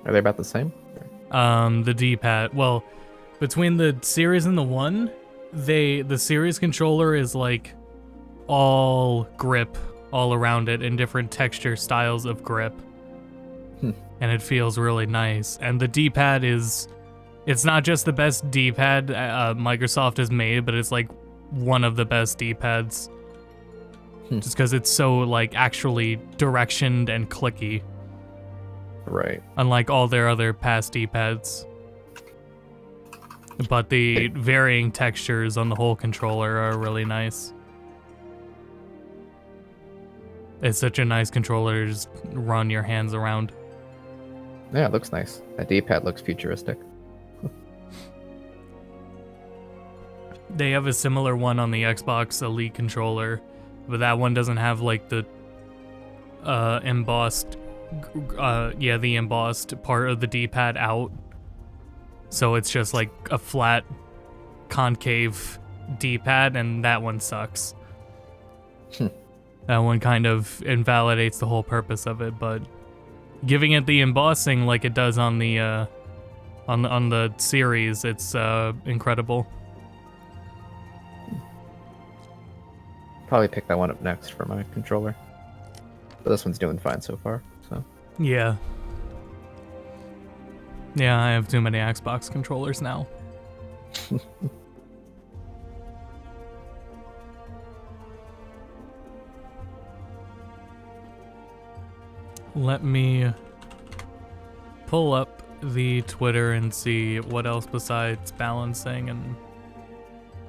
Are they about the same? The D-pad. Well, between the series and the one, the series controller is like all grip all around it in different texture styles of grip. And it feels really nice. And the D-pad it's not just the best D-pad Microsoft has made, but it's like one of the best D-pads. Just because it's so like actually directioned and clicky. Right. Unlike all their other past D-pads. But the varying textures on the whole controller are really nice. It's such a nice controller to just run your hands around. Yeah, it looks nice. That D-pad looks futuristic. They have a similar one on the Xbox Elite controller, but that one doesn't have like the embossed part of the D-pad out. So it's just like a flat concave D-pad, and that one sucks. That one kind of invalidates the whole purpose of it, but giving it the embossing like it does on the series, it's incredible. Probably pick that one up next for my controller. But this one's doing fine so far, so. Yeah. Yeah, I have too many Xbox controllers now. Let me pull up the Twitter and see what else besides balancing and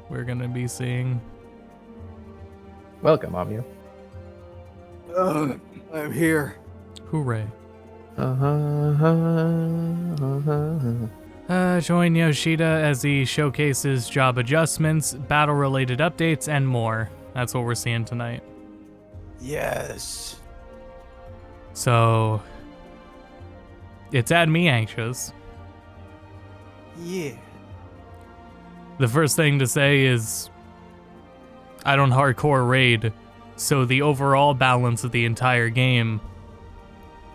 we're gonna be seeing. Welcome, Amio. I'm here. Hooray. Uh-huh. Join Yoshida as he showcases job adjustments, battle-related updates, and more. That's what we're seeing tonight. Yes. So, it's had me anxious. Yeah. The first thing to say is, I don't hardcore raid, so the overall balance of the entire game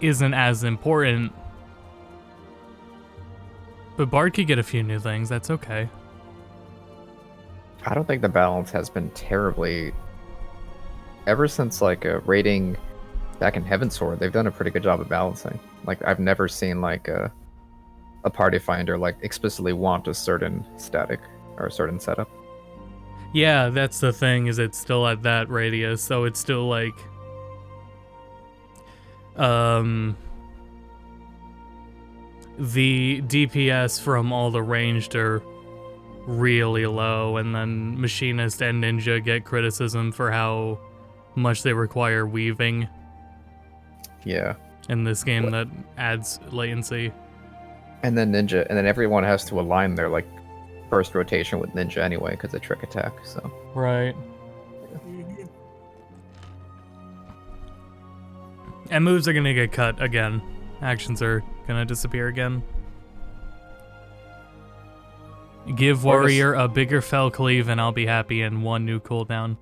isn't as important. But Bard could get a few new things, that's okay. I don't think the balance has been terribly... Ever since, like, raiding back in Heavensward, they've done a pretty good job of balancing. Like, I've never seen, like, a party finder, like, explicitly want a certain static or a certain setup. Yeah, that's the thing, is it's still at that radius, so it's still, like... The DPS from all the ranged are really low, and then Machinist and Ninja get criticism for how much they require weaving. Yeah. In this game that adds latency. And then Ninja, and then everyone has to align their, like, burst rotation with Ninja anyway, because of trick attack, so... Right. And moves are gonna get cut again. Actions are gonna disappear again. Give Warrior a bigger fell cleave and I'll be happy, and one new cooldown.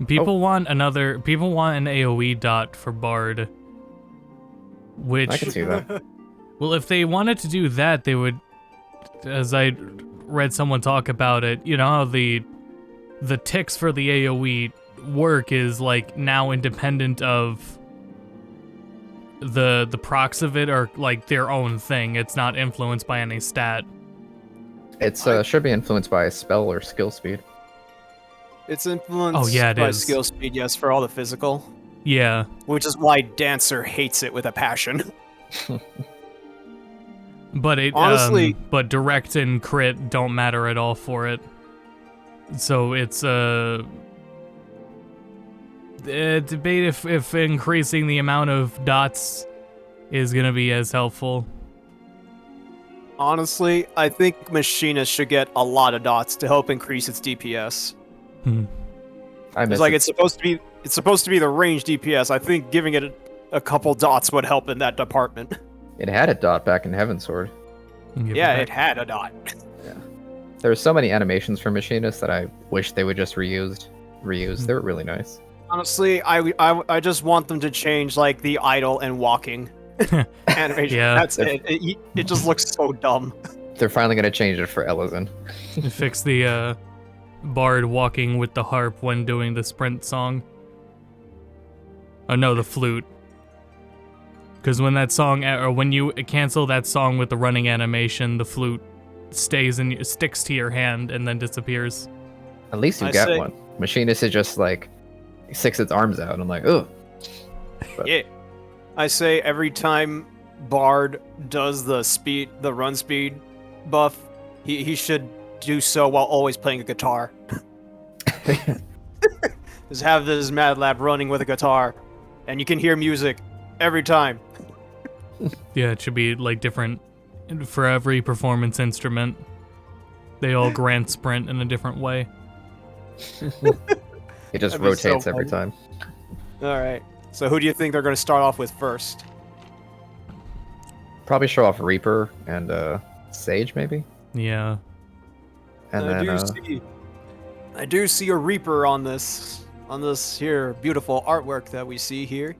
People want an AoE dot for Bard. Which... I can see that. Well, if they wanted to do that, they would... As I read someone talk about it, you know how the ticks for the AoE work is, like, now independent of... The procs of it are like their own thing. It's not influenced by any stat. It's should be influenced by spell or skill speed. It's influenced by skill speed, yes, for all the physical. Yeah. Which is why Dancer hates it with a passion. But it honestly, but direct and crit don't matter at all for it. So it's debate if increasing the amount of dots is gonna be as helpful. Honestly, I think Machinist should get a lot of dots to help increase its DPS. It's supposed to be the range DPS. I think giving it a couple dots would help in that department. It had a dot back in Heavensward. Yeah, it had a dot. Yeah. There were so many animations for Machinist that I wish they would just reuse. They were really nice. Honestly, I just want them to change, like, the idle and walking. animation. Yeah. That's it. It just looks so dumb. They're finally gonna change it for Ellison. Fix the bard walking with the harp when doing the sprint song. Oh no, the flute. Because when that song, or when you cancel that song with the running animation, the flute sticks to your hand and then disappears. At least you got one. Machinist is just like sticks its arms out. I'm like, ugh. But Yeah. I say every time Bard does the run speed buff, he should do so while always playing a guitar. Just have this Mad Lab running with a guitar, and you can hear music every time. Yeah, it should be like different for every performance instrument. They all grant sprint in a different way. It just That'd be so rotates every funny. time. All right. So who do you think they're going to start off with first? Probably show off Reaper and Sage, maybe. Yeah. And I do see a Reaper on this here beautiful artwork that we see here.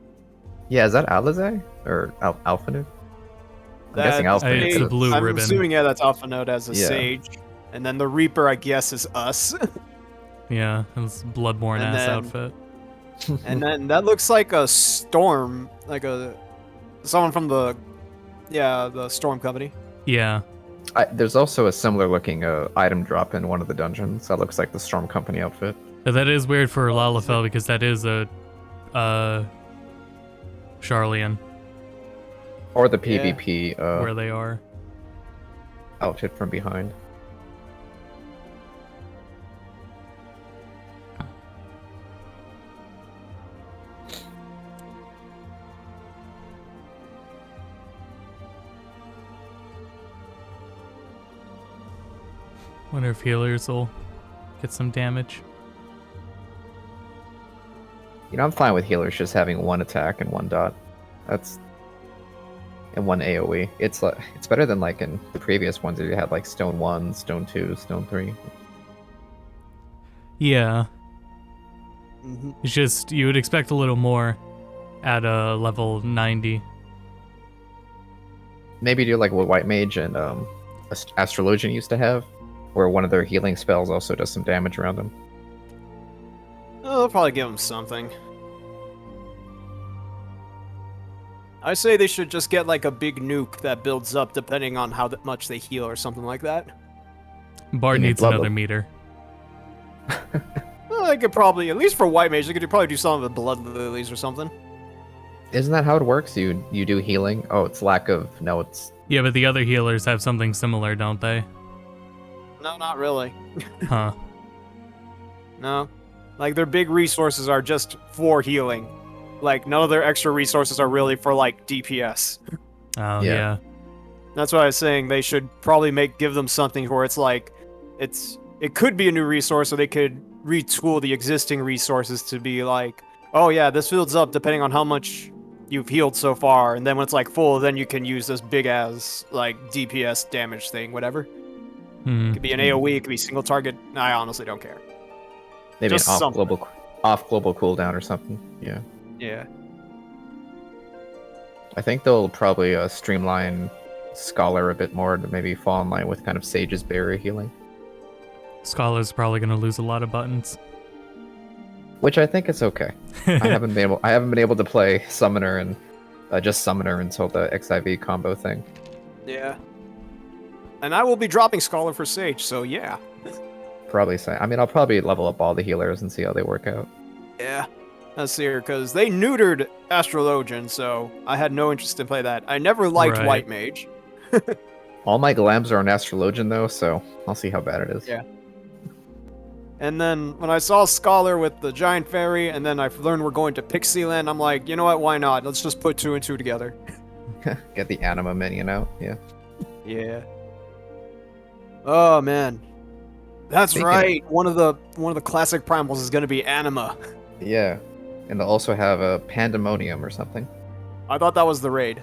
yeah, is that Alizé or Alphanute? I'm guessing Alphanute. It's a blue I'm ribbon. assuming that's Alphanode as a Yeah. Sage, and then the Reaper I guess is us. Yeah, it's a Bloodborne And ass then- outfit. And then that looks like a Storm, someone from the Storm Company. Yeah. There's also a similar looking item drop in one of the dungeons that looks like the Storm Company outfit. That is weird for Lalafell because that is a Charlian Or the Yeah. PvP where they are. outfit from behind. Wonder if healers will get some damage. You know, I'm fine with healers just having one attack and one dot. That's and one AoE. It's better than like in the previous ones where you had like Stone 1, Stone 2, Stone 3. Yeah. Mm-hmm. It's just you would expect a little more at a level 90. Maybe do like what White Mage and Astrologian used to have, where one of their healing spells also does some damage around them. Oh, they'll probably give them something. I say they should just get like a big nuke that builds up depending on how much they heal or something like that. Bard You need needs blood another look. meter. Well, they could probably, at least for White Mage, they could probably do some of the Blood Lilies or something. Isn't that how it works? You do healing? Oh, it's lack of... No, it's... Yeah, but the other healers have something similar, don't they? No, not really. Huh. No. Like, their big resources are just for healing. Like, none of their extra resources are really for, like, DPS. Oh, Yeah. yeah. That's why I was saying they should probably give them something where it's like, it could be a new resource, or they could retool the existing resources to be like, oh yeah, this builds up depending on how much you've healed so far, and then when it's like full, then you can use this big ass like DPS damage thing, whatever. Hmm. It could be an AoE, it could be single target. I honestly don't care. Maybe Just an something. off global cooldown or something. Yeah. Yeah. I think they'll probably streamline Scholar a bit more to maybe fall in line with kind of Sage's barrier healing. Scholar's probably gonna lose a lot of buttons. Which I think is okay. I haven't been able to play Summoner and just Summoner until the XIV combo thing. Yeah. And I will be dropping Scholar for Sage, so yeah. Probably say. I mean, I'll probably level up all the healers and see how they work out. Yeah. Let's see here, because they neutered Astrologian, so I had no interest in play that. I never liked Right. White Mage. All my glams are on Astrologian though, so I'll see how bad it is. Yeah. And then when I saw Scholar with the Giant Fairy, and then I learned we're going to Pixie Land, I'm like, you know what, why not? Let's just put 2 and 2 together. Get the Anima minion out. Yeah. Yeah. Oh man. That's Speaking right. One of the classic primals is gonna be Anima. Yeah. And they'll also have a Pandemonium or something. I thought that was the raid.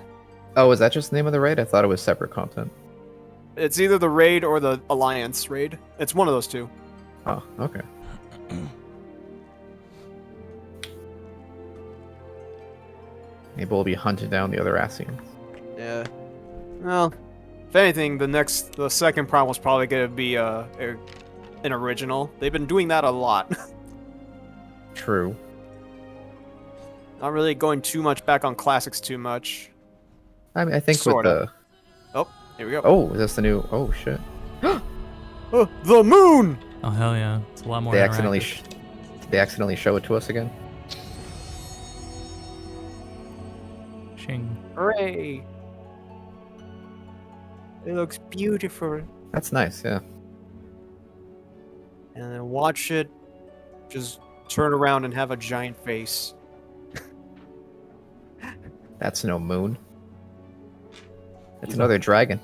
Oh, is that just the name of the raid? I thought it was separate content. It's either the raid or the Alliance raid. It's one of those two. Oh, okay. Maybe we'll be hunting down the other Asians. Yeah. Well, if anything, the second prime was probably gonna be an original. They've been doing that a lot. True. Not really going too much back on classics too much. I mean, I think Sorta. with the... Oh, here we go. Oh, is this the new... Oh, shit. The moon! Oh hell yeah, it's a lot more. They accidentally interactive. show it to us again. Shing. Hooray! It looks beautiful. That's nice, yeah. And then watch it just turn around and have a giant face. That's no moon. It's another dragon.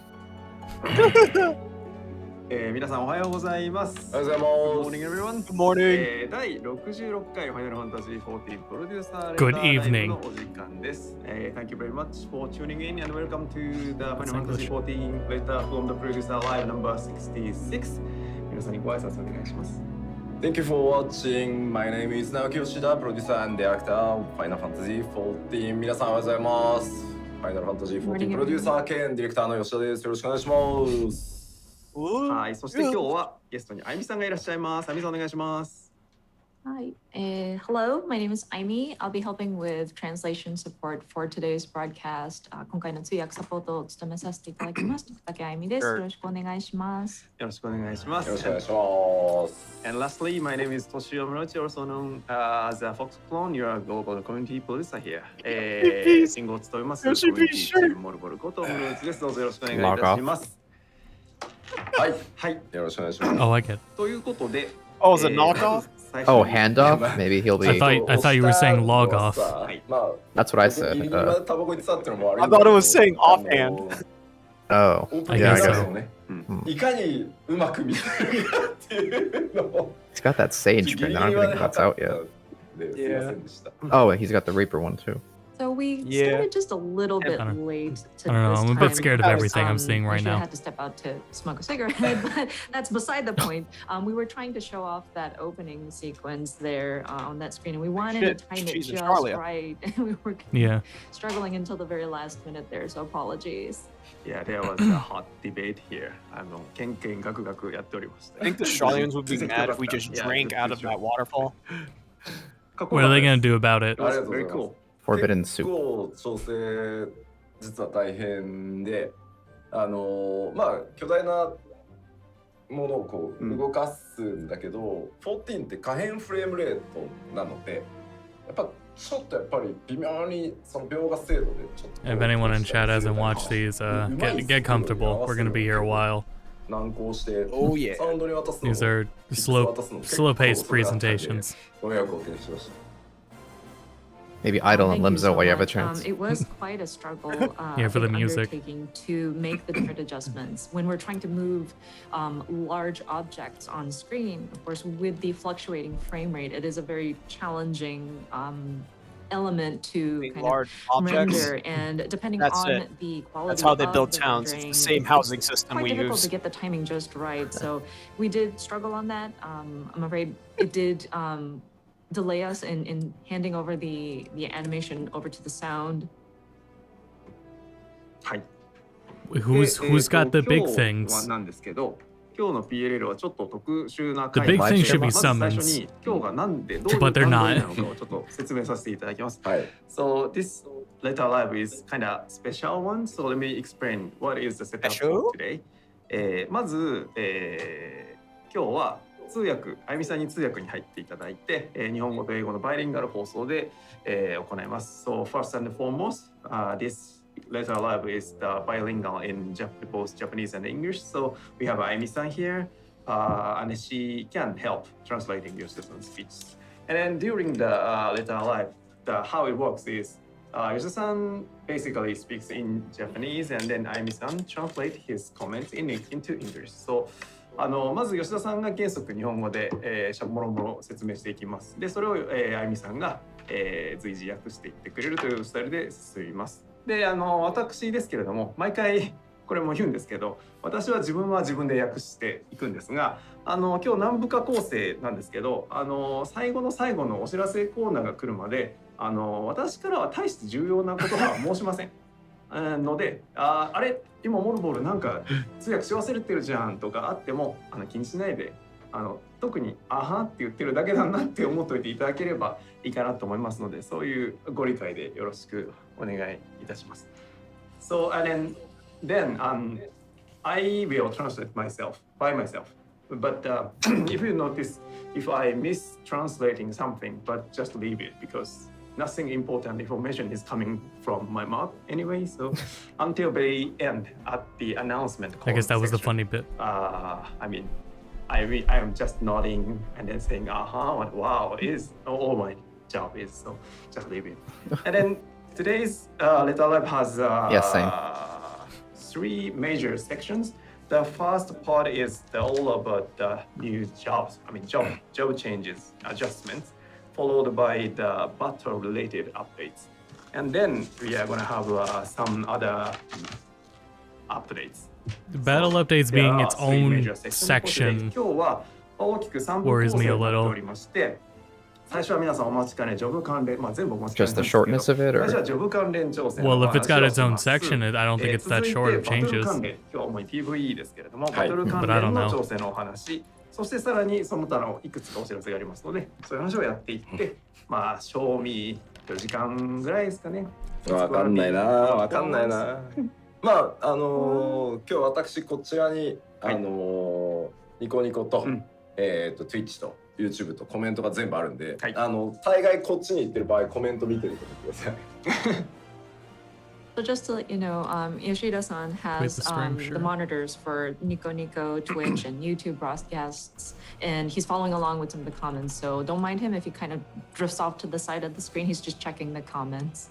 皆さんおはようございます。おはようご Good ざい morning ます everyone. Good morning. 第66回ファイナルファンタジー14プロデューサー Good レターライブ evening. のお時間です。Thank you very much for tuning in and welcome to the That's Final Fantasy English. 14 letter from the producer live number 66. 皆さんにご挨拶お願いします。Thank you for watching. My name is Naoki Yoshida, producer and director of Final Fantasy 14. 皆さんおはようございます。Final Fantasy 14プロデューサー兼ディレクターの吉田です。よろしくお願いします。はい、そして今日はゲストにあゆみさんがいらっしゃいます。あゆみさんお願いします。Hi. Hello, my name is Aimi. I'll be helping with translation support for today's broadcast. 今回の通訳サポートを務めさせていただきます。徳竹あゆみです。よろしくお願いします。よろしくお願いします。よろしくお願いします。And lastly, my name is Toshio Murachi, also known as a Fox Clone. You're a global community producer here. 信号を務めます。コミュニティチームモルボルことムルーツです。どうぞよろしくお願いいたします。はい、はい、よろしくお願いします。Oh, I get. ということで、Oh, is it knockoff? Oh, handoff? Maybe he'll be... I thought you were saying log off. まあ、 That's what I said. ギリギリまでタバコにってのも悪い I thought it was saying offhand. Oh, オープニン yeah, グ I です guess. よね。うんいかにうまく見せるかっていうのを He's got that Sage ギリ thing. ギ I リ don't ま think で that's 測 out った yet. んですいませんでした。 Oh, he's got the Reaper one too. So we Yeah. started just a little bit I don't- late to I don't know, this I'm a bit time scared of because, everything I'm seeing right usually I now. had to step out to smoke a cigarette, but that's beside the point. We were trying to show off that opening sequence there on that screen, and we wanted Shit, to time it she's in just Charlie. right. And we were Yeah. struggling until the very last minute there, so apologies. Yeah, there was a hot debate here. ケンケンガクガクやっておりました。 I think the Charlians would be mad if we just drank out of that waterfall. What are they gonna do about it? It was very cool. Forbidden 結 soup. 構調整実は大変で、まあ巨大なものをこう動かすんだけど、14って可変フレームレートなので、やっぱちょっとやっぱり微妙にその描画精度でちょっと。 If anyone in chat hasn't watched these, get comfortable. We're gonna be here a while. 難航して、 Oh, yeah. サウンドに渡すの These are slow-paced presentations. ご迷惑をおかけしました。 Maybe idle and Thank you Limzo so while you have a much. chance. It was quite a struggle Yeah, for the music. undertaking to make the different adjustments. When we're trying to move large objects on screen, of course, with the fluctuating frame rate, it is a very challenging element to Big, kind large of objects. render, and depending That's on it. the quality That's how they of build the towns. It's rendering, the same it's housing system quite we difficult use. to get the timing just right. So we did struggle on that. I'm afraid it did delay us in handing over the animation over to the sound. はい。 Who's got the big 今日は things? なんですけど、今日の PLL はちょっと特殊な The 回 big な thing ので should be まず最初 summons. に今日がなんでどういう But they're 段取り not. なのかをちょっと説明させていただきます。はい。 So this letter live is kind of special one. So let me explain what is the setup Special? for today. まず、今日は通訳、あゆみさんに通訳に入っていただいて、日本語と英語のバイリンガル放送で、行います。So first and foremost, this letter live is the bilingual in both Japanese and English. So we have あゆみさん here, and she can help translating your Yoshida-san's speech. And then during the letter live, how it works is Yoshida-san basically speaks in Japanese, and then あゆみさん translate his comments into English. So まず吉田さんが原則日本語で、もろもろ説明していきます。で、それを、あゆみさんが、随時訳していってくれるというスタイルで進みます。で、私ですけれども、毎回これも言うんですけど、私は自分で訳していくんですが、今日何部か構成なんですけど、最後の最後のお知らせコーナーが来るまで、私からは大して重要なことは申しません。ので、あれ今モルボールなんか通訳し忘れてるじゃんとかあっても気にしないで特にあはって言ってるだけだなって思っておいていただければいいかなと思いますので、そういうご理解でよろしくお願いいたします。So and then I will translate myself by myself. But if you notice, if I mistranslating something, but just leave it because nothing important information is coming from my mouth anyway. So until very end at the announcement. I guess that was the section, funny bit. I mean, I am just nodding and then saying, wow, is all my job is. So just leave it. And then today's Letter Lab has same. 3 major sections. The first part is all about the new jobs. I mean, job changes, adjustments, followed by the battle-related updates. And then we are going to have some other updates. The battle updates being its own section worries me a little. 最初は皆さんお待ちかね、ジョブ関連、全部お待ちかね。 Just the shortness of it, 最初 or はジョブ関連挑戦。 Well, if it's got its own section, I don't think it's that short of 続いてバトル changes. 関連、今日は主に PVE ですけれども、はいバトル関 But I 連 don't の know. 挑戦のお話、そしてさらにその他のいくつかお知らせがありますので、そういう話をやっていって、賞味4時間ぐらいですかね。わかんないな。まあ今日私こちらにニコニコと、Twitch と YouTube とコメントが全部あるんで、はい大概こっちに行ってる場合コメント見てると思ってください。So just to let you know, Yoshida-san has the stream, the sure. monitors for Nico Nico, Twitch, and YouTube broadcasts, and he's following along with some of the comments. So don't mind him if he kind of drifts off to the side of the screen. He's just checking the comments.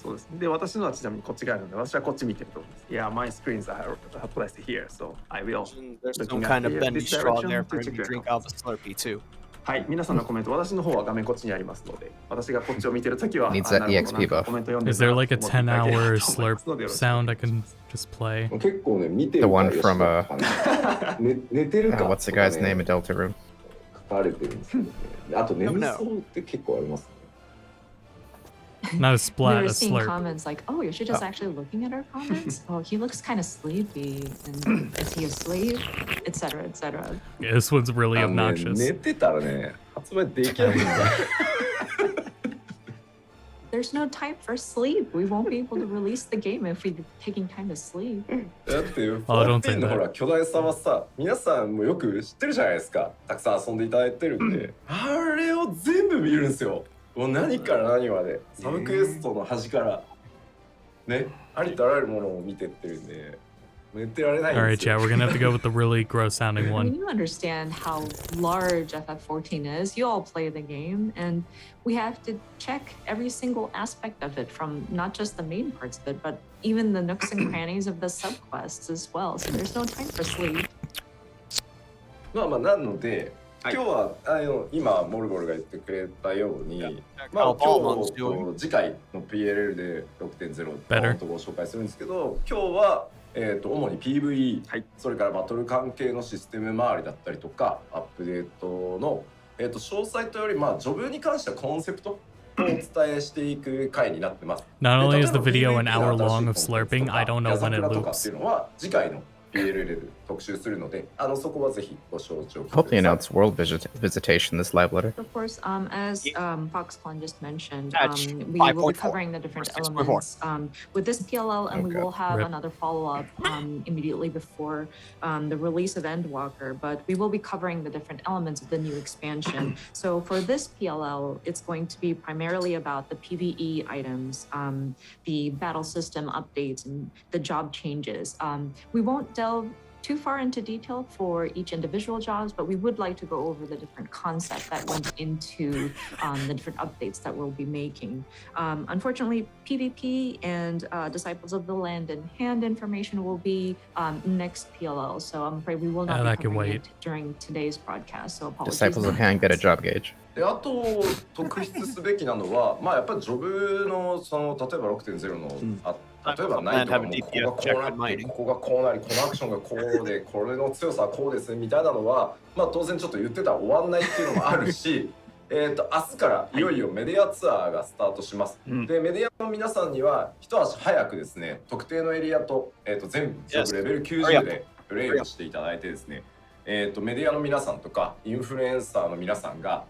そうですね。で、私のはちなみにこっち側なので、私はこっち見てると思います。Yeah, my screens are placed here, so I will. There's some Looking kind at of the- bendy this straw direction there to for him check to your drink out of the Slurpee too. はい、皆さんのコメント、私の方は画面こっちにありますので、私がこっちを見てるときは、 Needs that なるほど EXP なコメント読んでる Is な there like a と思っていただければ 10-hour と思いますので slurp よろしく sound I can just play? 結構ね見て The る one から from 寝てるか what's the guy's とかね name in Delta Room? 書かれてるんですけどね。あと眠そうって結構ありますね。 Not a We splat, were a seeing slurp. comments like, "Oh, Yoshida's actually looking at our comments. Oh, he looks kind of sleepy. And is he asleep? Etc. Etc." Yeah, this one's really あのね obnoxious. 寝てたらね発売できないんだよ。 There's no time for sleep. We won't be able to release the game if we're taking time to sleep. だってフォ don't ーティ say ンの that. ほら巨大さはさ皆さんもよく知ってるじゃないですか。たくさん遊んでいただいてるんで、あれを全部見るんですよ。もう何から何までサブクエストの端からねありとあらゆるものを見てってるんで寝てられないん All right, ですよ。 chat, we're gonna have to go with the really gross sounding When one. you understand how large FF14 is, you all play the game, and we have to check every single aspect of it, from not just the main parts of it, but even the nooks and crannies of the subquests as well. So there's no time for sleep. まあなので、はい今日は今モルゴルが言ってくれたように、まあ How 今 Ballman's 日 doing. と次回の PLL で 6.0 Better. とご紹介するんですけど、今日は主に PVE、はいそれからバトル関係のシステム周りだったりとかアップデートの詳細というよりジョブに関してはコンセプトをお伝えしていく回になってます。 Not で only is the 例えば video an PVP の hour 新しい long of コンテンツとか slurping, I don't know when it 矢桜とかっ loops. ていうのは次回の PLL で特集するので、そこはぜひご承知おきく Hope だ they さい。 announce world visitation this live letter. Of course, as Foxconn just mentioned, Patch we will be 5.4 covering the different or 6.4. elements with this PLL, and we Okay. will have Rip. another follow-up immediately before the release of Endwalker. But we will be covering the different elements of the new expansion. So for this PLL, it's going to be primarily about the PVE items, the battle system updates, and the job changes. We won't delve too far into detail for each individual jobs, but we would like to go over the different concepts that went into the different updates that we'll be making. Unfortunately, PvP and Disciples of the Land and Hand information will be next PLL, so I'm afraid we will not that be can covering wait. it during today's broadcast. So apologies. Disciples of Hand get a job gauge. であと特筆すべきなのはやっぱりジョブの例えば 6.0 の、例えばないとかもここがこうなってここがこうなりこのアクションがこうでこれの強さはこうですみたいなのは当然ちょっと言ってたら終わんないっていうのもあるし明日からいよいよメディアツアーがスタートします。で、メディアの皆さんには一足早くですね、特定のエリアと、全部レベル90でプレイをしていただいてですね、メディアの皆さんとかインフルエンサーの皆さんが、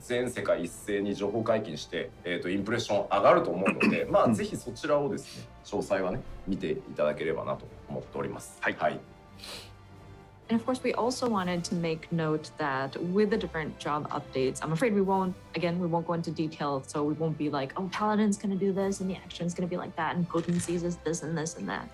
全世界一斉に情報解禁して、インプレッション上がると思うので、まあぜひそちらをですね、詳細はね見ていただければなと思っております。はい。And of course, we also wanted to make note that with the different job updates, I'm afraid we won't go into detail. So we won't be like, oh, Paladin's going to do this and the action's going to be like that and potencies is this and this and that.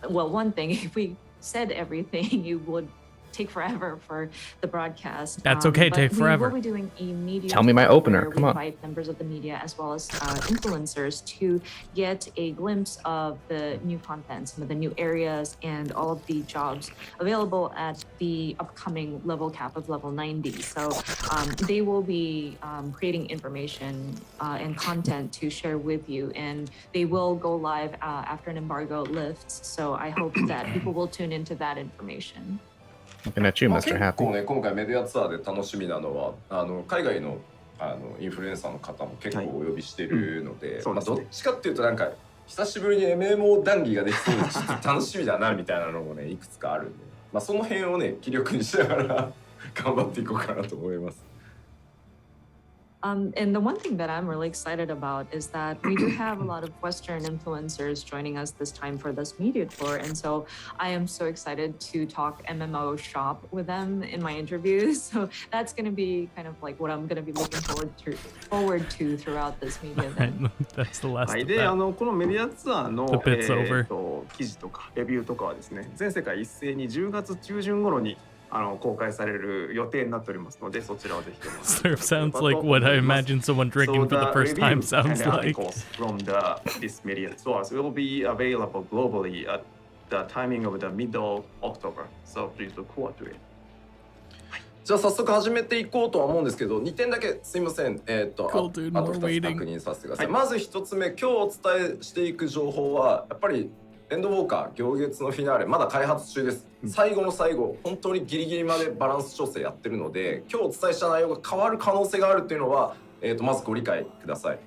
Well, one thing, if we said everything, you would take forever for the broadcast. That's okay, take forever. We will be doing a media Tell me my tour opener, where come we on. invite members of the media as well as influencers to get a glimpse of the new content, some of the new areas, and all of the jobs available at the upcoming level cap of level 90. So they will be creating information and content to share with you, and they will go live after an embargo lifts. So I hope that people will tune into that information. Looking at you, まあ Mr. 結 Happy. 構ね、今回メディアツアーで楽しみなのは海外のインフルエンサーの方も結構お呼びしてるので、まあ、どっちかっていうとなんか久しぶりに MMO 談義ができそうでちょっと楽しみだなみたいなのもねいくつかあるんで、まあ、その辺をね気力にしながら頑張っていこうかなと思います。And the one thing that I'm really excited about is that we do have a lot of Western influencers joining us this time for this media tour. And so I am so excited to talk MMO shop with them in my interviews. So that's going to be kind of like what I'm going to be looking forward to throughout this media event. That's the last はい、 of で that. このメディアツアーの、 The bit's over. 記事とかレビューとかはですね、全世界一斉に10月中旬頃に公開される予定になっておりますので、そちらをぜひとも。Sort of sounds like what I imagine someone drinking for the first time sounds like. From this media source will be available globally at the timing of the middle October. So please look forward to it. じゃあ早速始めていこうとは思うんですけど、2点だけすいません。Cool, dude, あと more 2つ waiting. 確認させてください。まず1つ目、今日お伝えしていく情報はやっぱりエンドウォーカー行月のフィナーレまだ開発中です。最後の最後本当にギリギリまでバランス調整やってるので、今日お伝えした内容が変わる可能性があるっていうのは、まずご理解ください。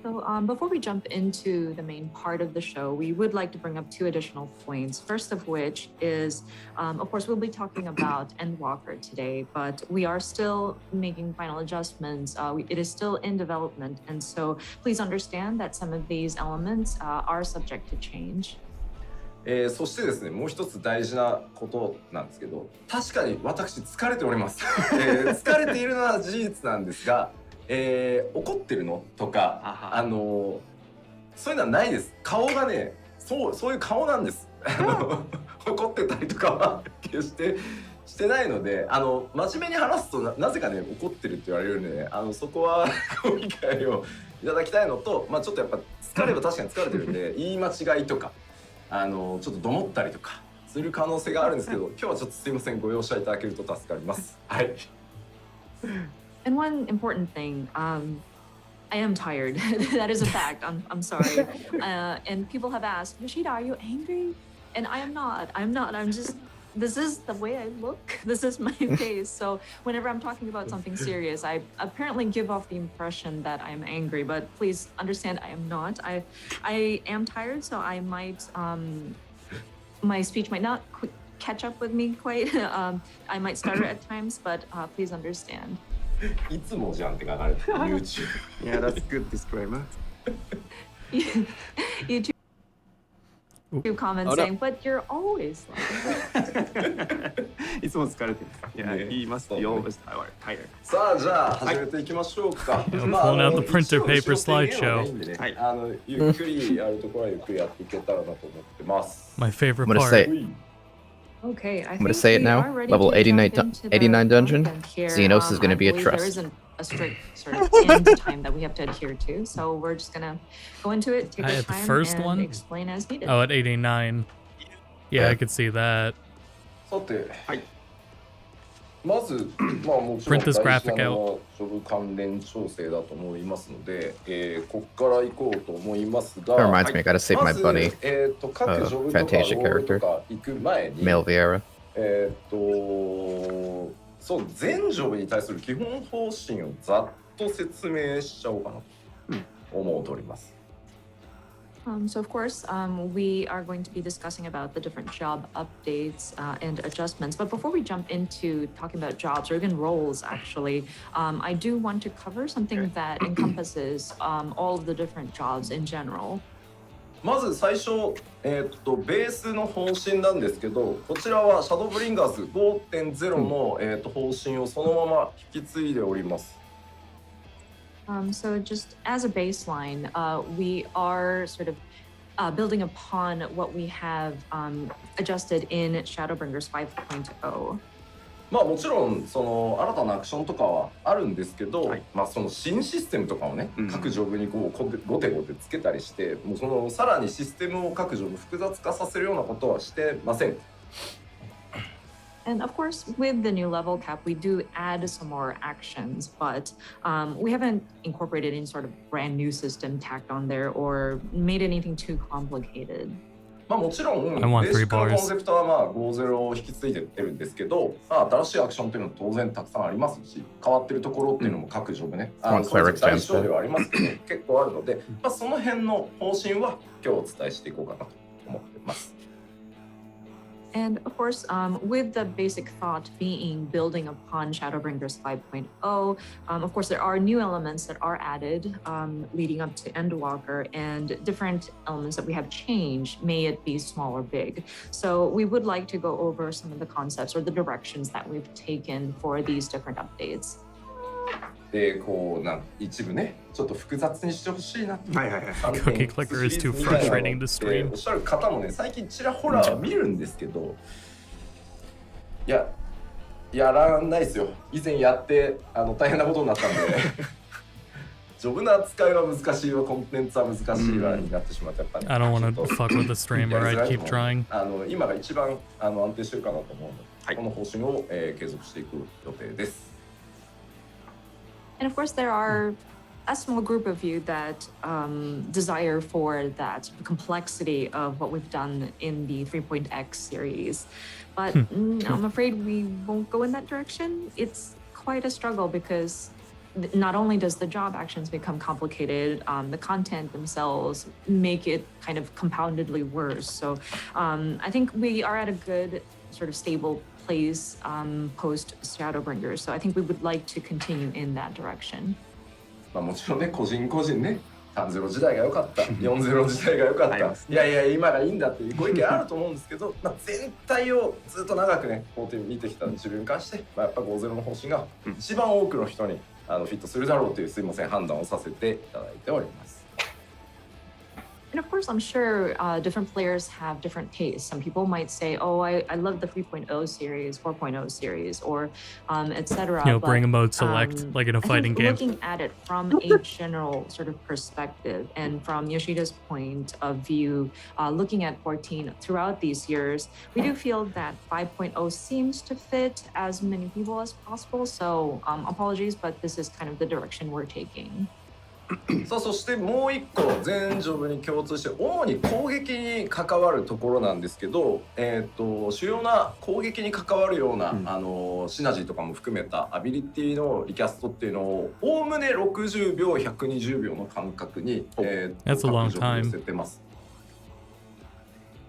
So before we jump into the main part of the show, we would like to bring up two additional points. First of which is, of course, we'll be talking about Endwalker today, but we are still making final adjustments. It is still in development, and so please understand that some of these elements are subject to change. そしてですね、もう一つ大事なことなんですけど、確かに私疲れております。疲れているのは事実なんですが、怒ってるのとかそういうのはないです。顔がね、そういう顔なんです。怒ってたりとかは決してしてないので、真面目に話すと なぜかね怒ってるって言われるんでね、そこはご理解をいただきたいのと、まあちょっとやっぱ疲れは確かに疲れてるんで言い間違いとかちょっとどもったりとかする可能性があるんですけど、今日はちょっとすいません、ご容赦いただけると助かります。はい。And one important thing, I am tired. That is a fact. I'm sorry. And people have asked, Yoshida, are you angry? And I am not. I'm not. I'm just, this is the way I look. This is my face. So whenever I'm talking about something serious, I apparently give off the impression that I'm angry, but please understand I am not. I am tired, so I might, my speech might not catch up with me quite. I might stutter at times, but please understand. いつもじゃんって書かれてる YouTube。 Yeah, that's good disclaimer. YouTube comments saying, but you're always like いつも疲れてる。いや、言います。You always tired. さあ、じゃあ始めていきましょうか。I'm pulling out the printer paper slideshow. はい、ゆっくりやるところはゆっくりやっていけたらなと思ってます。My favorite I'm gonna part. say it. Okay, I'm gonna say it now. Level 89 dungeon. Xenos is gonna be a trust. There isn't a strict sort of end time that we have to adhere to, so we're just gonna go into it, take our The time, first and one? explain as needed. Oh, at 89. Yeah, I could see that. さて、はい。まず、まあもちろん Print this 大事 graphic なのはジョブ関連調整だと思いますので、ここから行こうと思いますが、 That reminds me, I gotta save my buddy, 各ジョブとか Fantasia ロール character. とか行く前に、 Male Vieira. そう全ジョブに対する基本方針をざっと説明しちゃおうかなと思っております。So of course, we are going to be discussing about the different job updates and adjustments. But before we jump into talking about jobs or even roles, actually, I do want to cover something that encompasses all of the different jobs in general. まず最初、ベースの方針なんですけど、こちらはシャドーブリンガーズ 5.0 の、方針をそのまま引き継いでおります。So just as a baseline, we are sort of building upon what we have adjusted in Shadowbringers 5.0. まあもちろんその新たなアクションとかはあるんですけど、まあその新システムとかをね、各ジョブにこうゴテゴテつけたりして、もうそのさらにシステムを各ジョブ複雑化させるようなことはしてません。And of course, with the new level cap, we do add some more actions, but we haven't incorporated any sort of brand new system tacked on there or made anything too complicated. まあもちろんベーシックのコンセプトはまあ 5.0 を引き継いでってるんですけど、まあ、新しいアクションっていうのは当然たくさんありますし、変わってるところっていうのも各ジョブね、大小ではありますけど結構あるので、まあ、その辺の方針は今日お伝えしていこうかなと思ってます。And of course, with the basic thought being building upon Shadowbringers 5.0, of course, there are new elements that are added leading up to Endwalker and different elements that we have changed, may it be small or big. So we would like to go over some of the concepts or the directions that we've taken for these different updates. でこう一部ねちょっと複雑にしてほしいなって。Cookie clicker is too frustrating to stream. おっしゃる方もね最近ちらほら見るんですけど、いややらないですよ。以前やって大変なことになったんでジョブの扱いは難しいわ、コンテンツは難しいわになってしまってやっぱり、I don't want to fuck with the streamer. I'd keep trying. 今が一番安定してるかなと思うので、この方針を、継続していく予定です。And of course, there are a small group of you that desire for that complexity of what we've done in the 3.x series. But I'm afraid we won't go in that direction. It's quite a struggle because not only does the job actions become complicated, the content themselves make it kind of compoundedly worse. So I think we are at a good sort of stable place post Shadowbringers. So I think we would like to continue in that direction. まあもちろんね個人個人ね3.0時代が良かった4.0時代が良かった、いやいや今がいいんだっていうご意見あると思うんですけど、まあ全体をずっと長くねこう見てきた自分に関して、まあ、やっぱ 5.0 の方針が一番多くの人にフィットするだろうというすいません判断をさせていただいております。And of course, I'm sure different players have different tastes. Some people might say, "Oh, I love the 3.0 series, 4.0 series, or etc." You know, bring a mode select like in a fighting game. Looking at it from a general sort of perspective, and from Yoshida's point of view, looking at 14 throughout these years, we do feel that 5.0 seems to fit as many people as possible. So apologies, but this is kind of the direction we're taking. さあそしてもう一個全ジョブに共通して主に攻撃に関わるところなんですけど、主要な攻撃に関わるような、シナジーとかも含めたアビリティのリキャストっていうのをおおむね60秒120秒の間隔に、各ジョブで設定ます。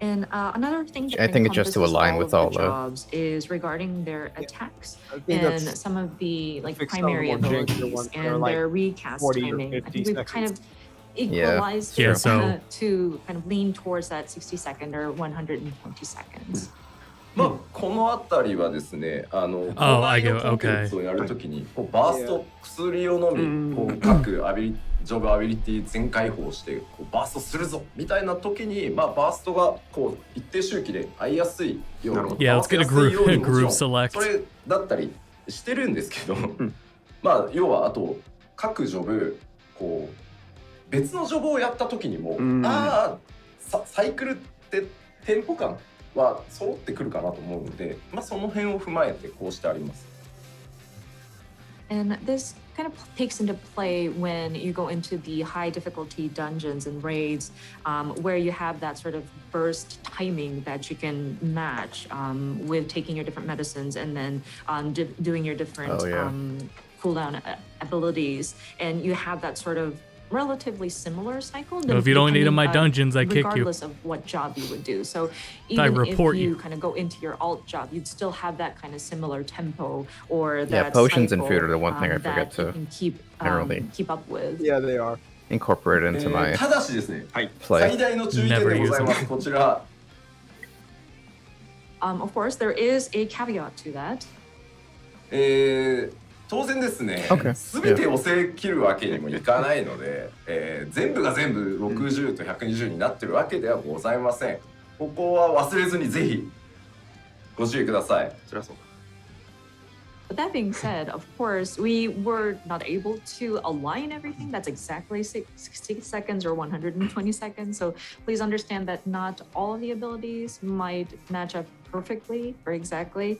And another thing that I think it's just to align with all the jobs is regarding their attacks and some of the like primary abilities and their recast timing. I think we've kind of equalized it to kind of lean towards that 60 second or 120 seconds. まあこのあたりはですね、コンテンツをやるときにこうバースト薬を飲み、こう各ジョブアビリティ全開放してこうバーストするぞみたいな時に、まあバーストがこう一定周期で合いやすいように、Yeah, let's get a group select. それだったりしてるんですけど、まあ要はあと各ジョブこう別のジョブをやった時にも、サイクルってテンポ感は揃ってくるかなと思うので、まあその辺を踏まえてこうしてあります。And this kind of takes into play when you go into the high difficulty dungeons and raids, where you have that sort of burst timing that you can match with taking your different medicines and then doing your different cooldown abilities. And you have that sort of relatively similar cycle. So if you don't need in my dungeons, I kick you. Regardless of what job you would do. So even if you kind of go into your alt job, you'd still have that kind of similar tempo or that potions cycle, and food are the one thing I forget to generally keep up with. Yeah, they are. incorporate into my ただしですね、はい。 play. 最大の注意点でございます。こちら。 Of course, there is a caveat to that. 当然ですね、 Okay. 全てを制切るわけにもいかないので、全部が全部60と120になってるわけではございません。ここは忘れずにぜひご注意ください。そりゃそう。 But that being said, of course, we were not able to align everything. That's exactly 60 seconds or 120 seconds. So please understand that not all of the abilities might match up perfectly or exactly.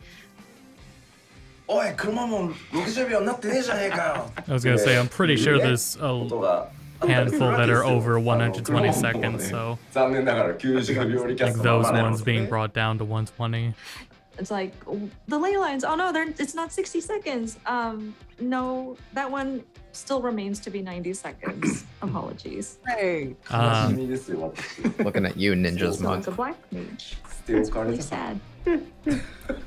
おい、車も60秒になってねえじゃねえかよ。 I was gonna say, I'm pretty sure there's a handful that are over 120 seconds, so 残念ながら90秒リキャ like スト those ones being brought down to 120. It's like the ley lines. Oh no, it's not 60 seconds. No, that one still remains to be 90 seconds. Apologies. Hey. 悲しみですよ、私。 Looking at you, Ninja's So it's monk. a black mage. 捨て置かれ Really た。 sad.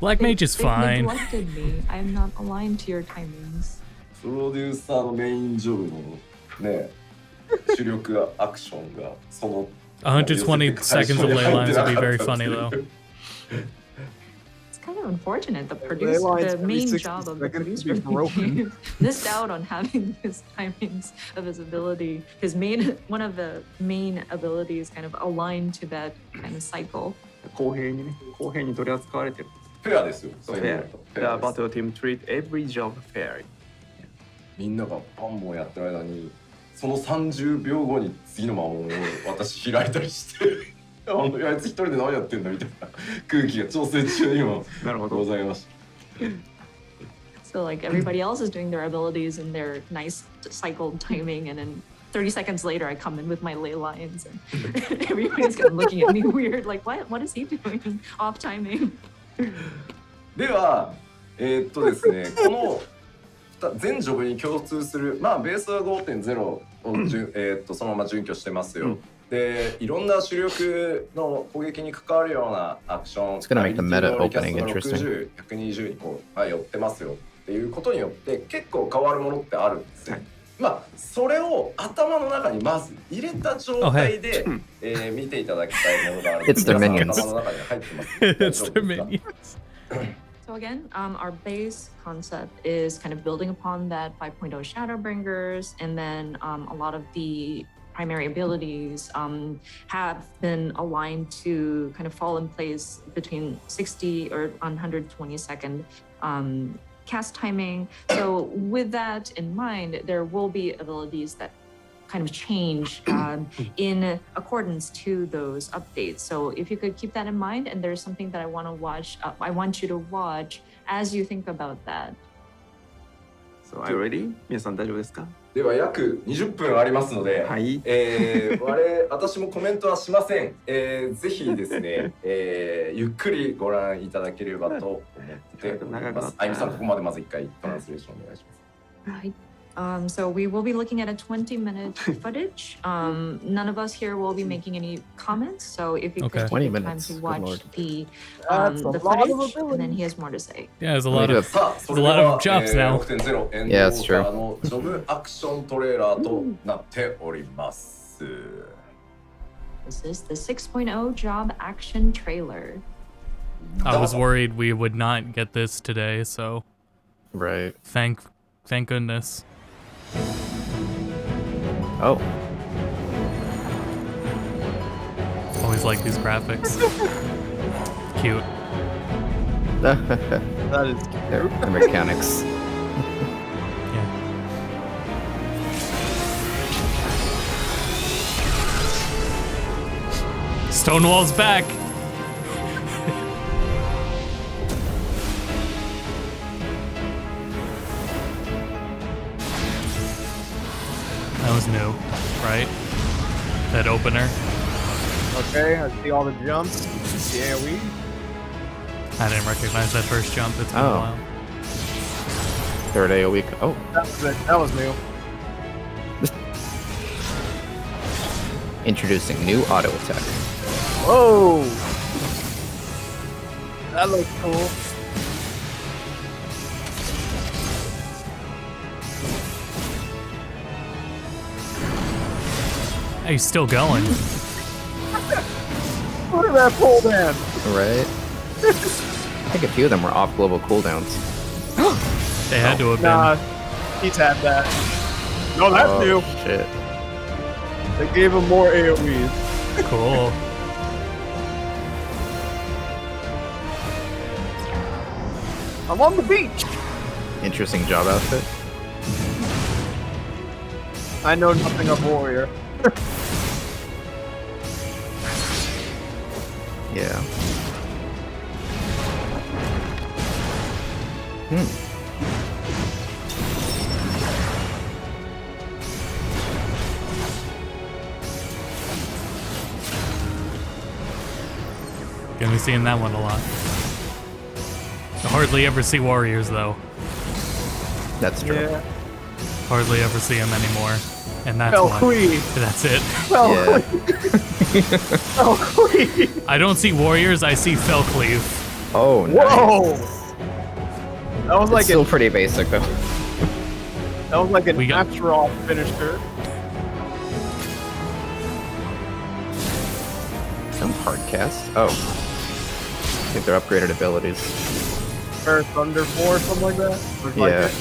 Black Mage is They fine. neglected me. I'm not aligned to your timings. プロデューサーのメインジョブのね、主力アクションがその120 seconds of ley lines would be very funny though. It's kind of unfortunate. The Ley lines the every main 60 job of the seconds producer be broken. missed out on having his timings of his ability. One of the main abilities kind of aligned to that kind of cycle. 公平にね、公平に取り扱われてる。フェアですよ。そう fair. The battle team treat every job fairly. みんながパンボンやってる間にその30秒後に次の魔王を私開いたりしてあいつ一人で何やってんだみたいな空気が調整中にもございました。 So like everybody else is doing their abilities and their nice cycled timing, and then 30 seconds later I come in with my ley lines and everybody's kind of looking at me weird, like what is he doing? Off timing. ではですねこの全ジョブに共通するまあベースは 5.0 をそのまま準拠してますよ。でいろんな主力の攻撃に関わるようなアクション It's gonna make the meta opening interesting. 60、120にこう、寄ってますよっていうことによって結構変わるものってあるんですね。まあそれを頭の中にまず入れた状態で、見ていただきたいものがあるんです。 It's their minions. 頭の中に入ってます。 It's their minions. So again, our base concept is kind of building upon that 5.0 Shadowbringers, and then a lot of the primary abilities have been aligned to kind of fall in place between 60 or 120 second cast timing. So with that in mind, there will be abilities that kind of change in accordance to those updates. So if you could keep that in mind, and there's something that I want to watch, I want you to watch as you think about that. So are you ready? 皆さん大丈夫ですか？では約20分ありますので、はい。私もコメントはしません。ぜひですね、ゆっくりご覧いただければと思っております。あゆみさん、ここまでまず一回トランスレーションお願いします。Right. So we will be looking at a 20-minute footage. None of us here will be making any comments. So if you could take 20 the time minutes. to Good watch lord. the That's a lot of footage, ability. and then he has more to say. Yeah, there's a lot of さあ、それ There's で a lot は of jobs now. 6.0 エンド Yeah, ウォ it's ーカーのジョブアクショントレーラーとなっております。 This is the 6.0 job action trailer. I was worried we would not get this today, so Right. thank goodness. Oh. Always like these graphics. Cute. That is Their mechanics. Yeah. Stonewall's back. set opener. Okay, I see all the jumps. The AoE. I didn't recognize that first jump. It's been a Oh. while. Third AoE. Oh, That was it. That was new. introducing new auto attack. Whoa! That looks cool. Hey, he's still going. Look at that pole dance. Right. I think a few of them were off global cooldowns. They had to have been. Nah, he tapped that. No, that's Oh, new. shit. They gave him more AoEs. Cool. I'm on the beach. Interesting job outfit. I know nothing of warrior. Yeah. Gonna be seeing that one a lot. I hardly ever see warriors though. That's true. Yeah. Hardly ever see them anymore. And that's Fell why. Queen. That's it. Fell Yeah. Queen. Fell Queen. I don't see warriors, I see Felcleave. Oh, nice. Whoa. That was It's like still a pretty basic though. an We got- natural finisher. Some hardcast. Oh. I think they're upgraded abilities. Or Thunder 4, something like that. Looks like Yeah. it.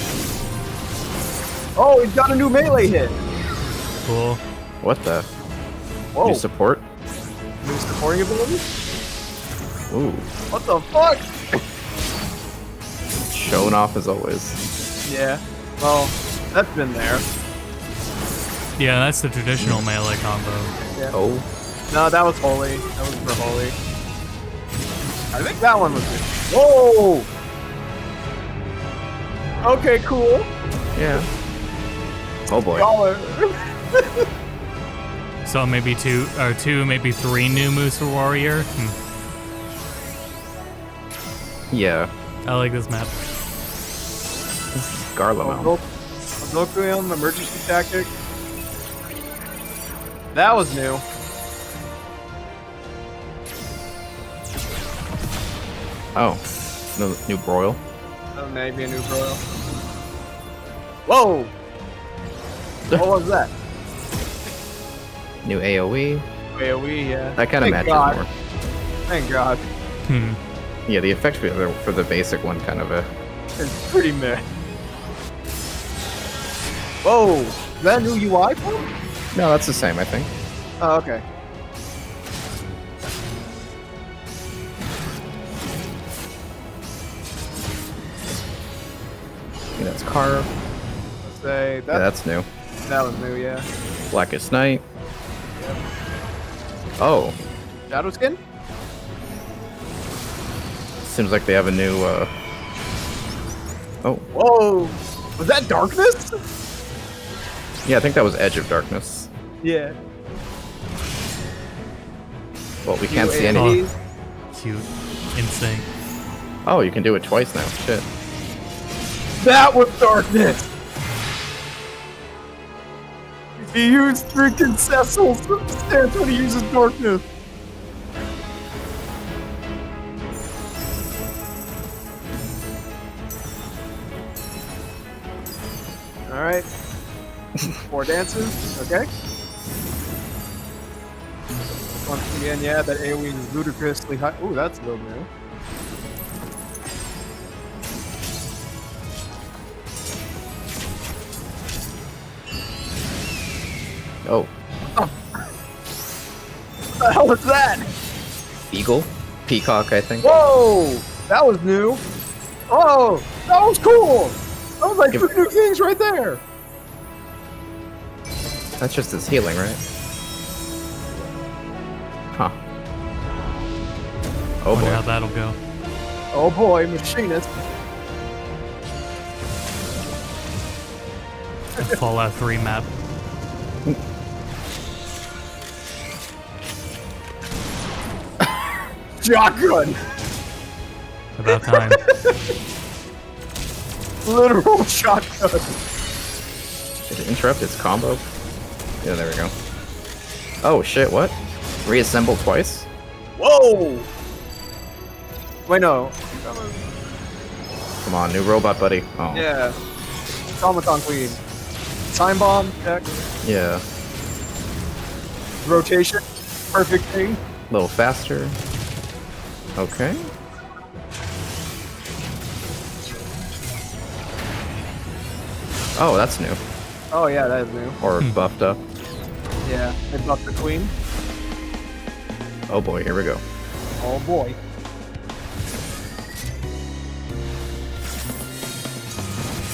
Oh, he's got a new melee hit. Cool. What the? Whoa. New support? New supporting ability? Ooh. What the fuck? Showing off as always. Yeah. Well, that's been there. Yeah, that's the traditional melee combo. Yeah. Oh. No, that was holy. That was for holy. I think that one was good. Whoa! Okay, cool. Yeah. Oh boy. Y'all are... So maybe two, maybe three new moves for warrior. Yeah. I like this map. Garlemald. Goku emergency tactic. That was new. Oh. No, new broil. Oh, maybe a new broil. Whoa! What was that? New AoE. AoE, yeah. That kind of Thank matches God. more. Thank God. Yeah, the effect for the basic one kind of a. It's pretty meh. Whoa! Is that a new UI for him? No, that's the same, I think. Oh, okay. I think that's Carve. Let's say Yeah, that, that's new. that was new, yeah. Blackest Night. Oh, Shadow skin? seems like they have a new. Oh, Whoa! Was that darkness? yeah, I think that was Edge of Darkness. Yeah. Well, we can't see any. Oh, cute. Insane. Oh, you can do it twice now. Shit. That was darkness! He used freaking Cecil's stance when he uses darkness. Alright. 4 dances, okay. Once again, yeah, that AoE is ludicrously high. Ooh, that's a little new. Oh, What the hell was that? Eagle, Peacock, I think. Whoa! That was new. Oh, that was cool. That was like Give- 2 new things right there. That's just his healing, right? Huh. Oh Wonder how boy. that'll go. Oh boy, machinist. The Fallout 3 map. Shotgun. About time. Literal shotgun. Did it interrupt its combo? Yeah, there we go. Oh shit, what? Reassemble twice? Whoa. Wait, no. Come on, new robot buddy. Oh. Yeah. Automaton Queen. Time bomb. Check. Yeah. Rotation. Perfect thing. A little faster. Okay. Oh, that's new. Oh yeah, that is new. Or buffed up. Yeah. They buffed the queen. Oh boy, here we go. Oh boy.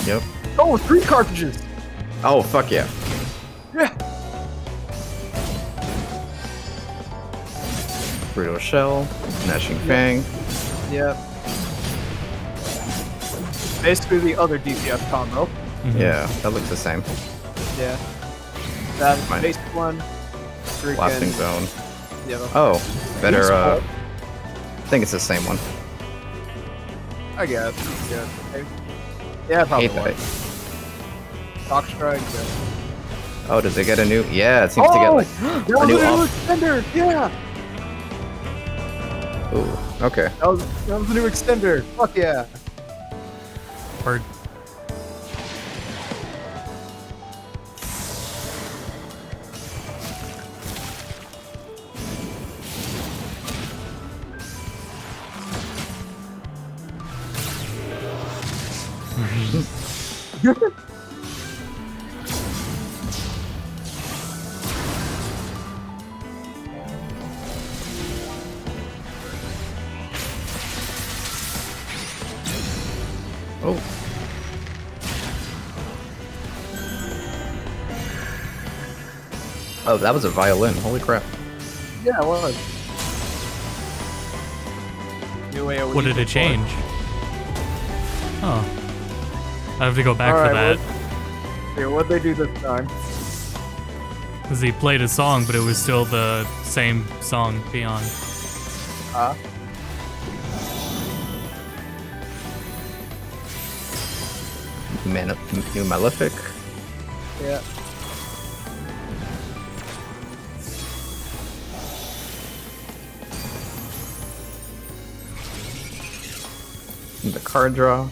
Yep. Oh, 3 cartridges. Oh, fuck yeah. Yeah. Brutal Shell, Gnashing Fang. Yep. Basically the other DPS combo. Yeah, that looks the same. Yeah. That Mine. basic one. Freaking. Blasting Zone. Yeah. Oh, better, Useful. I think it's the same one. I guess. Yeah. Okay. Yeah, probably. Hate that. Shock Strike. Yeah. Oh, does it get a new? Yeah, it seems to get like that a was new a new off. extender. Yeah. Ooh, okay. That was a new extender. Fuck yeah. Bird. Oh. Oh, that was a violin. Holy crap. Yeah, it was. New AoE What did it before. change? Oh. I have to go back All for right, that. Yeah, what'd they do this time? Because he played a song, but it was still the same song beyond. New Malefic. Yeah. The card draw.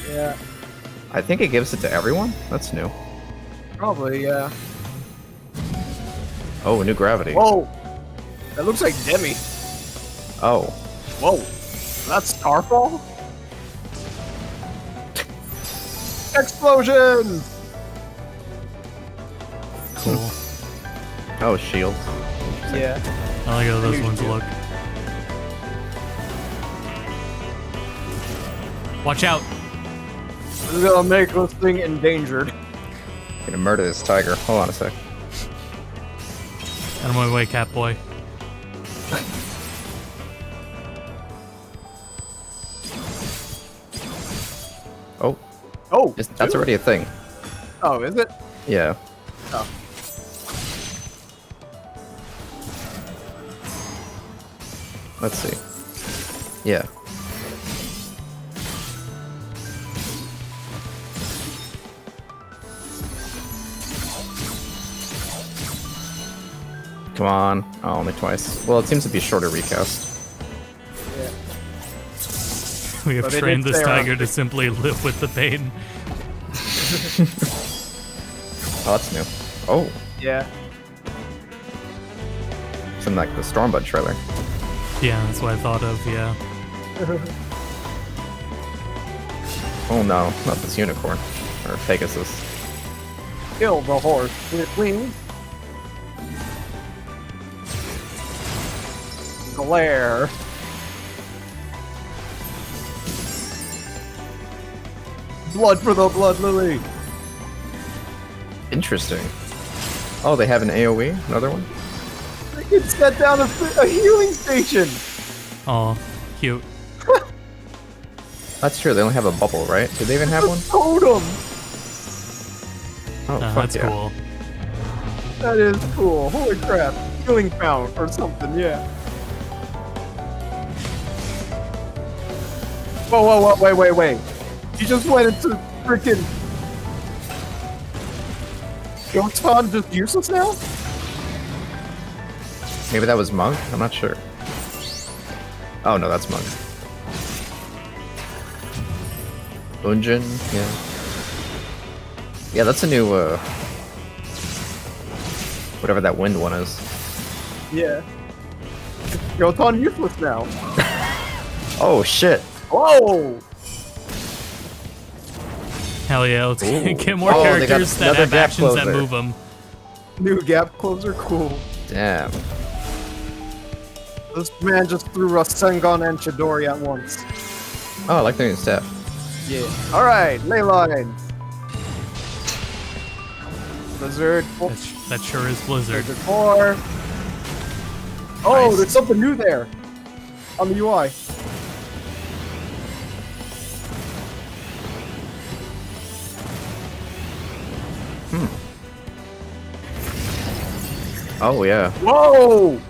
Yeah. I think it gives it to everyone. That's new. Probably, yeah. Oh, new gravity. Whoa! That looks like Demi. Oh. Whoa. That's Starfall? Explosion! Cool. Oh, shield. Yeah. I like how those Huge ones deal. look. Watch out! This is gonna make this thing endangered. Gonna murder this tiger. Hold on a sec. Out of my way, Catboy. Oh, Oh! that's two. already a thing. Oh, is it? Yeah. Oh. Let's see. Yeah. Come on. Oh, only twice. Well, it seems to be a shorter recast. Yeah. We have But it trained did this say tiger around to simply live with the pain. Oh, that's new. Oh, Yeah. something like the Stormbud trailer. Yeah, that's what I thought of, yeah. Oh no, not this unicorn. Or Pegasus. Kill the horse with wings. Glare. Blood for the blood lily. Interesting. Oh, they have an AoE? Another one? They can set down a healing station. Oh, cute. That's true, they only have a bubble, right? Do they even have one? Totem. Oh, fuck That's yeah. cool. That is cool. Holy crap. Healing fountain or something, yeah. Whoa, wait. He just went into freaking... Gotan just useless now? Maybe that was Monk? I'm not sure. Oh no, that's Monk. Unjin, yeah. Yeah, that's a new, whatever that wind one is. Yeah. Gotan useless now. Oh shit! Whoa! Hell yeah, let's Ooh. get more Oh, they got characters that another have gap actions that closer. move them. New gap closer, cool. Damn. This man just threw Rasengan and Chidori at once. Oh, I like the new step. Yeah. Alright, ley lines. Blizzard. That sure is Blizzard. Blizzard 4. Oh, Nice. there's something new there on the UI. Oh yeah. Whoa!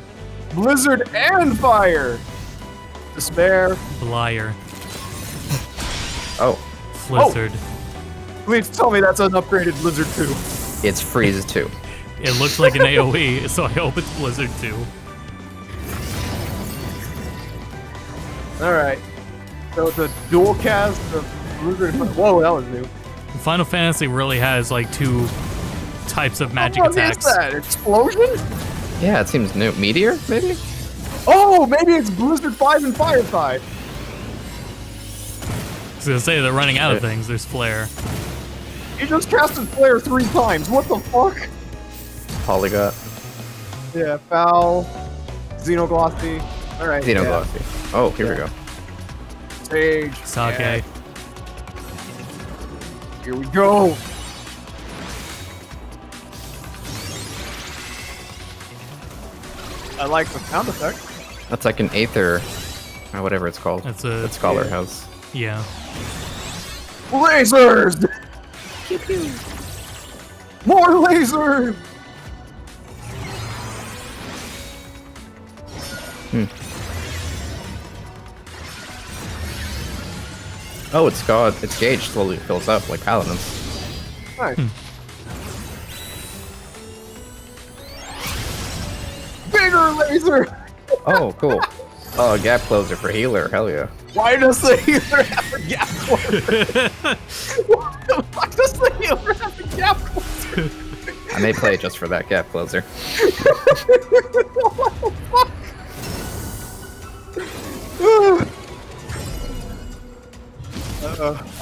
Blizzard and fire! Despair. Blyer. Oh, Blizzard. Please tell me that's an upgraded Blizzard 2. it's Freeze too. It looks like an AoE, so I hope it's Blizzard too. Alright. So it's a dual cast of Blizzard. Whoa, that was new. Final Fantasy really has like two types of magic What attacks. is that? Explosion? Yeah, it seems new. Meteor, maybe? Oh, maybe it's Blizzard 5 and Fire 5. I was gonna say they're running out of things. There's Flare. He just casted Flare 3 times. What the fuck? Polygot. Yeah, Foul. Xenoglossy. Alright. Xenoglossy. Oh, here we go. Sage. Sake. Yeah. Here we go. I like the sound effect. That's like an Aether, or whatever it's called. That's a that Scholar has. yeah. Lasers! More lasers! Oh, it's got its gauge slowly fills up like Paladins. Nice. Bigger laser! Oh, cool. Oh, a gap closer for healer. Hell yeah. Why does the healer have a gap closer? Why does the healer have a gap closer? I may play it just for that gap closer. What the fuck?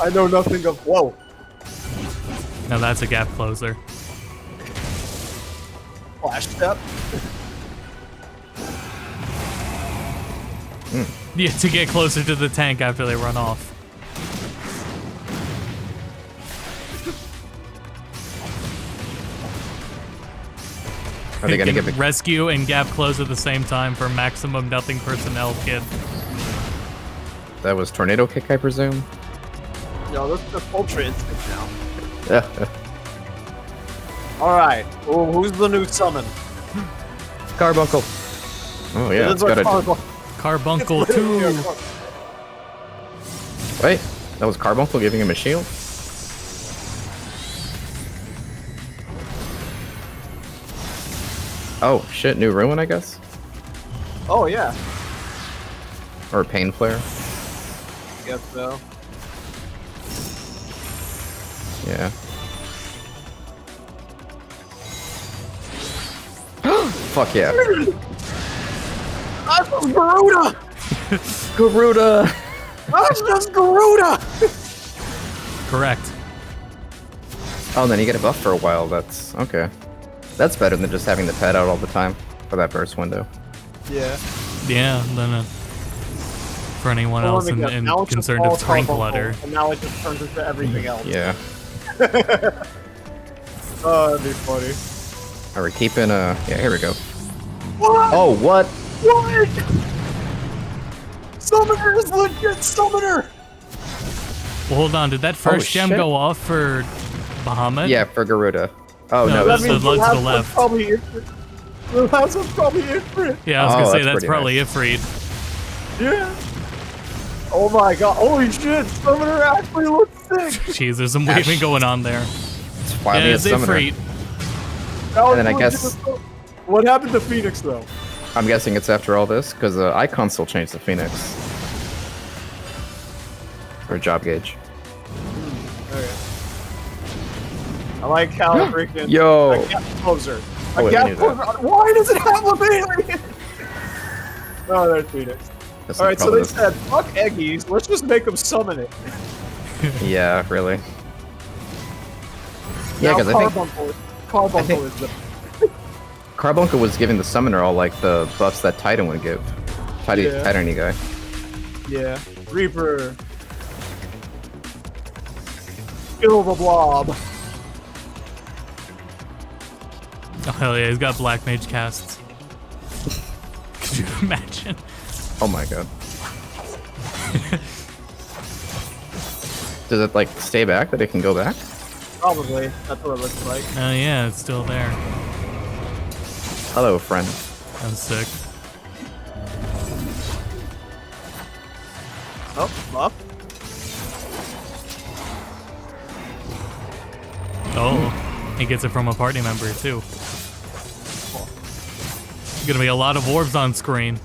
I know nothing of. Whoa. Now that's a gap closer. Flash step. Yeah, to get closer to the tank after they run off. Are they gonna give it? Rescue and gap close at the same time for maximum nothing personnel kid. That was Tornado Kick, I presume? No, this is Ultra Instinct now. Yeah. Alright. Oh, who's the new summon? Carbuncle. Oh yeah, This it's is got a... Carbuncle 2. Wait, that was Carbuncle giving him a shield? Oh shit, new ruin, I guess? Oh, yeah. Or a Pain Flare? Guess so. Yeah. Fuck yeah. That's just Garuda! Garuda! That's just Garuda! Correct. Oh, and then you get a buff for a while, that's... okay. That's better than just having the pet out all the time for that burst window. Yeah. Yeah, then for anyone else concerned of Sprinkletter. And now it just turns into everything else. Yeah. Oh, that'd be funny. Are we keeping, yeah, here we go. What? Oh, what? What? Summoner is legit Summoner! Well, hold on. Did that first gem shit. go off for Bahamut? Yeah, for Garuda. Oh, No, no. that's this the is- to the left. Probably Ifrit. The last one's probably Ifrit. Yeah, I was Oh, gonna say that's that's pretty probably nice. Ifrit. Yeah. Oh my god! Holy shit! Summoner actually looks sick. Jeez, there's some waving going on there. It's finally Yeah, a summoner. Siegfried. That And then I was guess- legit. What happened to Phoenix though? I'm guessing it's after all this, because Icon still changed to Phoenix. Or job gauge. Okay. I like how freaking Yo! a gap closer. Oh, A wait, gap we knew that. closer. Why does it have Lavalian? Oh, there's Phoenix. That's All right, so probably they said, "Fuck Eggies, let's just make them summon it." Yeah, really. Yeah, Now because I think Carbuncle is the Carbuncle was giving the summoner all like the buffs that Titan would give. Yeah. Titan guy. yeah Reaper. Kill the blob. Oh hell yeah, he's got Black Mage casts. Could you imagine? Oh my god. Does it like stay back that it can go back? Probably. That's what it looks like. Oh yeah, it's still there. Hello, friend. That's sick. Oh, buff. Oh, he gets it from a party member too. Gonna be a lot of orbs on screen.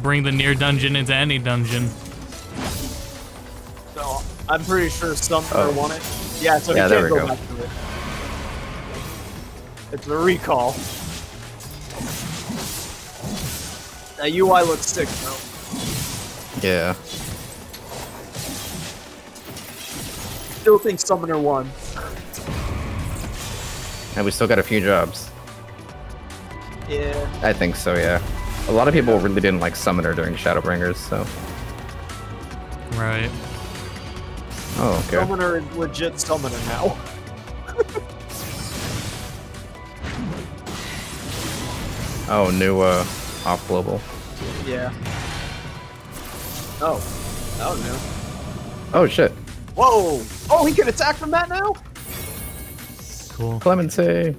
Bring the near dungeon into any dungeon. So I'm pretty sure Summoner Oh. won it. Yeah, so Yeah, he there can't we go go. back to it. It's a recall. That UI looks sick though. Yeah. Still think Summoner won. And we still got a few jobs. Yeah. I think so, yeah. A lot of people really didn't like Summoner during Shadowbringers, so. Right. Oh, okay. Summoner is legit Summoner now. Oh, new off global. Yeah. Oh. Oh no. Oh shit. Whoa! Oh, he can attack from that now? Cool. Clemency.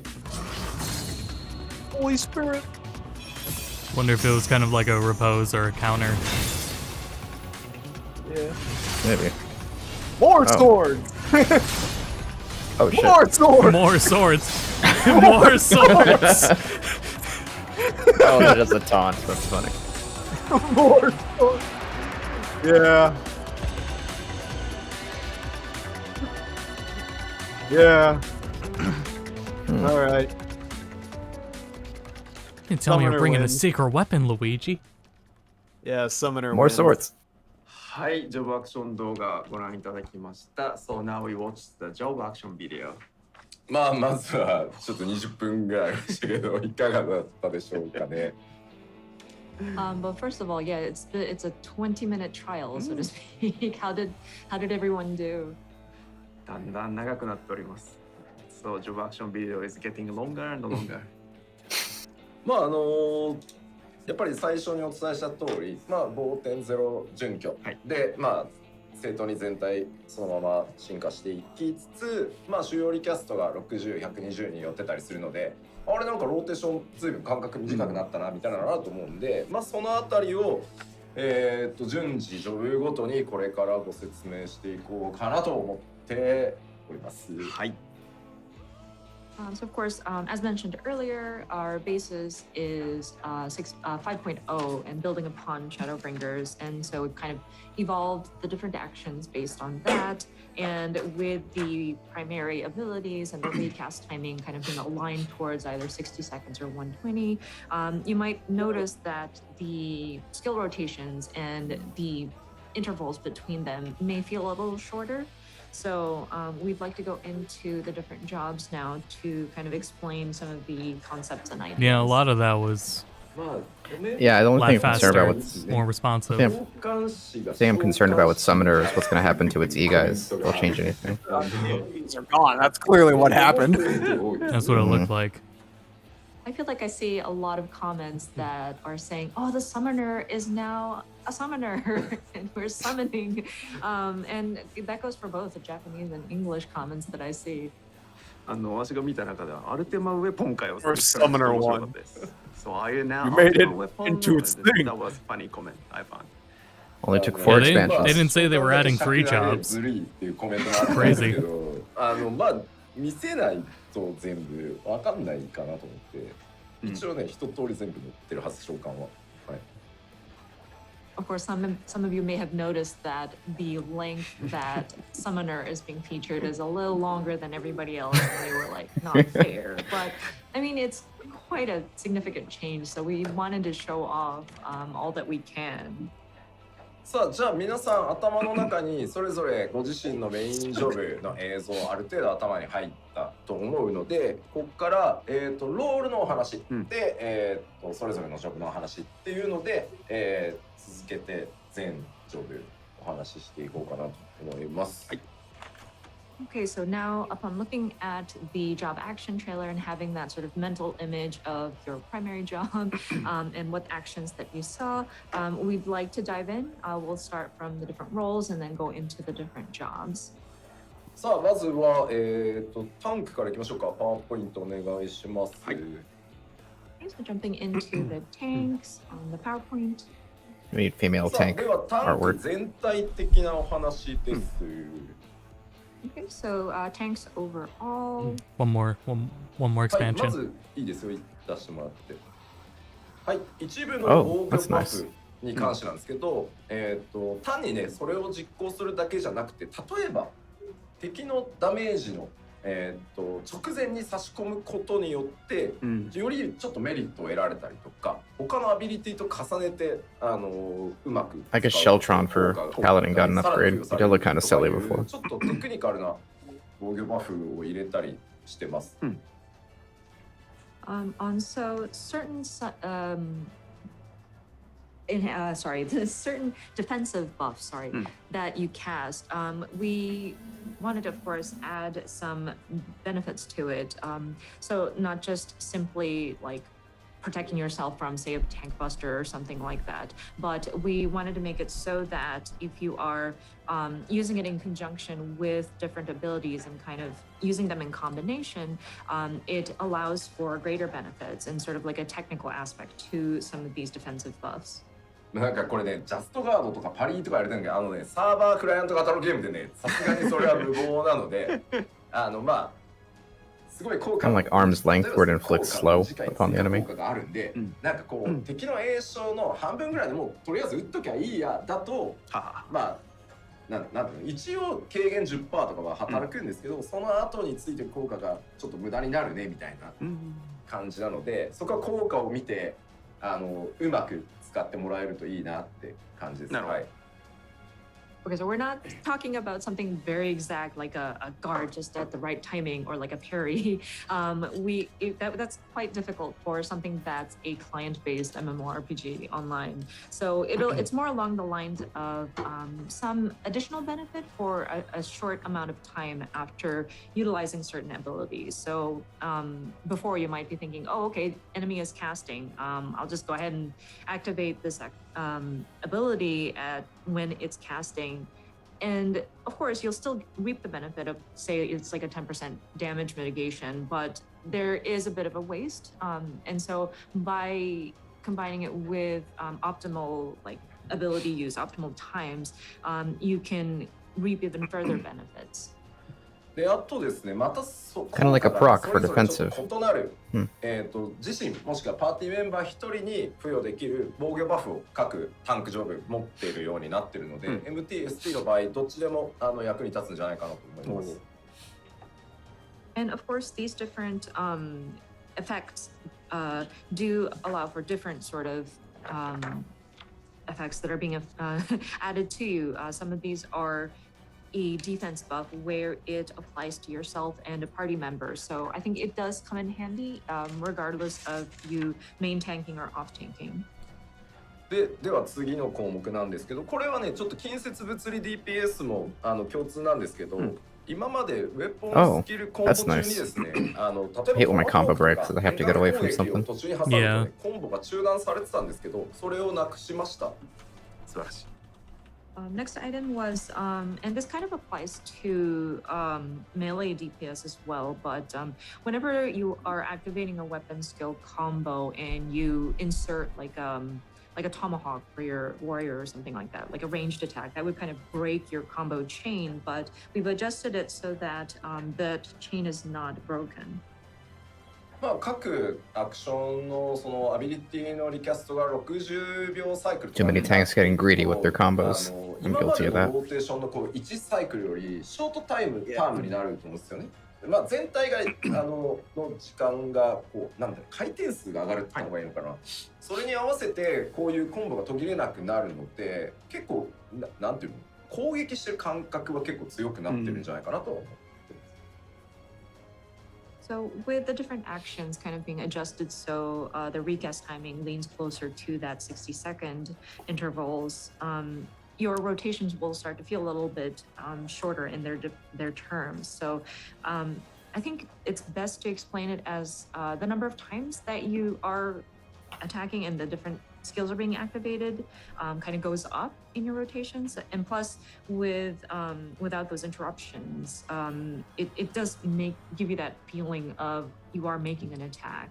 Holy Spirit. Wonder if it was kind of like a repose or a counter. Yeah. Maybe. More Oh. swords! Oh shit. More swords! More swords. More swords. Oh, that is a taunt. That's funny. More swords! Yeah. Yeah. Alright. You tell me you're Summoner bringing a wins. secret weapon, Luigi. Yeah, Summoner More wins. swords. はい、ジョブアクション動画ご覧いただきました。So now we watch the job action video. まあまずはちょっと20分ぐらいでしたけどいかがだったでしょうかね。But first of all, yeah, it's a 20-minute trial, so to speak. How did everyone do? だんだん長くなっております。So job action video is getting longer and longer. まあやっぱり最初にお伝えした通り、まあ 5.0 準拠、はいでまあ正当に全体そのまま進化していきつつ、まあ主要リキャストが60、120に寄ってたりするので、あれなんかローテーション随分間隔短くなったなみたいなのあると思うんで、まあそのあたりを順次ジョブごとにこれからご説明していこうかなと思っております。はい。 So of course, as mentioned earlier, our basis is 5.0 and building upon Shadowbringers, and so we've kind of evolved the different actions based on that, and with the primary abilities and the recast timing kind of being aligned towards either 60 seconds or 120, you might notice that the skill rotations and the intervals between them may feel a little shorter. So we'd like to go into the different jobs now to kind of explain some of the concepts and ideas. Yeah, a lot of that was Yeah, the a only lot thing I'm concerned faster, about with more responsive. Yeah. the thing I'm concerned about with Summoner is what's gonna happen to its E guys. They'll change anything. These are gone. That's clearly what happened. That's what it looked like. I feel like I see a lot of comments that are saying, oh, the summoner is now a summoner and we're summoning. And that goes for both the Japanese and English comments that I see. 私が見た中ではアルテマウェポンかよ。 Or Summoner one. So are you now You made it Ultima weapon? into its thing. That was funny comment I found. Only took 4 Yeah, expansions. they didn't say they were adding 3 jobs. ずるいっていうコメントもあったんですけど、まあ見せないと全部わかんないかなと思って、一応ね一通り全部載ってるはず召喚は。はい。Of course, some of you may have noticed that the length that Summoner is being featured is a little longer than everybody else, and they were like, not fair. But I mean, it's quite a significant change, so we wanted to show off all that we can. さあ、じゃあ皆さん頭の中にそれぞれご自身のメインジョブの映像ある程度頭に入ったと思うので、ここからロールのお話で、それぞれのジョブの話っていうので、続けて全ジョブお話ししていこうかなと思います。はい。Okay, so now upon looking at the job action trailer and having that sort of mental image of your primary job and what actions that you saw, we'd like to dive in. We'll start from the different roles and then go into the different jobs. さあ、まずは、タンクからいきましょうか。パワーポイントお願いします。はい。Okay, so jumping into the tanks on the PowerPoint. We need female tank ではタンク artwork. 全体的なお話です。Okay, so tanks overall. One more はい、ま expansion. ずいいですよ、出してもらって。はい、一部の防御 that's バ nice. フに関してなんですけど、単にね、それを実行するだけじゃなくて、例えば敵のダメージの、直前に差し込むことによって、よりちょっとメリットを得られたりとか、他のアビリティと重ねて、うまく。I guess Sheltron for Paladin got an upgrade. It did look kind of silly before. ちょっとテクニカルな防御バフを入れたりしてます。So certain the certain defensive buff, that you cast, we wanted to, of course, add some benefits to it. So not just simply like protecting yourself from, say, a tank buster or something like that, but we wanted to make it so that if you are using it in conjunction with different abilities and kind of using them in combination, it allows for greater benefits and sort of like a technical aspect to some of these defensive buffs. なんかこれね、ジャストガードとかパリーとかやれてるんだけど、ね、サーバークライアント型のゲームでね、さすがにそれは無謀なので、まあ、すごい効果 Kind of like arm's length where it inflicts slow upon the enemy. 効果があるんで、なんかこう、敵の栄翔の半分ぐらいでもうとりあえず撃っときゃいいやだと、まあ、なんていうの、一応軽減 10% とかは働くんですけど、その後についてる効果がちょっと無駄になるねみたいな感じなので、そこは効果を見て、うまく使ってもらえるといいなって感じです。はい。Okay, so we're not talking about something very exact like a guard just at the right timing or like a parry. That's quite difficult for something that's a client-based MMORPG online. So it's more along the lines of some additional benefit for a short amount of time after utilizing certain abilities. So before you might be thinking, oh, okay, enemy is casting. I'll just go ahead and activate this ability when it's casting, and of course you'll still reap the benefit of, say, it's like a 10% damage mitigation, but there is a bit of a waste, and so by combining it with optimal like ability use, optimal times, you can reap even further benefits. で、あとですね、またそこ Kind of like a proc for defensive. 異なる、自身もしくはパーティーメンバー一人に付与できる防御バフを各タンクジョブ持っているようになっているので、MT、ST の場合どっちでも役に立つんじゃないかなと思います。And of course, these different effects do allow for different sort of effects that are being added to you. Some of these are a defense buff where it applies to yourself and a party member. So I think it does come in handy regardless of you main tanking or off tanking. では次の項目なんですけど、これはねちょっと近接物理 DPS も共通なんですけど、今までウェポンスキルコンボ中にですね、例えば hate when my combo breaks because I have to get away from something. 途中に挟むとね、コンボが中断されてたんですけど、それをなくしました。素晴らしい。Next item was, and this kind of applies to melee DPS as well, but whenever you are activating a weapon skill combo and you insert like a tomahawk for your warrior or something like that, like a ranged attack, that would kind of break your combo chain, but we've adjusted it so that that chain is not broken. まあ各アクションのそのアビリティのリキャストが60秒サイクルと Too many tanks getting greedy with their combos. I'm 今ま guilty で of の that. ローテーションのこう1サイクルよりショートタイムになると思うんですよね。まあ全体がの時間がこうなんだろう回転数が上がるって言った方がいいのかな。それに合わせてこういうコンボが途切れなくなるので結構なんていうの攻撃してる感覚は結構強くなってるんじゃないかなと思う。So with the different actions kind of being adjusted, so the recast timing leans closer to that 60-second intervals, your rotations will start to feel a little bit shorter in their terms. So I think it's best to explain it as the number of times that you are attacking and the different skills are being activated kind of goes up in your rotations, and plus without those interruptions, it does give you that feeling of you are making an attack.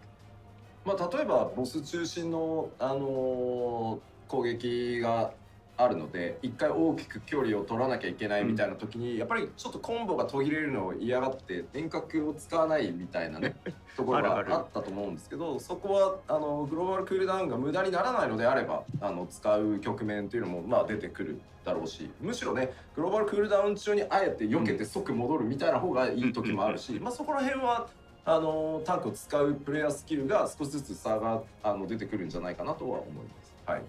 まあ例えばボス中心の攻撃があるので一回大きく距離を取らなきゃいけないみたいな時に、やっぱりちょっとコンボが途切れるのを嫌がって遠隔を使わないみたいなねところがあったと思うんですけど、そこはグローバルクールダウンが無駄にならないのであれば使う局面というのもまあ出てくるだろうし、むしろねグローバルクールダウン中にあえて避けて即戻るみたいな方がいい時もあるし、まあそこら辺はタンクを使うプレイヤースキルが少しずつ差が出てくるんじゃないかなとは思います。はい。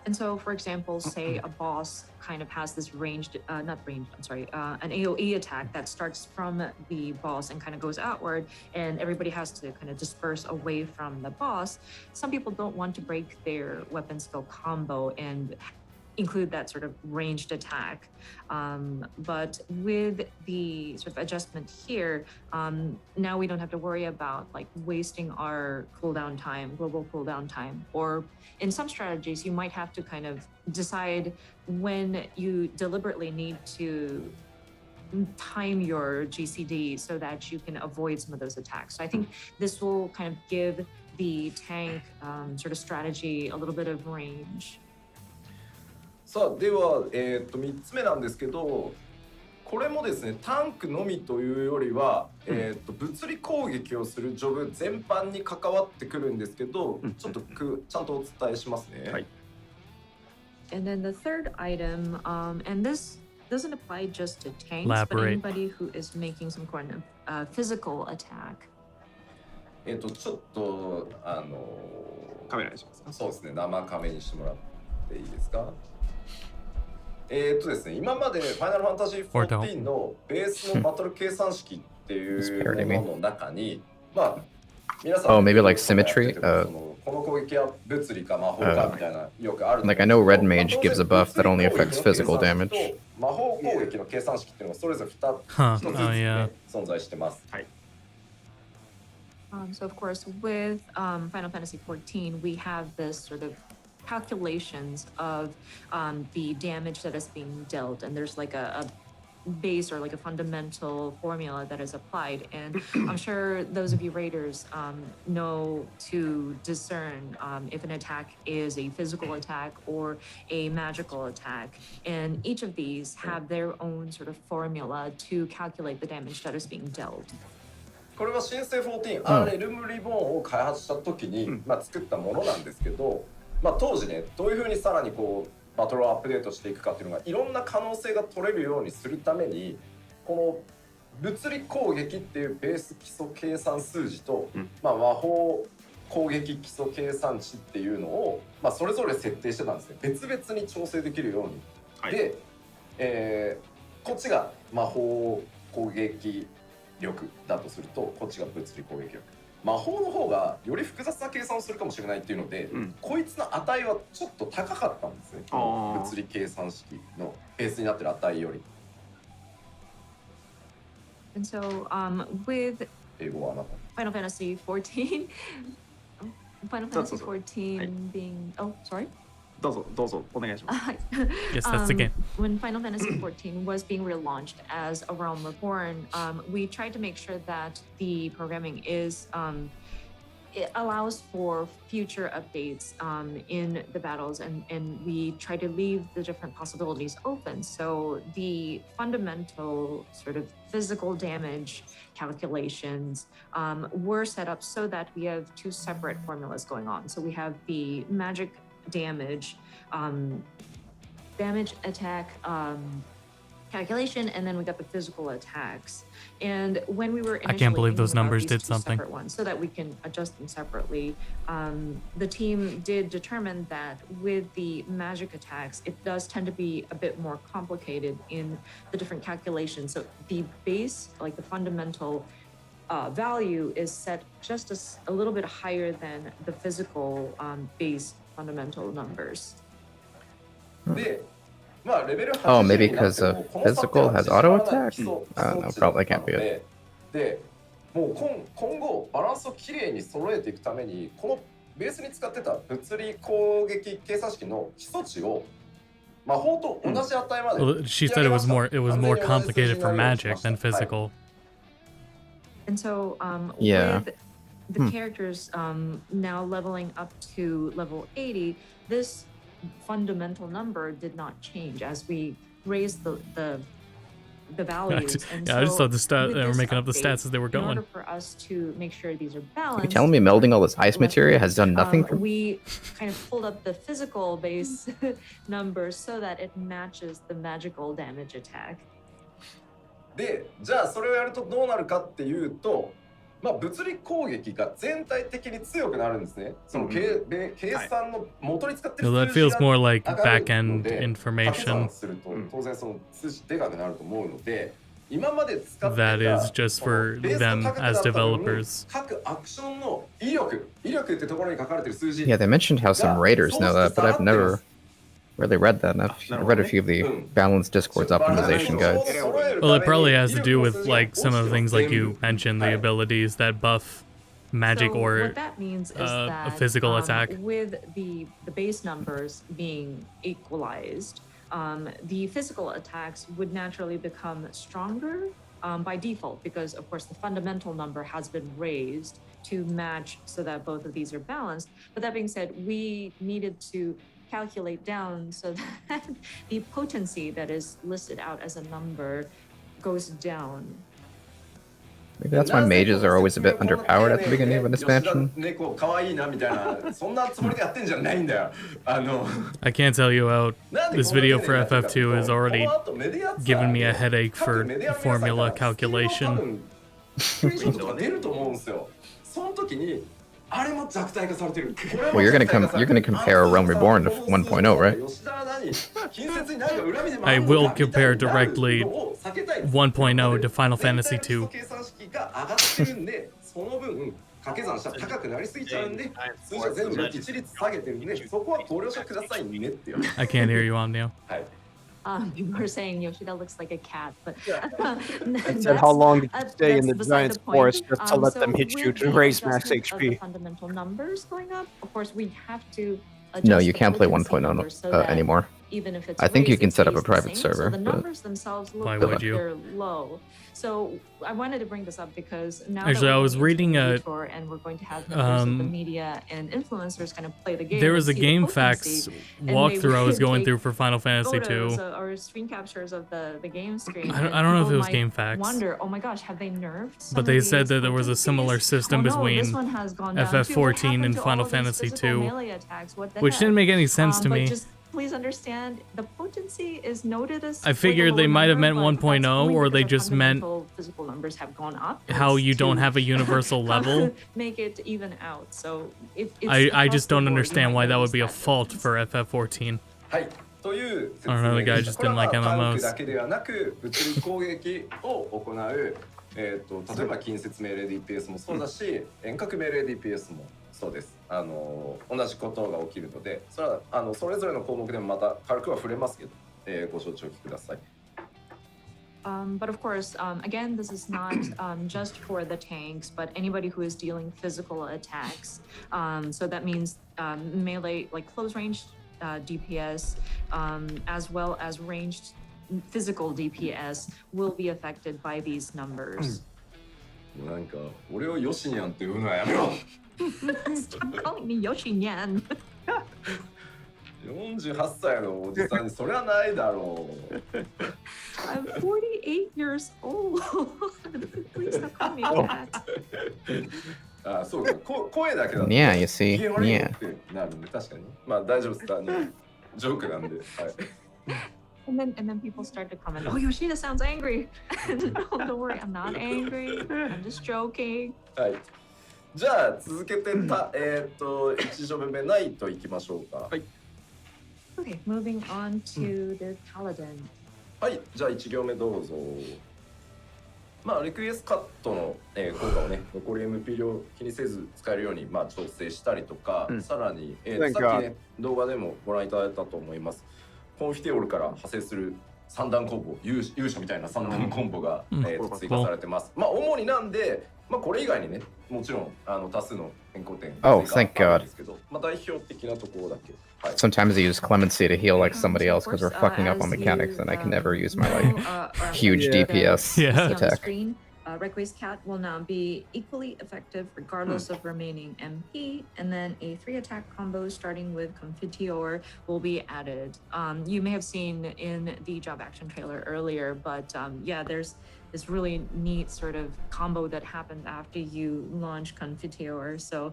And so, for example, say a boss kind of has this ranged, not ranged, I'm sorry, an AoE attack that starts from the boss and kind of goes outward, and everybody has to kind of disperse away from the boss. Some people don't want to break their weapon skill combo and include that sort of ranged attack. But with the sort of adjustment here, now we don't have to worry about like wasting our cooldown time, global cooldown time, or in some strategies, you might have to kind of decide when you deliberately need to time your GCD so that you can avoid some of those attacks. So I think this will kind of give the tank sort of strategy a little bit of range. さあでは、3つ目なんですけど、これもですねタンクのみというよりは、物理攻撃をするジョブ全般に関わってくるんですけど、ちょっとちゃんとお伝えしますね。はい。And then the third item, and this doesn't apply just to tanks, Elaborate. but anybody who is making some kind of physical attack. ちょっとカメラにしますか。そうですね、生カメにしてもらっていいですか。ですね、今までファイナルファンタジー14のベースのバトル計算式っていうものの中に、まあ皆さん Oh, maybe like symmetry? この攻撃は物理か魔法かみたいなよくあるんです Like I know Red Mage gives a buff that only affects physical damage. 魔法攻撃の計算式っていうのがそれぞれ2つずつ、ね存在してます。はい。So of course, with Final Fantasy XIV, we have this sort of calculations of the damage that is being dealt, and there's like a base or like a fundamental formula that is applied, and I'm sure those of you raiders know to discern if an attack is a physical attack or a magical attack, and each of these have their own sort of formula to calculate the damage that is being dealt. これは新生14、レルムリボーンを開発した時に、作ったものなんですけど、当時ねどういう風にさらにこうバトルをアップデートしていくかっていうのがいろんな可能性が取れるようにするためにこの物理攻撃っていうベース基礎計算数字と、魔法攻撃基礎計算値っていうのを、それぞれ設定してたんですね。別々に調整できるように、はい、で、こっちが魔法攻撃力だとするとこっちが物理攻撃力、魔法の方がより複雑な計算をするかもしれないっていうので、こいつの値はちょっと高かったんですね。物理計算式のベースになってる値より。And so, with 英語はあなた。Final Fantasy XIV, Final Fantasy XIV being, oh, sorry. どうぞお願いします。Yes, that's the game. When Final Fantasy XIV was being relaunched as A Realm Reborn, we tried to make sure that the programming is it allows for future updates in the battles, and we try to leave the different possibilities open. So the fundamental sort of physical damage calculations were set up so that we have two separate formulas going on. So we have the magic damage attack calculation, and then we got the physical attacks. And when we were I can't believe those numbers did something. separate ones, so that we can adjust them separately, the team did determine that with the magic attacks, it does tend to be a bit more complicated in the different calculations. So the base, like the fundamental value, is set just a little bit higher than the physical base fundamental numbers. で、まあレベル Oh, 80 maybe になって because も of この差って physical は has 実は auto まだ attack? 基礎 No, 基礎 probably 値 can't be なの it. で、もう今後バランスをきれいに揃えていくためにこのベースに使ってた物理攻撃計算式の基礎値を魔法と同じ値まで Well, she said it was more complicated for magic than はい physical. And so Yeah. with the characters now leveling up to level 80, this fundamental number did not change as we raised the values. And Yeah, I just so thought with they were this making up the update, stats as they were in order going. for us to make sure these are Are you balanced, telling me melding all this ice materia has done nothing for me? we kind of pulled up the physical base numbers so that it matches the magical damage attack. で、じゃあそれをやるとどうなるかっていうと、まあ物理攻撃が全体的に強くなるんですね。その計算の元に使ってる No, that 数字 feels が more like 上がる back-end ので、掛け information. 算すると当然その数字でかくなると思うので、今まで使ってた That is just for ベース them が高くな as った分 developers. 各アクションの威力ってところに書かれてる数字 Yeah, they mentioned how some raiders know that, but I've never really read that. I've read a few of the balanced discords optimization guides. Well, it probably has to do with like some of the things like you mentioned, the abilities that buff magic So or what that means is a that, physical attack. with the base numbers being equalized, the physical attacks would naturally become stronger by default, because of course the fundamental number has been raised to match so that both of these are balanced. But that being said, we needed to calculate down so that the potency that is listed out as a number goes down. Maybe that's why mages are always a bit underpowered at the beginning of an expansion. 猫可愛いなみたいなそんなつもりでやってんじゃないんだよ。I can't tell you out. This video for FF2 has already given me a headache for formula calculation. スクリーンショットが出ると思うんですよ。その時にあれも弱体化されてる。 Well, you're gonna compare A Realm Reborn to 1.0, right? I will compare directly 1.0 to Final Fantasy 2. 計算式が上がってるんで、その分掛け算したら高くなりすぎちゃうんで、数字は全部一律下げてるんで、そこはご了承くださいねっていう。 I can't hear you, Omnio. はい。 People are saying Yoshida looks like a cat, but I said, how long did you stay in the giant's forest just to let them hit you to raise max HP? Fundamental numbers going up. Of course, we have to. No, adjust you the can't play potency 1.0 numbers so that anymore. Even if it's I think you raised, can it set up a stays the private same. server, So the but- numbers themselves look Why like would you? they're low. So I wanted to bring this up because now Actually, that I we're was going reading into a- the tour and we're going to have members of the um, media and influencers kind of play the game. There and was a see the game potency, facts and they walkthrough I was would going take through for Final Fantasy photos 2. or screen captures of the game screen. I don't and know if people it was might game facts. Wonder, oh my gosh, have they nerfed? Some But of they said these that there was a similar potencies? system Oh no, this between one has gone down too. What FF14 happened and to all Final of these Fantasy physical 2, melee attacks? What the which heck? didn't make any sense to But me. just please understand, the potency is noted as I like a figured they lower might have number, meant but that's 1.0, only or they because the just meant fundamental physical numbers have gone up. how It's you don't to have a universal level. make it even out. So it's I across just the don't board, you understand might why that would notice be a that fault difference. for FF14. はい。という説 I don't know, the 明 guy でした。 just これは didn't まあ like タンク MMOs. だけではなく物理攻撃を行う、例えば近接命令 DPS もそうだし、遠隔命令 DPS もそうです。同じことが起きるので、それはそれぞれの項目でもまた軽くは触れますけど、ご承知おきください。But of course, again, this is not just for the tanks, but anybody who is dealing physical attacks. So that means melee, like close range DPS, as well as ranged physical DPS, will be affected by these numbers. なんか俺をヨシニャンって呼ぶのはやめろ。 Stop calling me Yoshinyan. 48歳のおじさんにそれはないだろう。I'm 48 years old. Please stop calling me that. あ、そうか。声だけだと。 Yeah, you see. 機嫌悪いの Yeah. ってなるんで、確かに。まあ大丈夫です。ジョークなんで。はい。 And then people start to comment, oh, Yoshida sounds angry. No, don't worry, I'm not angry. I'm just joking. はい。じゃあ続けて1ジョブ目ナイトいきましょうか。はい。 Okay, moving on to the Paladin. はい。じゃあ1行目どうぞ。まあリクエストカットの、効果をね、残り MP 量気にせず使えるようにまあ調整したりとか、さらに、さっきね動画でもご覧いただいたと思います。 コンフィテオールから派生する三段コンボ、勇者みたいな三段コンボが、追加されてます。まあ主になんで、まあこれ以外にね、もちろん多数の変更点 Oh, thank あるん God. ですけど、まあ代表的なところだけ。はい。 Sometimes I use clemency to heal like somebody else because we're fucking up on mechanics and I can never use my like huge DPS Yeah. attack. Request Cat will now be equally effective regardless of remaining MP, and then a 3-attack combo starting with Confiteor will be added. You may have seen in the job action trailer earlier, but yeah, there's this really neat sort of combo that happens after you launch Confiteor. So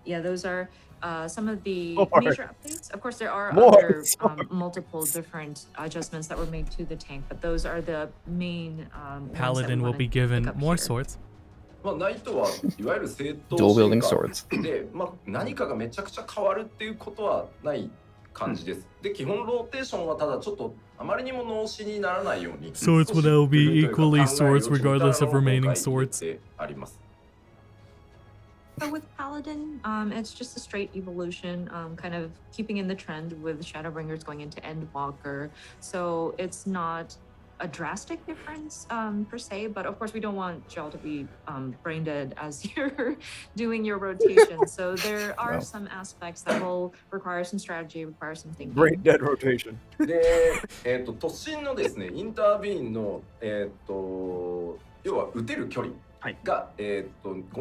yeah, those are some of the major updates. Of course, there are other multiple different adjustments that were made to the tank, but those are the main Paladin will be given more swords. まあナイトはいわゆる正当 Dual wielding 進化 swords. で、まあ何かがめちゃくちゃ変わるっていうことはない感じです。で、基本ローテーションはただちょっとあまりにも脳死にならないように。 Swords will now be equally swords regardless of remaining swords. あります。 So with Paladin, it's just a straight evolution, kind of keeping in the trend with Shadowbringers going into Endwalker. So it's not a drastic difference per se, but of course we don't want y'all to be brain dead as you're doing your rotation. So there are some aspects that will require some strategy, require some thinking. Brain dead rotation. で、突進のですね、インタービーンの要は撃てる距離。 が、5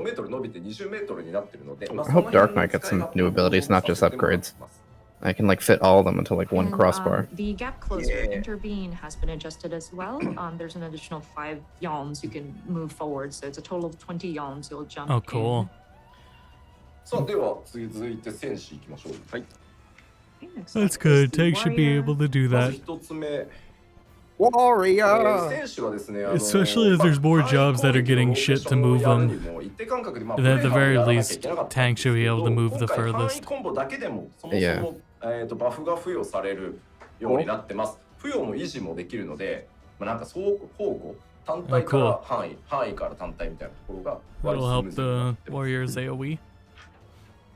メートル伸びて20メートルになってるので、 I hope Dark Knight gets some new abilities, not just upgrades. I can like fit all of them into like one crossbar. The gap closer, Intervene, has been adjusted as well. There's an additional 5 yalms you can move forward, so it's a total of 20 yalms you'll jump. Oh, cool. さあ、では続いて戦士いきましょう。はい。 That's good. Tank should be able to do まず that. 一つ目。 Warrior! 選手はですね、 Especially as there's more jobs that are getting shit to move them. And at the very least, tank should be able to move the furthest. コンボだけでもそもそ Yeah. もバフが付与されるようになってます。付与も維持もできるので、まあなんか相互単体から範囲から単体みたいなところが That'll help the warriors AoE.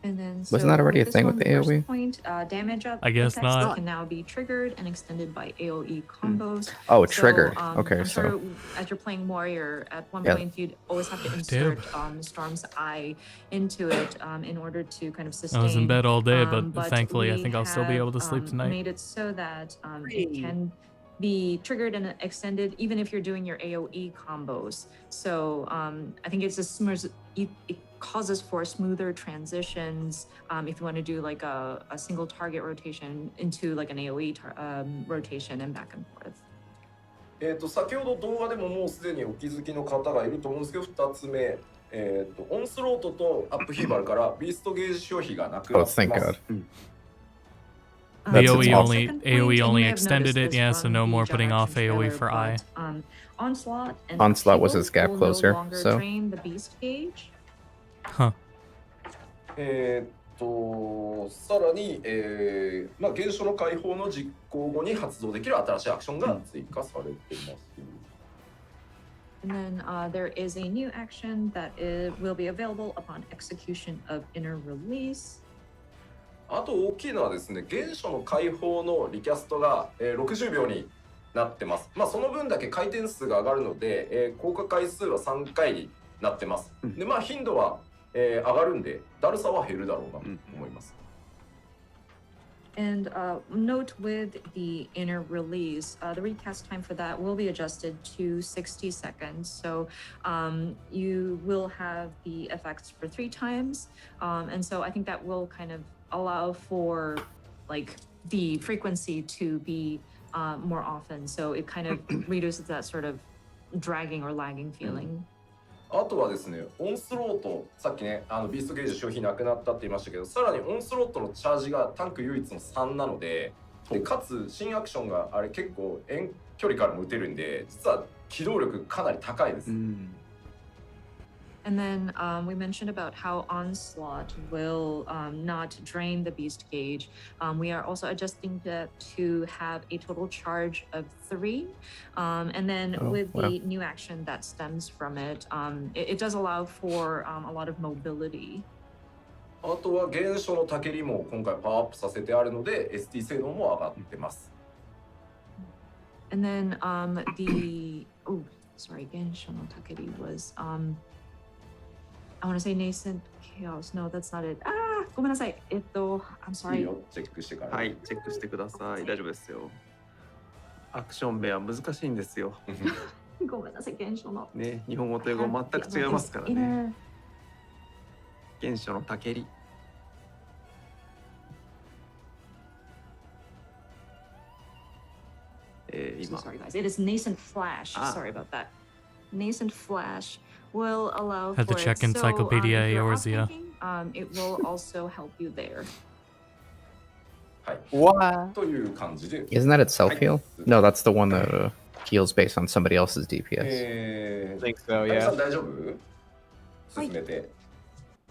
And then, Wasn't that already a this thing one, with the first AoE? Point, damage up I guess effects not. can now be triggered and extended by AoE combos. Oh, So, triggered. Okay, I'm so sure as you're playing warrior, at one Yeah. point you'd always have to Damn. insert Storm's Eye into it in order to kind of sustain. I was in bed all day, but thankfully I we think I'll still be able to have, sleep tonight. Made it so that it can be triggered and extended even if you're doing your AoE combos. So I think it's it causes for smoother transitions if you want to do like a single target rotation into like an AoE rotation and back and forth. 先ほど動画でももうすでにお気づきの方がいると思うんですけど、2つ目、オンスロートとアップヒーバルからビーストゲージ消費がなくな oh ってま thank す。 God. The That's AoE awesome. only Second point, AoE and you only may have extended noticed it, yeah, this so from no the more job putting off action AoE trailer, for Eye. but, Onslaught and Onslaught was Upheaval his gap will closer, no longer so- drain the beast gauge. Huh. さらに、まあ、現象の解放の実行後に発動できる新しいアクションが追加されています。And then there is a new action that will be available upon execution of inner release. あと大きいのはですね、現象の解放のリキャストが、60秒になってます。まあその分だけ回転数が上がるので、効果回数は3回になってます。で、まあ頻度は、上がるんで、だるさは減るだろうなと思います。And note with the inner release, the recast time for that will be adjusted to 60 seconds. So you will have the effects for 3 times. And so I think that will kind of allow for like the frequency to be more often. So it kind of reduces that sort of dragging or lagging feeling. あとはですね、オンスロート、さっきね、ビーストゲージ消費なくなったって言いましたけど、さらにオンスロートのチャージがタンク唯一の3なので、かつ新アクションがあれ結構遠距離からも撃てるんで、実は機動力かなり高いです。And then we mentioned about how Onslaught will not drain the beast gauge. We are also adjusting that to have a total charge of 3. And then with the new action that stems from it, it does allow for a lot of mobility. あとは原初のタケリも今回パワーアップさせてあるので ST 性能も上がってます。And then the sorry, Gensho no Takeri was I want to say Nascent Chaos. No, that's not it. ごめんなさい。I'm いい sorry. よ、チェックしてから。はい、チェックしてください。大丈夫ですよ。アクション名は難しいんですよ。ごめんなさい、原初の。ね、日本語と英語全く違いますからね。原初のたけり。So sorry guys, it is Nascent Flash. Sorry about that. Nascent Flash will allow Had to for check it. Encyclopedia So, if you're Eorzea. off-tanking, it will also help you there. はい。 What? という感じで。 Isn't that its self heal? No, that's the one that heals based on somebody else's DPS. I think so, あゆみ yeah. さん大丈夫？進めて。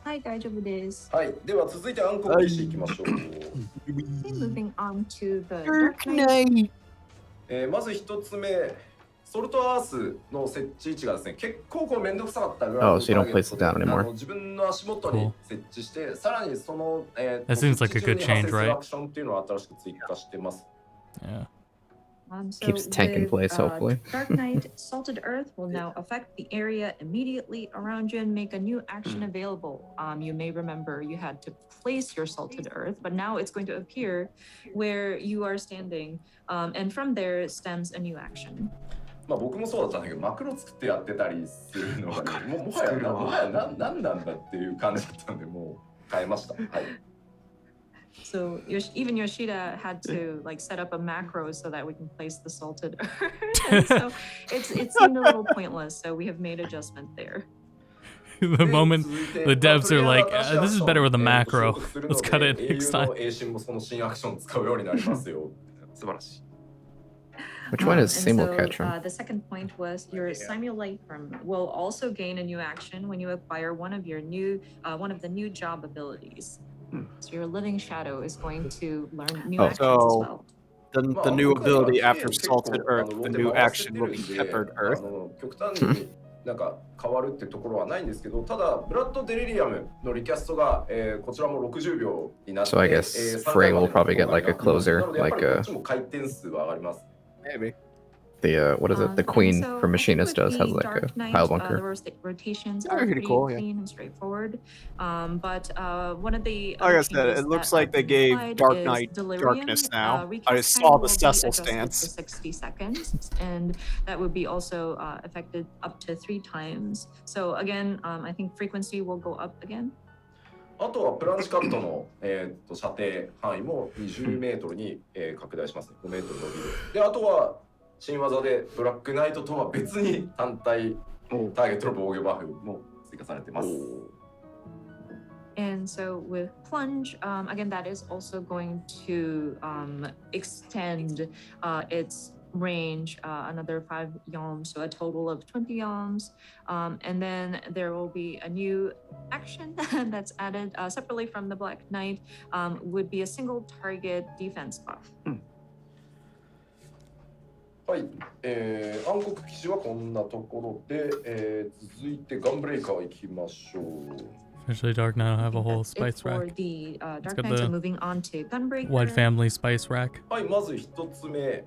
はい、大丈夫です。はい。では続いて暗黒騎士いきましょう。 Okay, moving on to the Dark Knight. まず一つ目、ソルトアースの設置位置がですね、結構こうめんどくさかったグラウンド so you don't place it down anymore. 自分の足元に設置して、さらにその、That seems like a good change, right? アクションっていうのを新しく追加してます。 Yeah. So Keeps tank in with, place, hopefully. Dark Knight, Salted Earth will now affect the area immediately around you and make a new action available. You may remember you had to place your Salted Earth, but now it's going to appear where you are standing, and from there stems a new action. まあ僕もそうだったんだけど、マクロ作ってやってたりするのがね、もはやなんなんだっていう感じだったんで、もう変えました。はい。So even Yoshida had to like set up a macro so that we can place the salted earth. And so it seemed a little pointless. So we have made adjustment there. The moment the devs are like, this is better with a macro. Let's cut it next time. Which one is And Simulcatcher? the second point was your Simulacrum will also gain a new action when you acquire one of the new job abilities. So your Living Shadow is going to learn new actions as well. The new ability after Salted Earth, the new action will be Peppered Earth. 極端になんか変わるってところはないんですけど、ただブラッド・デリリアムのリキャストが、こちらも60秒になって、 So I guess Frey will probably get like a closer, like こっちも回転数は上がります。 Maybe. the what is it? The Queen So from Machinist with does has the like a Dark Knight, pile the bunker. rotations They're are pretty pretty cool, yeah. clean and straightforward. But one of the Like I other said, changes it looks that like they have been gave applied Dark is Knight Delirium. darkness now. Recast I time saw the will be Cecil adjusted stance. to 60 seconds, and that would be also affected up to 3 times. So again, I think frequency will go up again. あとはプランチカットの、射程範囲も20メートルに、拡大しますね。5メートル伸びる。で、あとは新技でブラックナイトとは別に単体ターゲットの防御バフも追加されています。And so with Plunge, again, that is also going to extend its range another 5 yalms, so a total of 20 yalms. And then there will be a new action that's added separately from the Black Knight, would be a single target defense buff. はい、暗黒騎士はこんなところで、続いてガンブレイカー行きましょう。 Especially Dark Knight, I have a whole That's it spice for rack. the Dark got Knight, so the moving on to Gunbreaker. White Family spice rack. はい、まず一つ目、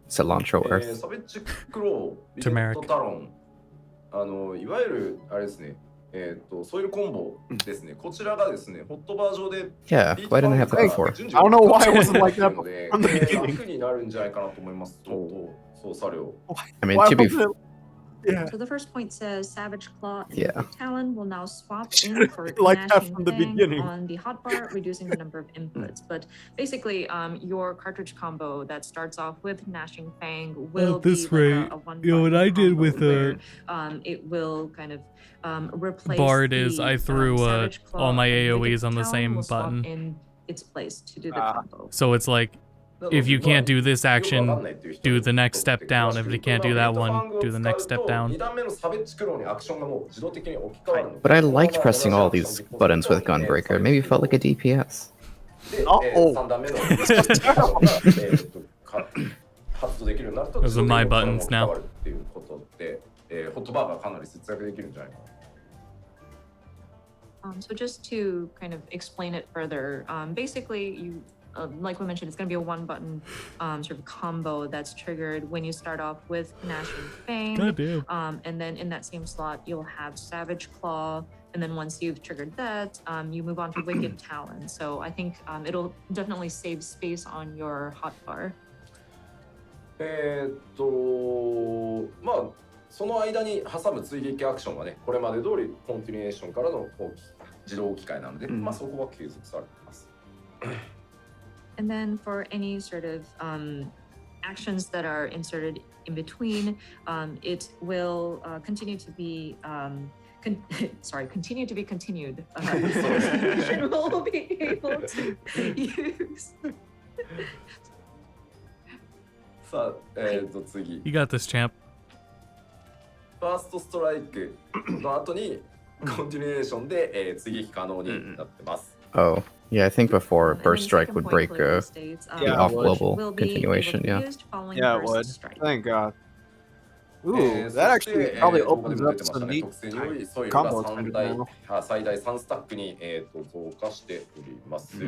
Cilantro Earth. サベッジクロー、ビジェットタロン。いわゆるあれですね、ソイルコンボですね。こちらがですね、ホットバージョンで Yeah, why didn't I have that before? I don't know why it wasn't like that ので from the beginning. 楽になるんじゃないかなと思います。操作量。 I mean, Why to be wasn't it- Yeah. So the first point says Savage Claw and Yeah. Wicked Talon will now swap in for Like that Gnashing from the Fang beginning. on the hotbar, reducing the number of inputs. But basically, your cartridge combo that starts off with Gnashing Fang will At this be rate, like a one you know what button I did combo with where, it will kind of replace Bard is the, I threw Savage Claw all my and Wicked AoEs on the Talon same will swap button. in its place to do the Ah. combo. So it's like, if you can't do this action, do the next step down. If you can't do that one, do the next step down. But I liked pressing all these buttons with Gunbreaker. Maybe it felt like a DPS. Those are my buttons now. So just to kind of explain it further, basically you, like we mentioned, it's going to be a one button sort of combo that's triggered when you start off with Gnashing Fang. Goddamn. And then in that same slot, you'll have Savage Claw. And then once you've triggered that, you move on to Wicked Talon. So I think it'll definitely save space on your hotbar. まあその間に挟む追撃アクションはね、これまで通りコンティニュエーションからの自動置き換えなので、まあそこは継続されています。And then for any sort of actions that are inserted in between, it will continue to be continue to be continued. So will be able to use. さあ、次。 You got this, champ. ファーストストライクの後にコンティニュエーションで追撃可能になってます。Oh, yeah, I think before And then Burst Strike second would point break clearly states, the Yeah, off it would. global will be able to continuation, be yeah. used following Yeah, it Burst would. Strike. Thank God. Ooh, そ that して actually probably ここで opens も出 up てました some ね。 neat 特性によりソイルが combos 3 right now. 最大3スタックに、増加しております。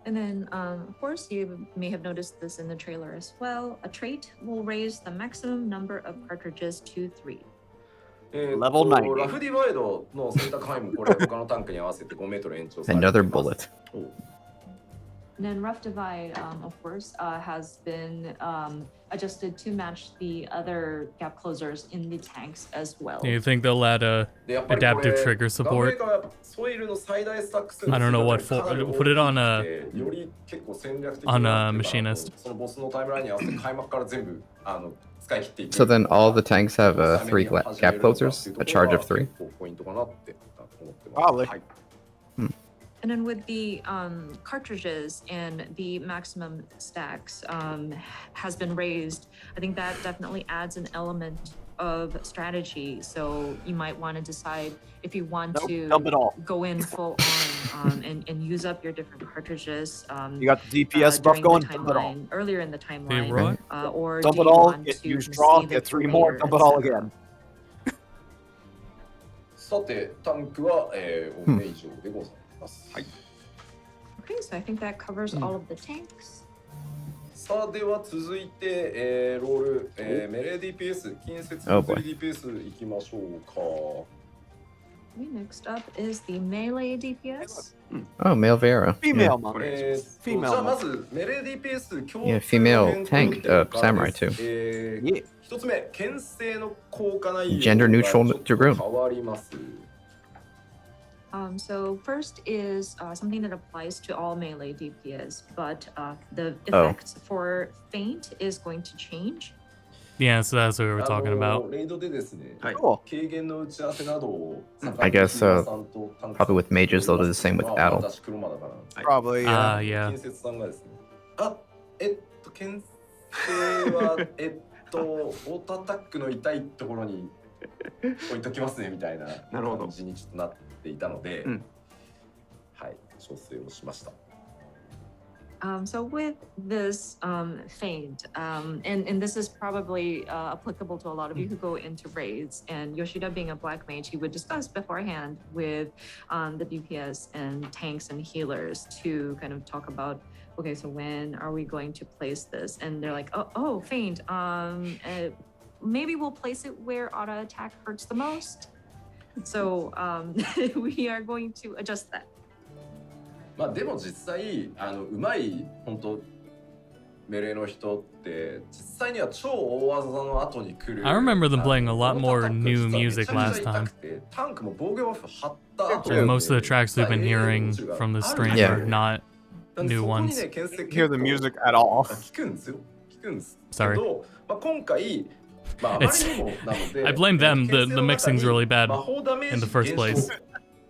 And then, of course, you may have noticed this in the trailer as well. A trait will raise the maximum number of cartridges to 3. Level 90. ラフディワイドの選択範囲もこれ他のタンクに合わせて5メートル延長されています。 Another bullet. And then Rough Divide, of course, has been adjusted to match the other gap closers in the tanks as well. Do you think they'll add a でやっぱりこれ adaptive trigger support? ガンブレーカーソイルの最大スタック数の I don't know what かなり for. Put it on a より結構戦略的 on な a machinist. そのボスのタイムラインに合わせて開幕から全部使い切っていく。 So then all the tanks have 3 gap closers, a charge of 3. ポイントかなって思ってます。 Probably. はい。 And then with the cartridges and the maximum stacks has been raised, I think that definitely adds an element of strategy. So you might want to decide if you want to dump it all. go in full on and use up your different cartridges. You got the DPS buff during going, the dump it all. timeline, earlier in the timeline, right. or Dump do it you all, want get to use kind of draw, see the get 3 more, career, dump it all etc. again. さて、タンクは、おめ以上でございます。はい。 Okay, so I think that covers all of the tanks. さあ、では続いて、ロール、メレー DPS、近接 Oh 物 boy. 理 DPS いきましょうか。 Okay, next up is the melee DPS. Oh, male Vera. Female Yeah. monk. じゃ Female あま monk. ずメレー DPS 共 Yeah, 通 female の tank, 変更点 samurai です too. Yeah. 一つ目、牽制の効果内容 Gender neutral がちょっと dragoon. 変わります。 So first is something that applies to all melee DPS, but the Oh. effect for feint is going to change. Yeah, so that's what we were talking about. レイドでですね、 Cool. 軽減の打ち合わせなどを I guess, probably with mages, they'll do the same with battle. 私黒間だから。 Probably. Ah, Yeah. yeah. 近接さんがですね、牽制はオートアタックの痛いところに置いときますねみたいななるほど感じにちょっとなっていたので、うんはい調整をしました。 So with this feint, and this is probably applicable to a lot of you who go into raids, and Yoshida being a black mage, he would discuss beforehand with the DPS and tanks and healers to kind of talk about, okay, so when are we going to place this? And they're like, oh, feint. Maybe we'll place it where auto attack hurts the most. So we are going to adjust that. まあでも実際うまい本当メレーの人って実際には超大技の後に来る I remember them playing a lot more new music last time. タンクも防御バフ張った後 And most of the tracks we've been hearing from this stream Yeah. are not new ones. Hear the music at all. 聞くんですよ。聞くんですけ Sorry. ど、まあ、今回、まあ、あまりにもなので I blame them. The 牽制の中に mixing's really bad 魔法ダメージ in the first 減少 place. っ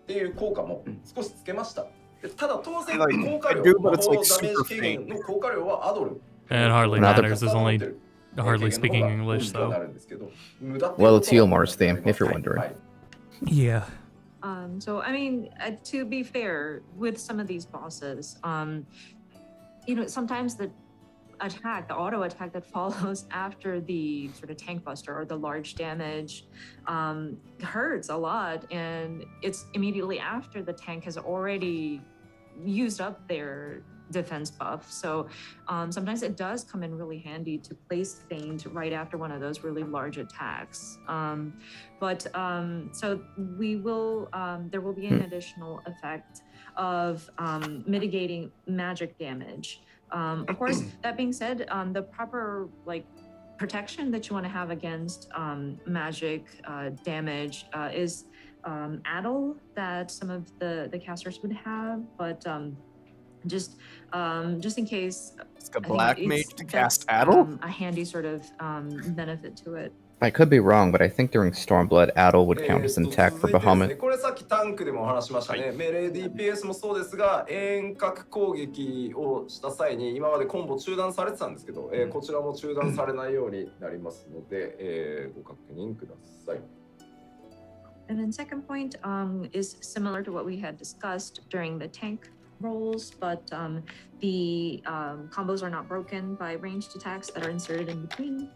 ていう効果も少しつけました。でただ当然 Like, 効果 I 量 do, 魔 but it's 法 like ダメー super ジ軽減 faint. の効果量はアドル And it hardly Another- matters. There's only hardly speaking English, though. Well, it's Yulmar's theme, if you're wondering. Yeah. So I mean, to be fair, with some of these bosses, sometimes the auto attack that follows after the sort of tank buster or the large damage hurts a lot, and it's immediately after the tank has already used up their defense buff. So sometimes it does come in really handy to place feint right after one of those really large attacks. So we will there will be an additional effect of mitigating magic damage. Of course, that being said, the proper protection that you want to have against magic damage is addle that some of the casters would have, but just in case, It's a I think black it's- mage to cast that's, Addle? a handy sort of benefit to it. I could be wrong, but I think during Stormblood, Addle would count as an attack for 続いてですね Bahamut. これさっきタンクでもお話しましたね、メレー DPS もそうですが遠隔攻撃をした際に今までコンボ中断されてたんですけど、こちらも中断されないようになりますので、ご確認ください。 And then second point is similar to what we had discussed during the tank rolls, but the combos are not broken by ranged attacks that are inserted in between.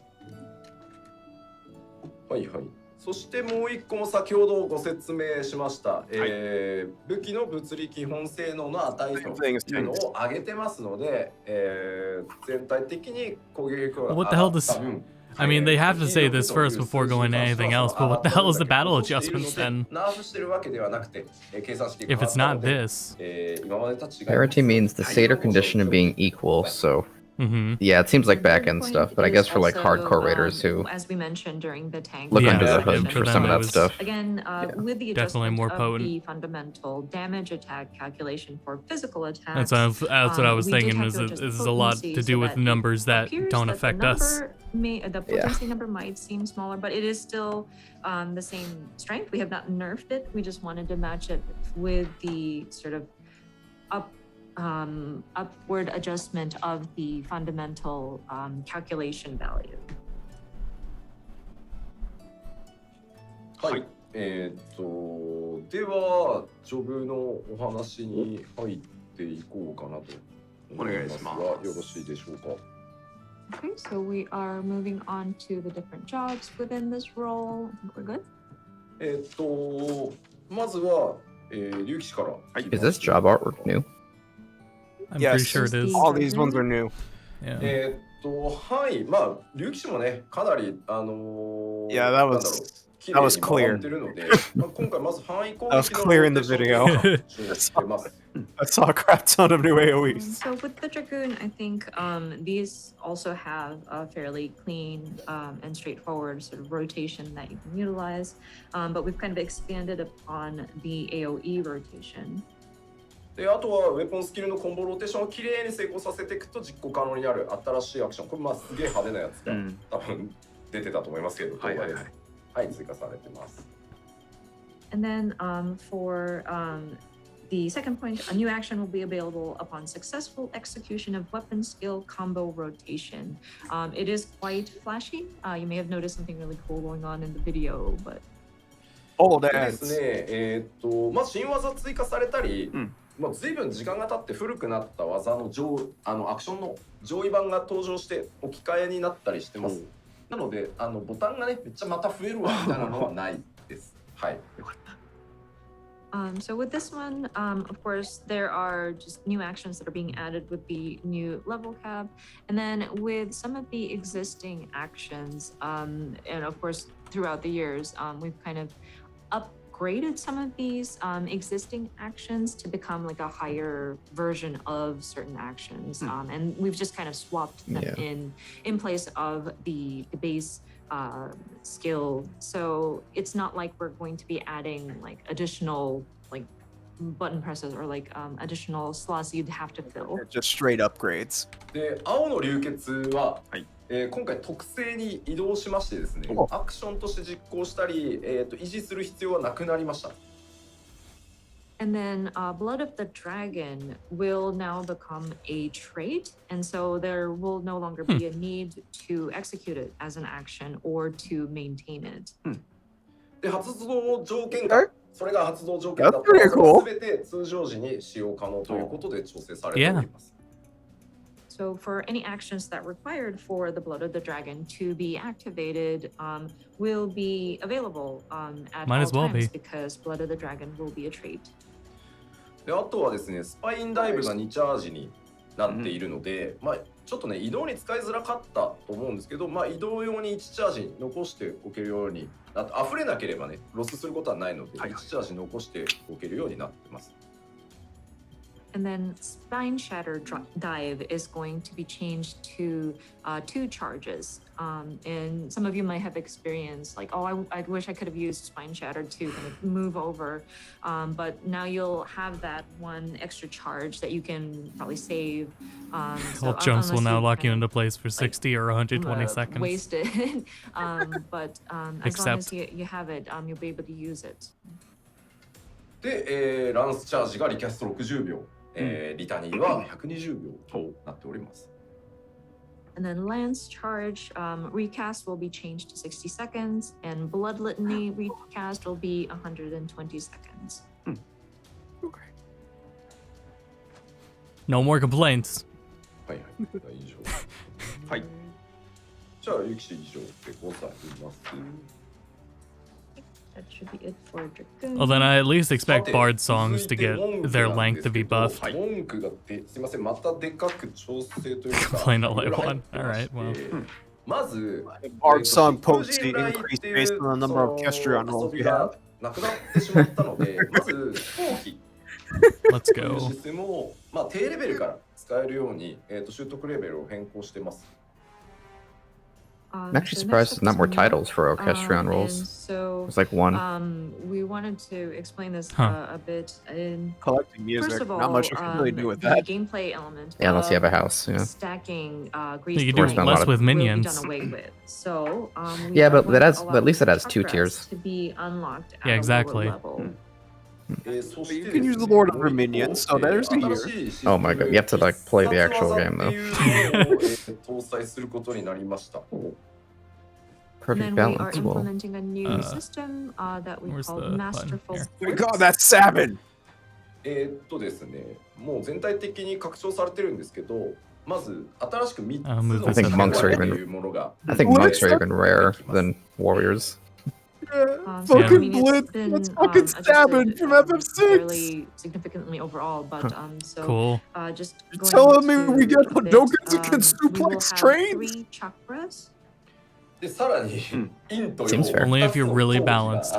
はいはい。そしてもう一個も先ほどご説明しました、武器の物理基本性能の値というのを上げてますので、全体的に攻撃力が What the hell does... I mean, they have to say this first before going to anything else, but what the hell is the battle adjustments then? If it's not this. Parity means the Satyr condition of being equal, so... Yeah, it seems like back-end stuff, but I guess for like hardcore raiders who as we mentioned during the tank, look under the Yeah, hood for for some them of it that was- stuff. Again, with the Definitely adjustment more of potent. the fundamental damage attack calculation for physical That's attacks, what I was we did thinking. have Is to it adjust is the a lot potency to so do with that it numbers that appears don't that affect the us. the potency number might seem smaller, but it is still the same strength. We have not nerfed it. We just wanted to match it with the sort of upward adjustment of the fundamental calculation value. はい。ではジョブのお話に入っていこうかなと思いますが、よろしいでしょうか。 Okay, so we are moving on to the different jobs within this role. I think we're good. まずは、竜騎士から。 Is this job artwork new? I'm Yes. pretty sure it is. All these ones are new. Yeah. はい、まあ竜騎士もね、かなりYeah, that was clear. That was clear in the video. I saw a crap ton of new AoEs. So with the Dragoon, I think these also have a fairly clean and straightforward sort of rotation that you can utilize, but we've kind of expanded upon the AoE rotation. であとはウェポンスキルのコンボローテーションをきれいに成功させていくと実行可能になる新しいアクション。これまあすげえ派手なやつが、多分出てたと思いますけど、はい、追加されてます。And then for the second point, a new action will be available upon successful execution of weapon skill combo rotation. It is quite flashy. You may have noticed something really cool going on in the video, but... Old で ads. すね、まあ新技追加されたり、まあ随分時間が経って古くなった技のアクションの上位版が登場して置き換えになったりしてます。なのでボタンがねめっちゃまた増えるわみたいなのはないです。はい。よかった。So with this one, of course, there are just new actions that are being added with the new level cap. And then with some of the existing actions, and of course, throughout the years, we've kind of upgraded some of these existing actions to become like a higher version of certain actions, and we've just kind of swapped them in place of the base skill. So it's not like we're going to be adding like additional like button presses or like additional slots you'd have to fill. Just straight upgrades. で、青の流血は、今回特性に移動しましてですね、アクションとして実行したり、維持する必要はなくなりました。And then Blood of the Dragon will now become a trait, and so there will no longer be a need to execute it as an action or to maintain it. で、発動条件が、それが発動条件だったら、全て通常時に使用可能ということで調整されております。So for any actions that required for the Blood of the Dragon to be activated will be available at all times because Blood of the Dragon will be a trait. で、あとはですね、スパインダイブが2チャージになっているので、まあちょっとね、移動に使いづらかったと思うんですけど、まあ移動用に1チャージ残しておけるように、溢れなければね、ロスすることはないので、1チャージ残しておけるようになってます。And then Spine Shatter Dive is going to be changed to 2 charges. And some of you might have experienced like, oh, I wish I could have used Spine Shatter to kind of move over. But now you'll have that 1 extra charge that you can probably save. All jumps will now lock you into place for 60 or 120 seconds. Wasted. But as long as you have it, you'll be able to use it. で、ランスチャージがリキャスト60秒。リタニーは120秒となっております。And then Lance Charge recast will be changed to 60 seconds, and Blood Litany recast will be 120 seconds. Okay. No more complaints. はいはい、以上。はい。じゃあ、ゆき氏以上でございます。That should be it for Dragoon. Well, then I at least expect Bard songs to get their length to be buffed. 文句がすみません、またでかく調整というか。Complain all I want. Alright, well. まず、Bard song potency increased based on the number of Kestrion rolls you have. なくなってしまったので、まず、後期。Let's go. システムを、まあ、低レベルから使えるように、習得レベルを変更してます。I'm actually surprised there's not more titles for orchestrion rolls. So, it's like 1. We wanted to explain this a bit. Collecting music, first of all, not much you can really do with that. The gameplay element. Yeah, unless you have a house. Yeah. Stacking you can do less with minions. Done away with. So, yeah, but at least it has 2 tiers. To be unlocked at yeah, exactly. You can use the Lord of Minions, so there's a year. Oh my god, you have to like play the actual game though. Perfect balance. We are implementing a new system that we call Masterful. God, that's Sabin! ですね、もう全体的に拡張されてるんですけど、まず新しく3つの I think monks are even rarer than warriors. Fucking Blitz! That's fucking Sabin from FF6! Significantly overall, but so cool. Just telling me we get Hadokens that can suplex trains? 3 chakras. で、さらに、Seems fair. Only if you're really balanced.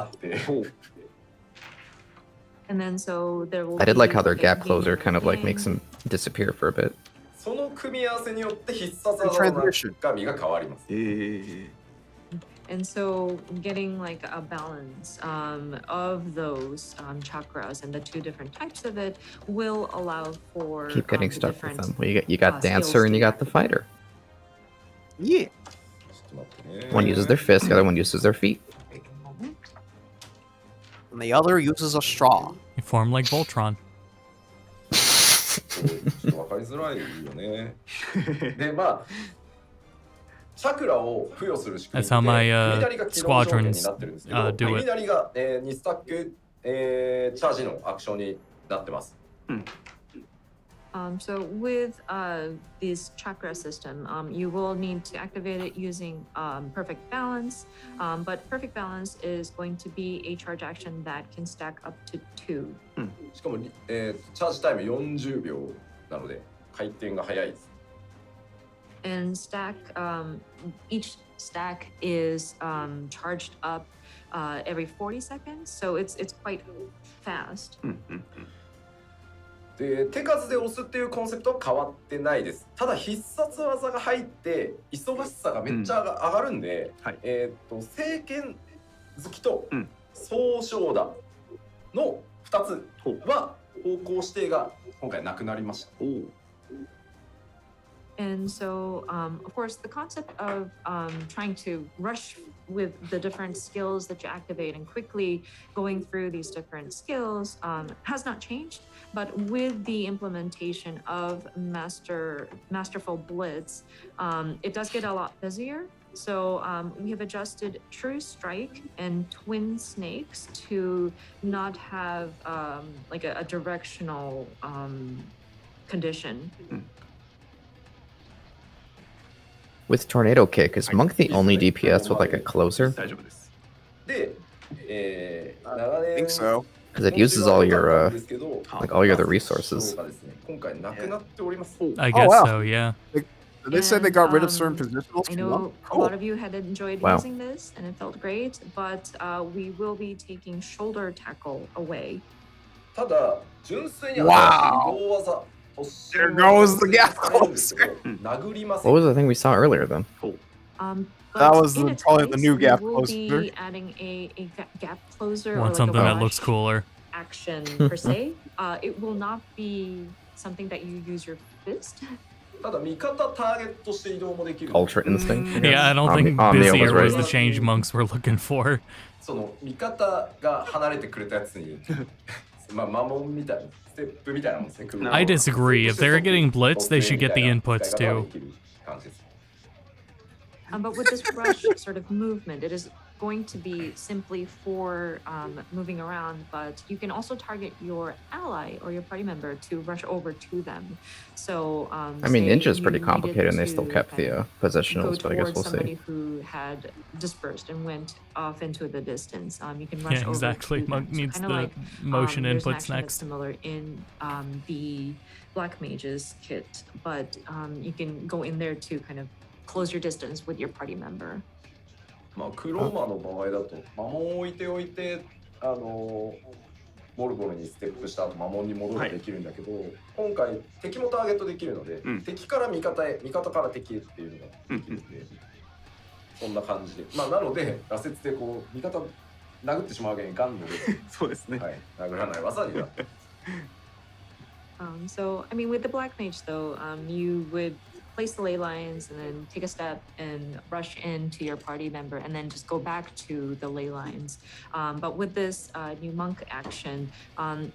And then so there will I did like how their gap closer kind of like makes them disappear for a bit. その組み合わせによって必殺技の中身が変わります。And so getting like a balance of those chakras and the 2 different types of it will allow for keep getting stuck with them. Well, you got dancer and you got the fighter. Yeah. One uses their fist, the other one uses their feet. And the other uses a straw. You form like Voltron. わかりづらいよね。で、まあ。チャクラを付与する仕組みで、That's how my 雷が起動条件になってるんですけど、 squadrons do it. 雷が、2スタック、チャージのアクションになってます。So with this chakra system, you will need to activate it using perfect balance, but perfect balance is going to be a charge action that can stack up to 2. しかも、チャージタイム40秒なので回転が早いです。And stack, each stack is charged up every 40 seconds, so it's quite fast. で手数で押すっていうコンセプトは変わってないです。ただ必殺技が入って忙しさがめっちゃ上がるんで、聖剣好きと総称打の2つは方向指定が今回なくなりました。And so, of course, the concept of trying to rush with the different skills that you activate and quickly going through these different skills has not changed. But with the implementation of Masterful Blitz, it does get a lot busier. So we have adjusted True Strike and Twin Snakes to not have like a directional condition. With Tornado Kick, is Monk the only DPS with like a closer? 大丈夫です。で、長 I 年 think so. Because it uses all your ですけど like all your other resources. そうですね、今回なくなっております。 I guess wow. so, yeah. They said they got rid of certain And, positionals. I know a lot of you had enjoyed Wow. using this and it felt great, but we will be taking shoulder tackle away. ただ純粋に Wow. 移動技 There goes the gap closer. 殴りま What せん。 was the thing we saw earlier then? That But was in the- its probably the place, new we gap will closer. be adding a gap closer or Want like something a that looks rush cooler. action per se. It will not be something that you use your fist. ただ味方ターゲットして移動もできる。 Ultra Instinct? Yeah, I don't think Omnia busier was was right. the change monks were looking for. その味方が離れてくれたやつにまあ魔文みたいなステップみたいなもんですね。 I disagree. If they're getting blitz, they should get the inputs 使い方 too. ができる感じです。 But with this rush sort of movement, it is going to be simply for moving around, but you can also target your ally or your party member to rush over to them. So, I mean, say Ninja's pretty you complicated and they needed still to kept kind the of positionals, go but I guess towards we'll somebody see. who had dispersed and went off into the distance. You can rush Yeah, exactly. over to Monk them. So needs kinda the like, motion there's an inputs action that's next. similar in the Black Mage's kit, but you can go in there to kind of close your distance with your party member. まあクローマの場合だと魔文を置いておいてモルゴルにステップした後魔文に戻るとできるんだけど、今回敵もターゲットできるので、敵から味方へ味方から敵へっていうのができるので、そんな感じでまあなので羅刹でこう味方殴ってしまうわけにいかんのでそうですね。はい、殴らない技になって So, I mean, with the Black Mage, though, you would place the ley lines and then take a step and rush into your party member and then just go back to the ley lines. But with this new monk action,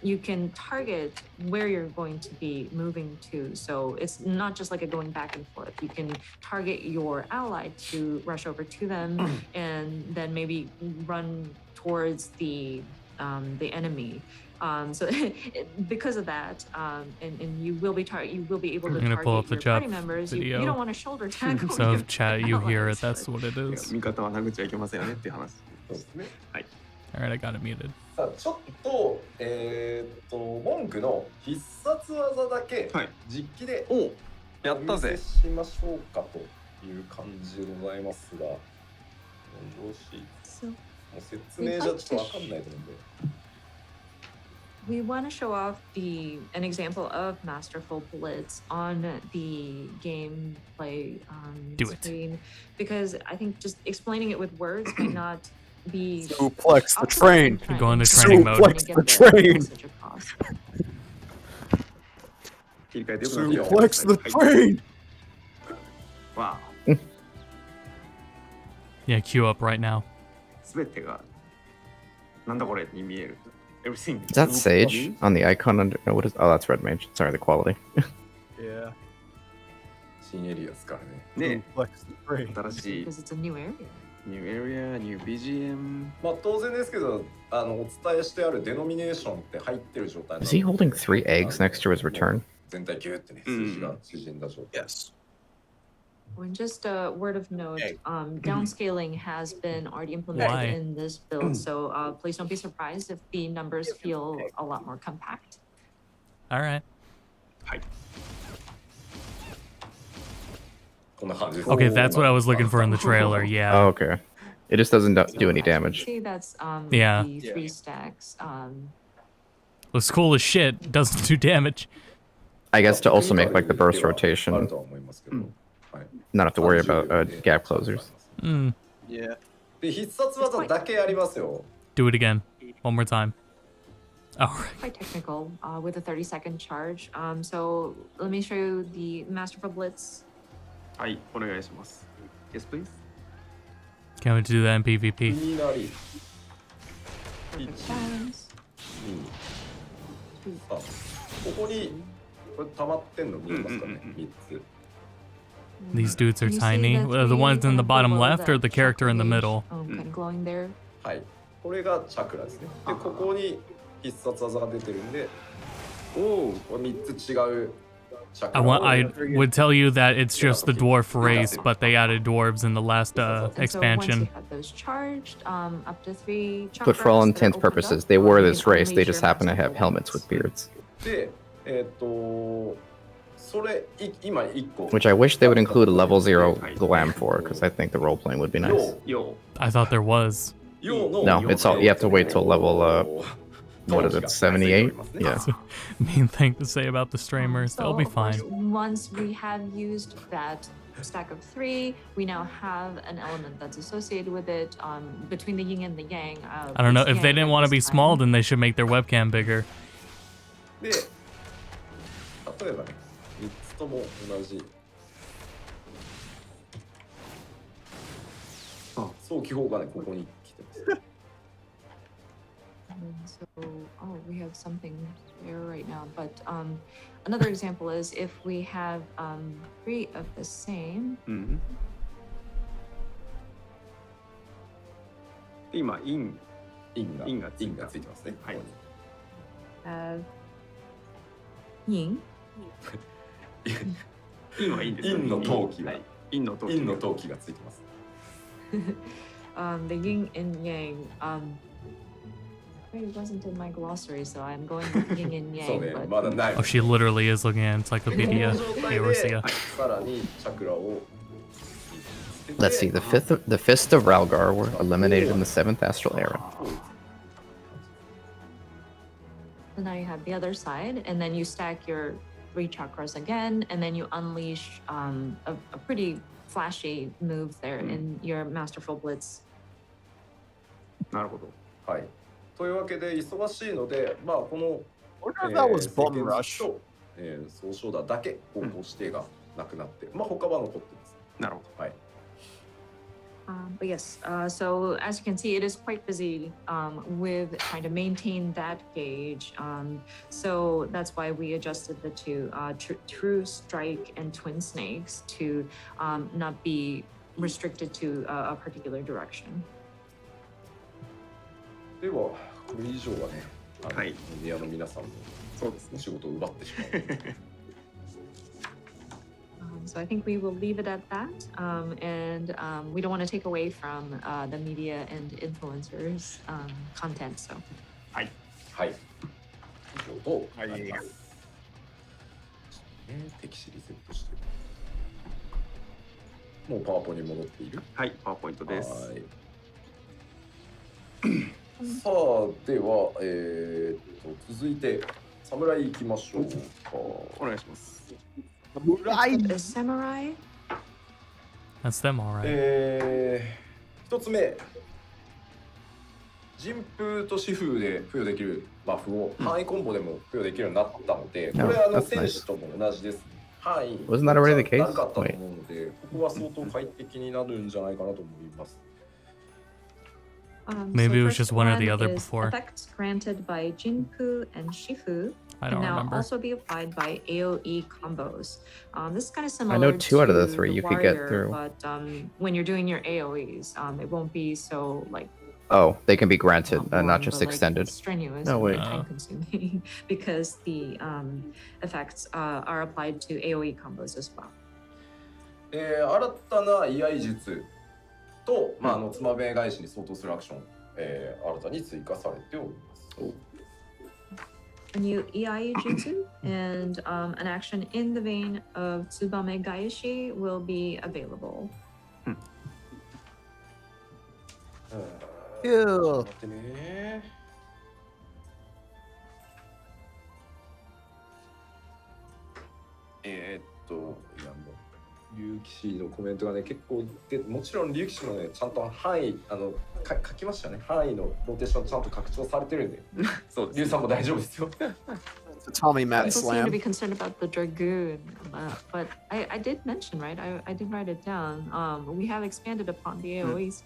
you can target where you're going to be moving to. So it's not just like a going back and forth. You can target your ally to rush over to them and then maybe run towards the enemy. So because of that, and you will be able to I'm gonna pull up target the your party job members. You video. don't want to shoulder tackle. So your if chat you hear it, allies, that's but- what it is. 味方は殴っちゃいけませんよねっていう話。そうですね。 Alright, I got it muted. さあちょっと文句の必殺技だけはい実機でおやおったぜ見せ。しましょうかという感じでございますが、よろしい。 So もう説明じゃちょっとわかんないと思うんで。 we want to show off an example of Masterful Blitz on the gameplay Do it. screen because I think just explaining it with words might not be Suplex the up to train. trying Go into to training mode. Suplex get the the train. message across. 切り替えてよくなってよ Suplex the はい train. わ Yeah, queue up right now. すべてがなんだこれに見える。Everything. Is that Sage on the icon under? No, what is? Oh, that's Red Mage. Sorry, the quality. Yeah. 新エリアですからね。ね Suplex the train. 新しい Because it's a new area. New Area、New BGM。まあ当然ですけど、お伝えしてあるデノミネーションって入ってる状態なんで Is he holding 3 eggs next to his return? 全体ギューってね、数字が縮んだ状態。 Yes. And just a word of note, Okay. downscaling has been already implemented Why? in this build, so please don't be surprised if the numbers feel a lot more compact. Alright. こんな感じです。 Okay, that's what I was looking for in the trailer. Yeah. Oh, okay. It just doesn't do So any as you can damage. see, that's Yeah. the 3 stacks. Looks cool as shit. Doesn't do damage. I guess to also make like the burst rotation, あるとは思いますけど、はい。 not have to worry about gap closers. Mm. Yeah. で必殺技だけありますよ。 Do it again. One more time. Oh, quite technical with a 30-second charge. So let me show you the Masterful Blitz. はい、お願いします。Yes, please. can't wait to do that in い PvP. きなり Perfect balance. 2あ、ここにこれ溜まってんの見えますかね、3つ。 These dudes are Can you see tiny. the The three ones in kind the of bottom below left or the character in the chakra middle? gauge, kind of glowing there. はい。これがチャクラですね。で、ここに必殺技が出てるんで、おお、これ3つ違うチャク I ラ want. を I would tell you that it's just the dwarf race, but they added dwarves in the last And so once you expansion. have those charged, up to 3 chakras. But for all that are intents opened purposes, up, they were you this can race. They unleash just your happen to have Masterful helmets with Blitz. beards. で、それ今1個。 Which I wish they would include a level 0 glam for, because I think the role playing would be nice. よ I thought there was. No, it's all you have to wait till level what is it, 78? Yeah. Mean thing to say about the streamers. They'll be of course, fine. Once we have used that stack of 3, we now have an element that's associated with it between the yin and the yang. I don't know. It's If they yang didn't at want to this be small, time. then they should make their webcam bigger. で、例えばね、3つとも同じ。あ、早期砲がね、ここに来てます。 And so, we have something there right now. But another example is if we have 3 of the same. うん。で今インインがインがついたついてますね。はいここに Yin. インはいいんですよ。インの陶器がはい。インの陶器。インの陶器がついてます。 The yin and yang. It wasn't in my glossary, so I'm going with yin and そう yang. ね、 But まだない。 Oh, she literally is looking at Encyclopedia この状態で Eorzea. さらにチャクラを Let's see. The fist of Ralgar were eliminated in the 7th astral era. so now you have the other side, and then you stack your 3 chakras again, and then you unleash a pretty flashy move there in your Masterful Blitz. なるほど。はい。というわけで忙しいので、まあこの Wonder if that was Bum セケン Rush. ズと総称だだけ方向指定がなくなって、まあ他は残ってます。なるほど。はい。 But yes, so as you can see, it is quite busy with trying to maintain that gauge. So that's why we adjusted the 2 True Strike and Twin Snakes to not be restricted to a particular direction. ではこれ以上はね、はいメディアの皆さんのそうですね。仕事を奪ってしまう。 So I think we will leave it at that, and we don't want to take away from the media and influencers content. So はい。以上となります。敵シリセットして。もうパワポに戻っている。はい、パワーポイントです。はい。さあでは、続いて侍行きましょうか。お願いします。 the samurai. That's them, all right. 一つ目、陣風と疾風で付与できるバフを範囲コンボでも付与できるようになったので、これ that's 戦 nice. 士とも同じです。範囲 Wasn't that already the case? なかったと思うので、ここは相当快適になるんじゃないかなと思います。 Maybe it was first just one or the one other is before. Effects granted by Jinpu and Shifu I can don't now remember. also be applied by AoE combos. This is kind of similar. I know 2 out of the to 3 you could Warrior, get through. But when you're doing your AoEs, it won't be so like Oh, they can be granted, boring, not just but, like, extended. strenuous No, and wait. time consuming because the effects are applied to AoE combos as well. 新たな居合術と、つまべ返しに相当するアクション、新たに追加されております。 A new EI Jutsu and an action in the vein of Tsubame Gaeshi will be available. Ew. ちょっと待ってね。いやもう竜騎士のコメントがね結構で、もちろん竜騎士もねちゃんと範囲書きましたね。範囲のローテーションちゃんと拡張されてるんで、そうです。竜さんも大丈夫ですよ。The Tommy Matt People seem to be slam. concerned about the Dragoon, but I did mention, right? I did write it down. We have expanded upon the AoEs.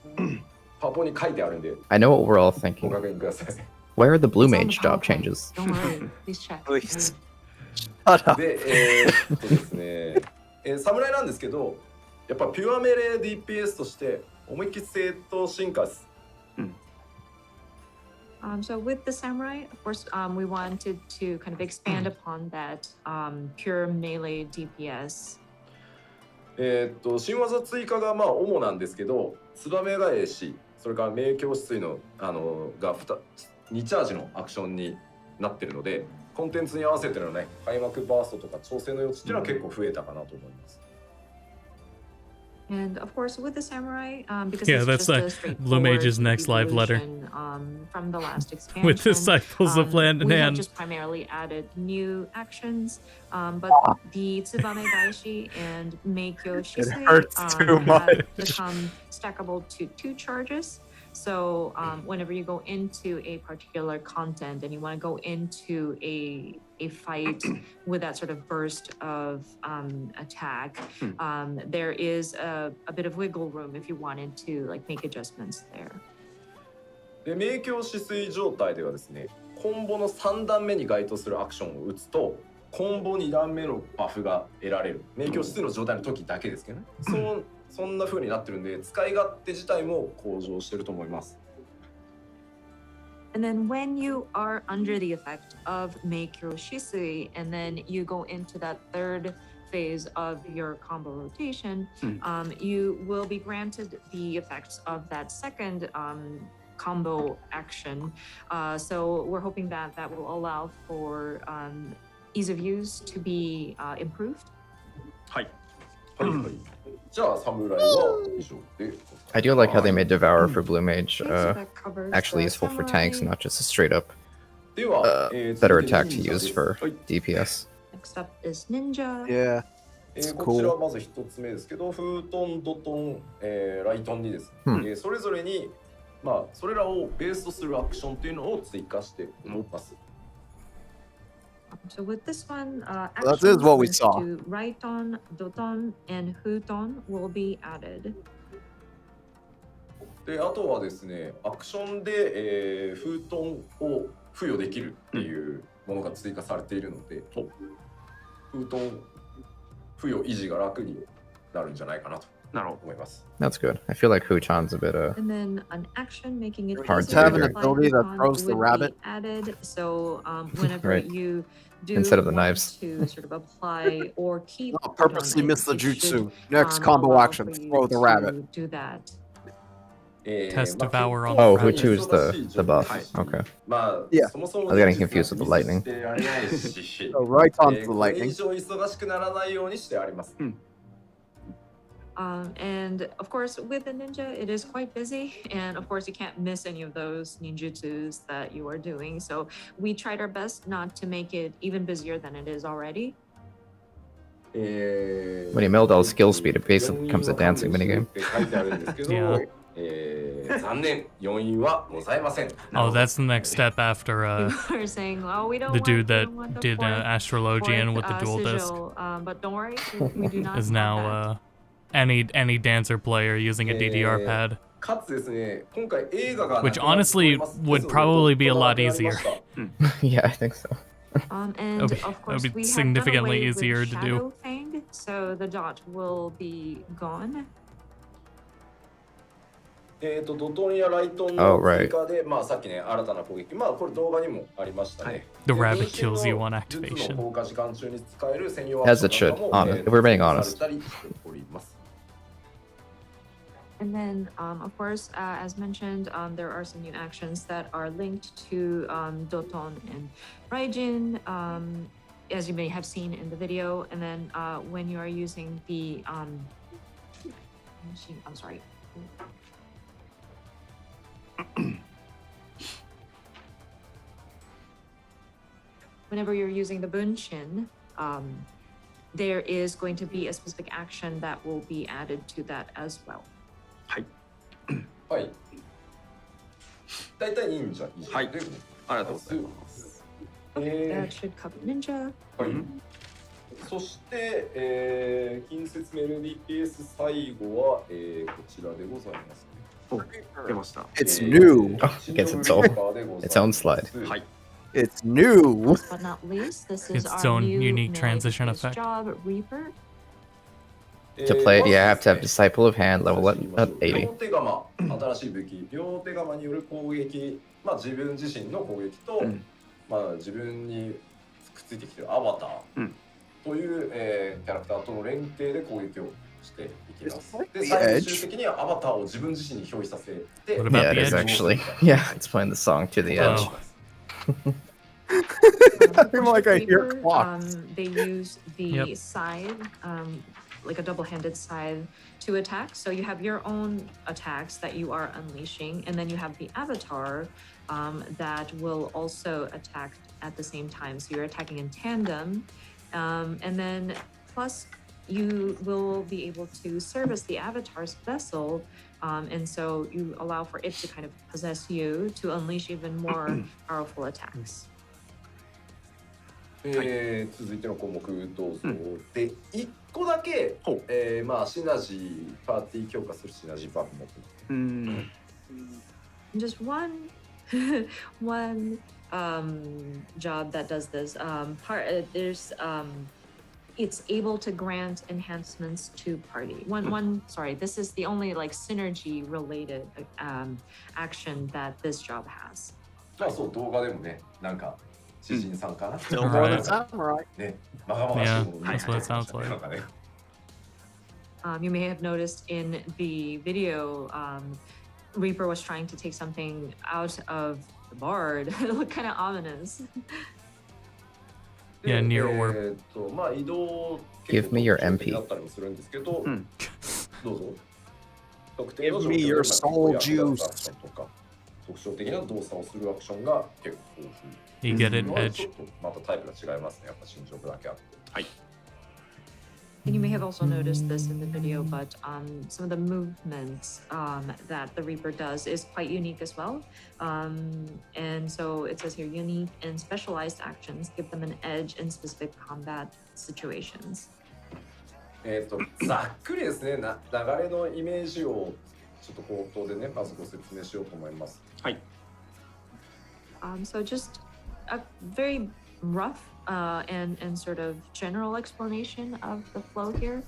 パポに書いてあるんで I know what we're all ご thinking. 確認ください。 Where are the blue It's on mage the job PowerPoint. changes? Don't worry, please check. Please. Shut up. で、ですね、侍なんですけど、やっぱピュアメレー DPS として思いっきり正当進化です。So with the samurai, of course, we wanted to kind of expand upon that pure melee DPS. 新技追加がまあ主なんですけど、ツバメ返し、それから明鏡止水のが2チャージのアクションになってるので、コンテンツに合わせてのね、開幕バーストとか調整の余地っていうのは結構増えたかなと思います。And of course, with the samurai, because Yeah, it's that's just like a Blue Mage's straightforward next live letter. evolution, from the last expansion. With Disciples of Land in we have Hand. just primarily added new actions, but the Tsubame Daishi and Meikyo Shisui hurts too have much. become stackable to 2 charges. So whenever you go into a particular content and you want to go into a fight with that sort of burst of attack, there is a bit of wiggle room if you wanted to like make adjustments there. で、明鏡止水状態ではですね、コンボの3段目に該当するアクションを打つと、コンボ2段目のバフが得られる。明鏡止水の状態の時だけですけどね。そんな風になってるんで、使い勝手自体も向上してると思います。And then when you are under the effect of Meikyo Shisui, and then you go into that third phase of your combo rotation, you will be granted the effects of that second combo action. So we're hoping that that will allow for ease of use to be improved. はい。はいはい。じゃあ侍は以上で。I do like how they made Devour for Blue Mage Okay, so that covers actually the useful for tanks, samurai. not just a straight up では、better attack to use for はい。 DPS. Next up is Ninja. Yeah. It's こちら cool. まず一つ目ですけど、フートン、ドトン、ライトンにですね、それぞれに、まあ、それらをベースとするアクションというのを追加しております。So with this one, That is what we actions saw. to Raiton, Doton, and Huton will be added. で、あとはですね、アクションで、フートンを付与できるっていうものが追加されているので、フートン付与維持が楽になるんじゃないかなと思います。That's good. I feel like Huton's a bit And then an action making it Hard easier to have an apply ability that Huton throws the would rabbit. be added. So whenever Right. you do Instead of the want knives. to sort of apply or keep I'll purposely Huton, miss the it should, jutsu. Next allow combo action, for you throw the to rabbit. do that. Test Devour on Oh, the rabbit. Hutu is the buff. Okay. Yeah. I was getting confused with the lightning. So right onto the これ以 lightning. 上忙しくならないようにしてあります。 And of course, with the ninja, it is quite busy. And of course, you can't miss any of those ninjutsus that you are doing. So we tried our best not to make it even busier than it is already. When you meld all skill speed, it basically becomes a dancing minigame. 書いてあるんですけど、 Yeah. 残念、要因はございません。 Oh, that's the next step after People are saying, "Oh, we don't the want, dude we that don't want the did fourth- Astrologian fourth, with the dual disc sigil." But don't worry, we do not is want now any dancer player using a DDR pad. かつですね、今回映画が Which honestly would probably be a lot easier. Yeah, I think so. And That'd be- of course, that'd be we have significantly done away with easier to do. Shadow Fang, so the dot will be gone. ドトンやライトン Oh, の right. 追加で、まあさっきね、新たな攻撃、まあこれ動画にもありましたね。 The で rabbit 妊娠の kills you on 術の activation. 効果時間中に使える専用 As it should, honest. If we're being honest. されたりしております。 And then, of course, as mentioned, there are some new actions that are linked to Doton and Raijin, as you may have seen in the video. And then when you are using the I'm sorry. Whenever you're using the bunshin, there is going to be a specific action that will be added to that as well. はい。大体忍者以上で、はいありがとうございます。That should cover ninja. はい。そして、近接メロディ PS 最後は、こちらでございますね。お出ました。 It's new. Oh, it gets its own slide. はい It's new. Last but not least, this is Its our own new unique melee transition focus effect. job, Reaper. To play it, you have to have Disciple of Hand level at 80. 両手釜、新しい武器、両手釜による攻撃、まあ自分自身の攻撃と、まあ自分にくっついてきてるアバターという、キャラクターとの連携で攻撃をしていきます。で、最終的にはアバターを自分自身に表示させて、 What about Yeah, the it is edge? actually. Yeah, it's playing the song to the edge. Oh. I'm like, I hear Reaper, clock. They use the Yep. scythe, like a double-handed scythe, to attack. So you have your own attacks that you are unleashing, and then you have the avatar that will also attack at the same time. So you're attacking in tandem, and then plus you will be able to service the avatar's vessel, and so you allow for it to kind of possess you to unleash even more powerful attacks. 続いての項目どうぞ。で、1個だけ、ほまあシナジーパーティー強化するシナジーバフ持ってます。 Just one one job that does this. There's it's able to grant enhancements to party. Sorry, this is the only like synergy related action that this job has. まあそう動画でもね、なんか知人さんかな。 Still more than samurai. ね、まがまがしいもの Yeah, that's what it sounds like. なんかね。 You may have noticed in the video, Reaper was trying to take something out of the bard. It looked kind of ominous. Yeah, near orb. まあ移動 Give me your MP. だったりもするんですけど、どうぞ。 Give me your soul juice. 特徴的な動作をするアクションが結構豊富。 You get an ちょっ edge. とまたタイプが違いますね。やっぱ身長だけあって。はい。 And you may have also noticed this in the video, but some of the movements that the Reaper does is quite unique as well. And so it says here, unique and specialized actions give them an edge in specific combat situations. ざっくりですね、流れのイメージをちょっと口頭でね、まずご説明しようと思います。はい。So just a very rough and sort of general explanation of the flow here.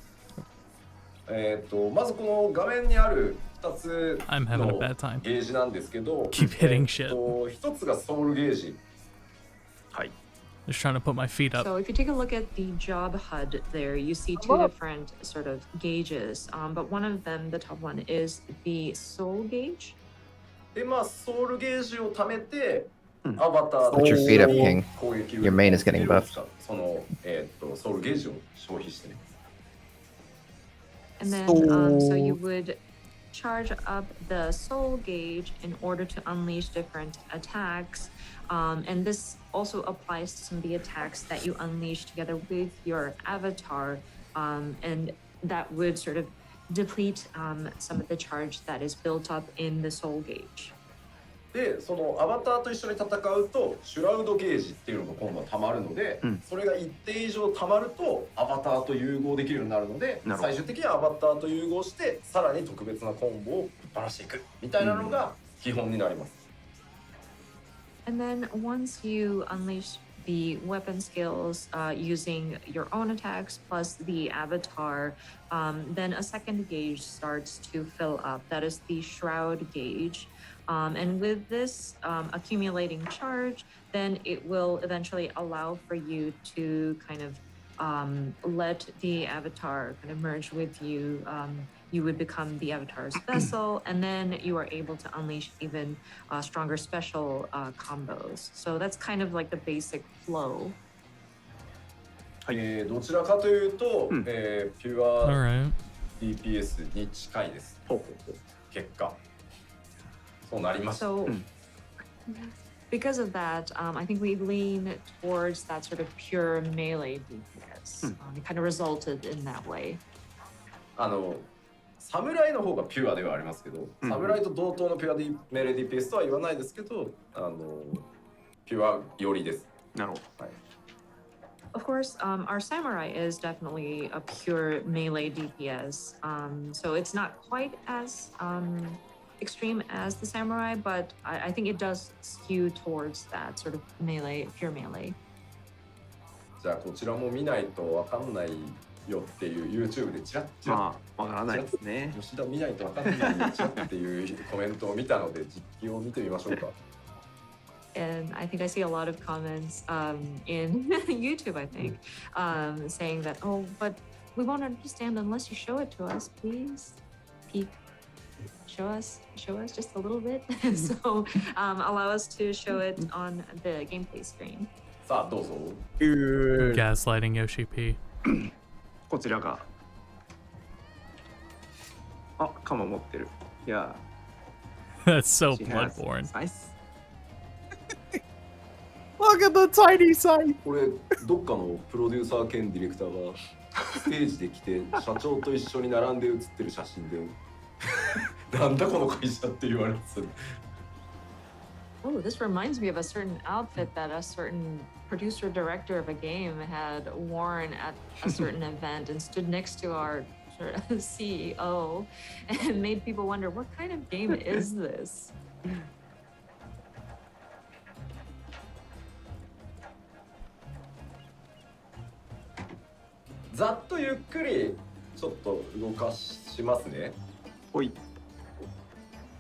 まずこの画面にある2つ I'm having a の bad time. ゲージなんですけど、 Keep hitting shit. 1つがソウルゲージ。はい。 Just trying to put my feet up. So if you take a look at the job HUD there, you see two different sort of gauges, but one of them, the top one, is the soul gauge. で、まあソウルゲージを貯めて、アバター Put your feet up, King. 攻撃を Your main is getting buffed. その、ソウルゲージを消費してね。 And then, so you would charge up the soul gauge in order to unleash different attacks. And this also applies to some of the attacks that you unleash together with your avatar. And that would sort of deplete some of the charge that is built up in the soul gauge. で、そのアバターと一緒に戦うとシュラウドゲージっていうのが今度は溜まるので、それが一定以上溜まるとアバターと融合できるようになるので、最終的にはアバターと融合してさらに特別なコンボをぶっ放していくみたいなのが基本になります。And then once you unleash the weapon skills using your own attacks plus the avatar, then a second gauge starts to fill up. That is the shroud gauge. And with this accumulating charge, then it will eventually allow for you to kind of let the avatar kind of merge with you. You would become the avatar's vessel, and then you are able to unleash even stronger special combos. So that's kind of like the basic flow. どちらかというと、ピュア Alright. DPS に近いです。結果。そうなります。 So, because of that, I think we lean towards that sort of pure melee DPS. It kind of resulted in that way. 侍の方がピュアではありますけど、侍と同等のピュアメレディ DPS とは言わないですけど、ピュア寄りです。なるほど。はい。Of course, our samurai is definitely a pure melee DPS. So it's not quite as extreme as the samurai, but I think it does skew towards that sort of melee, pure melee. じゃあこちらも見ないとわかんないよっていう YouTube でチラッチラッ、まあわからないですね。吉田見ないとわかんないよチラッっていうコメントを見たので実機を見てみましょうか。And I think I see a lot of comments in YouTube, I think, saying that, oh, but we won't understand unless you show it to us, please. Peek. Show us just a little bit. So allow us to show it on the gameplay screen. さあどうぞ。 Gaslighting Yoshi P. こちらが。あ、鎌持ってる。いや。 That's so she has bloodborne. size. Look at the tiny size. これどっかのプロデューサー兼ディレクターがステージで来て社長と一緒に並んで写ってる写真でなんだこの会社って言われてた。 Oh, this reminds me of a certain outfit that a certain producer director of a game had worn at a certain event and stood next to our sort of CEO and made people wonder, what kind of game is this? ざっとゆっくりちょっと動かしますね。ほい。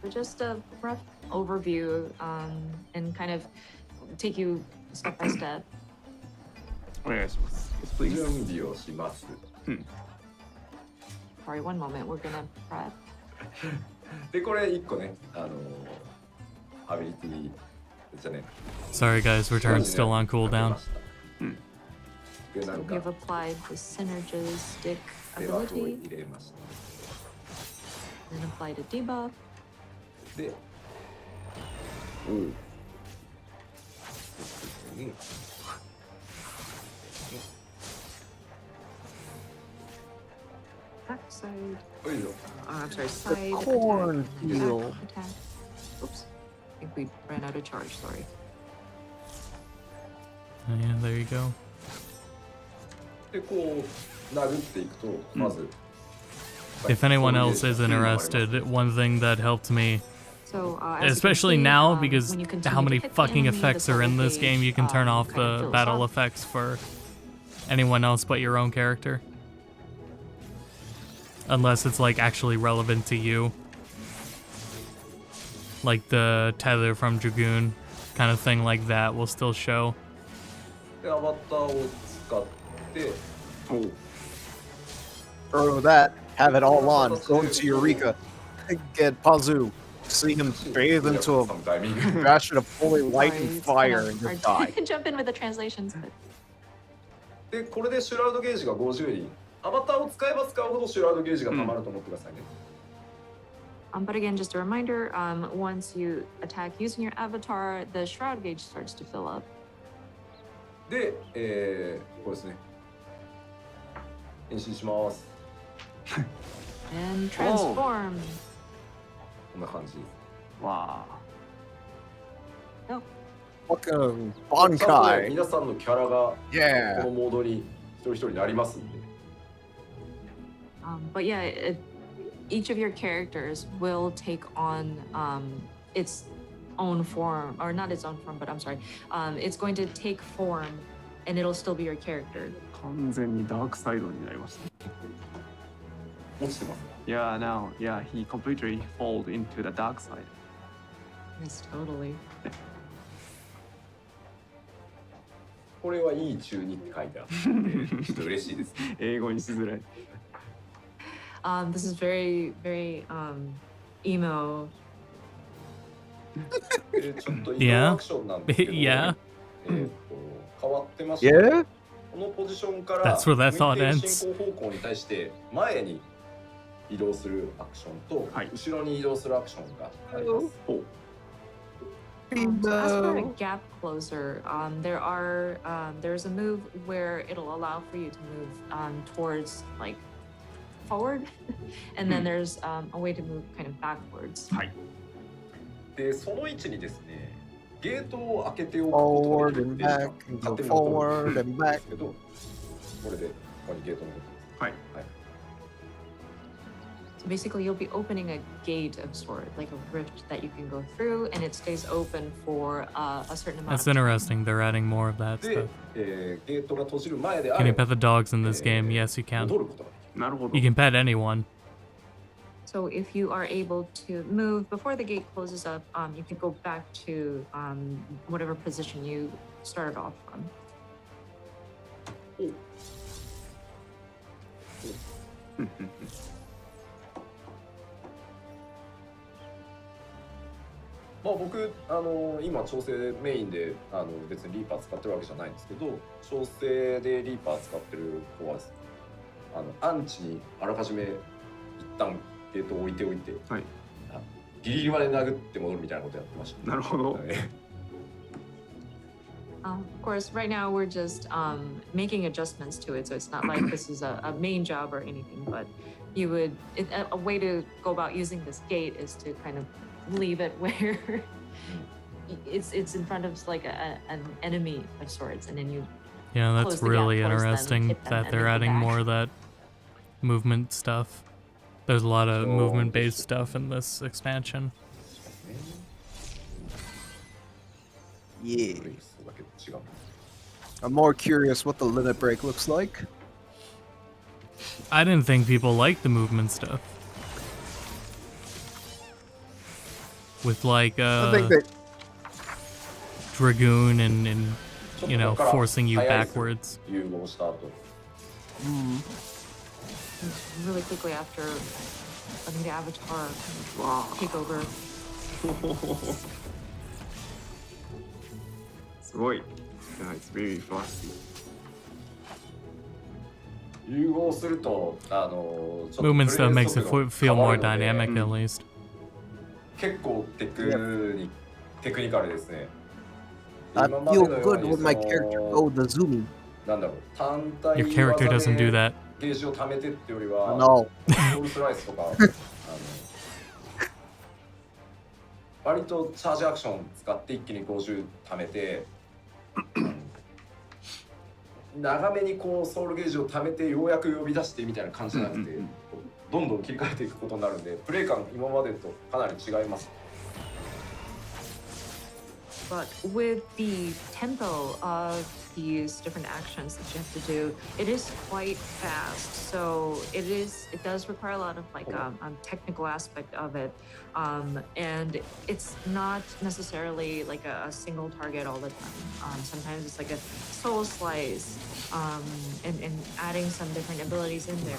So just a rough overview and kind of take you step by step. お願いします。Please. 準備をします。 Sorry, one moment. We're gonna prep. でこれ一個ね、アビリティじゃね。 Sorry guys, return's still on cooldown. でなん We か have applied the synergistic デバフを ability 入れました。 and applied a debuff. で、Backside. おいしょ。 I'm sorry, side corn attack. heel. Back attack. Oops. I think we ran out of charge, sorry. Yeah, there you go. でこう殴っていくとまず。 If anyone else is interested, one thing that helped me, So, as you can especially see, now because when you continue how many to hit the fucking enemy, effects the are in soul this game, you can gauge, turn off kind of the fills battle up. effects for anyone else but your own character. Unless it's like actually relevant to you. Like the tether from Dragoon, kind of thing like that will still show. でアバターを使って。 Throw that. Have it all on. Go into Eureka. Get Pazu. See him bathe into a bash of holy light Sorry, and it's fire kind and of just hard die. to jump in with the translations, but でこれでシュラウドゲージが50に。アバターを使えば使うほどシュラウドゲージが溜まると思ってくださいね。but again, just a reminder, once you attack using your avatar, the shroud gauge starts to fill up. で、これですね。変身します。 And transform. こんな感じです。わあ。 Fucking ちゃんとね Bonkai. 皆さんのキャラがこ Yeah. のモードに一人一人なりますんで。 But yeah, each of your characters will take on its own form, or not its own form, but I'm sorry, it's going to take form, and it'll still be your character. 完全にダークサイドになりました。落ちてます。 Yeah, now, yeah, he completely fall into the dark side. Yes, totally. これはいい中にって書いてあって、ちょっと嬉しいです。英語にしづらい。This is very, very emo. ちょっと移動アクションなんですけど、 Yeah. 変わってまして、 Yeah? このポジションから That's where that thought 向いている ends. 進行方向に対して前に移動するアクションと、はい後ろに移動するアクションがあります。ほう So as for a gap closer, there's a move where it'll allow for you to move towards like forward, and then there's a way to move kind of backwards. はい。で、その位置にですね、ゲートを開けておくことが Forward でき and て、 back, and 勝 go 手に戻る forward and んで back. すけど、これでここにゲートのことです。はい。はい。 So basically, you'll be opening a gate of sort, like a rift that you can go through, and it stays open for a certain amount That's of time. interesting. They're adding more of that で stuff.、ゲートが閉じる前であ Can you れ pet the dogs in this game? えー Yes, you can. 戻ることができる。なるほど You。can pet anyone. So if you are able to move before the gate closes up, you can go back to whatever position you started off from. まあ僕今調整メインで別にリーパー使ってるわけじゃないんですけど、調整でリーパー使ってる子はですね、アンチにあらかじめ一旦ゲートを置いておいて、はい。ギリギリまで殴って戻るみたいなことやってました、なるほど。はい Of course, right now we're just making adjustments to it, so it's not like this is a main job or anything. But you would a way to go about using this gate is to kind of leave it where it's in front of like an enemy of sorts, and then you Yeah, Close that's the gap really towards them, interesting hit them, that and they're then go adding back. more of that movement stuff. There's a lot of So- movement-based stuff in this expansion. Yeah. そうだけど違う。 I'm more curious what the limit break looks like. I didn't think people liked the movement stuff. With like I think that Dragoon and ちょっ you と know ここから forcing you 早いです backwards. 融合した後。 really quickly after letting the avatar kind of わ take over. あ。すごい。Yeah, it's very fast. 融合するとちょっと Movement プレ stuff イ makes 速 it 度 feel 変わ more るので dynamic at least. 結構テクニカルですね。 I 今まで feel のよう good に when my その character go the zoomy. なんだろう、単体 Your character 技 doesn't do で that. ゲージを貯めてってよりは、 No. ソウルスライスとか割とチャージアクション使って一気に50貯めて長めにこうソウルゲージを貯めてようやく呼び出してみたいな感じじゃなくて、どんどん切り替えていくことになるんで、プレイ感今までとかなり違います。 But with the tempo of these different actions that you have to do, it is quite fast. So it does require a lot of like technical aspect of it, and it's not necessarily like a single target all the time. Sometimes it's like a soul slice, and adding some different abilities in there.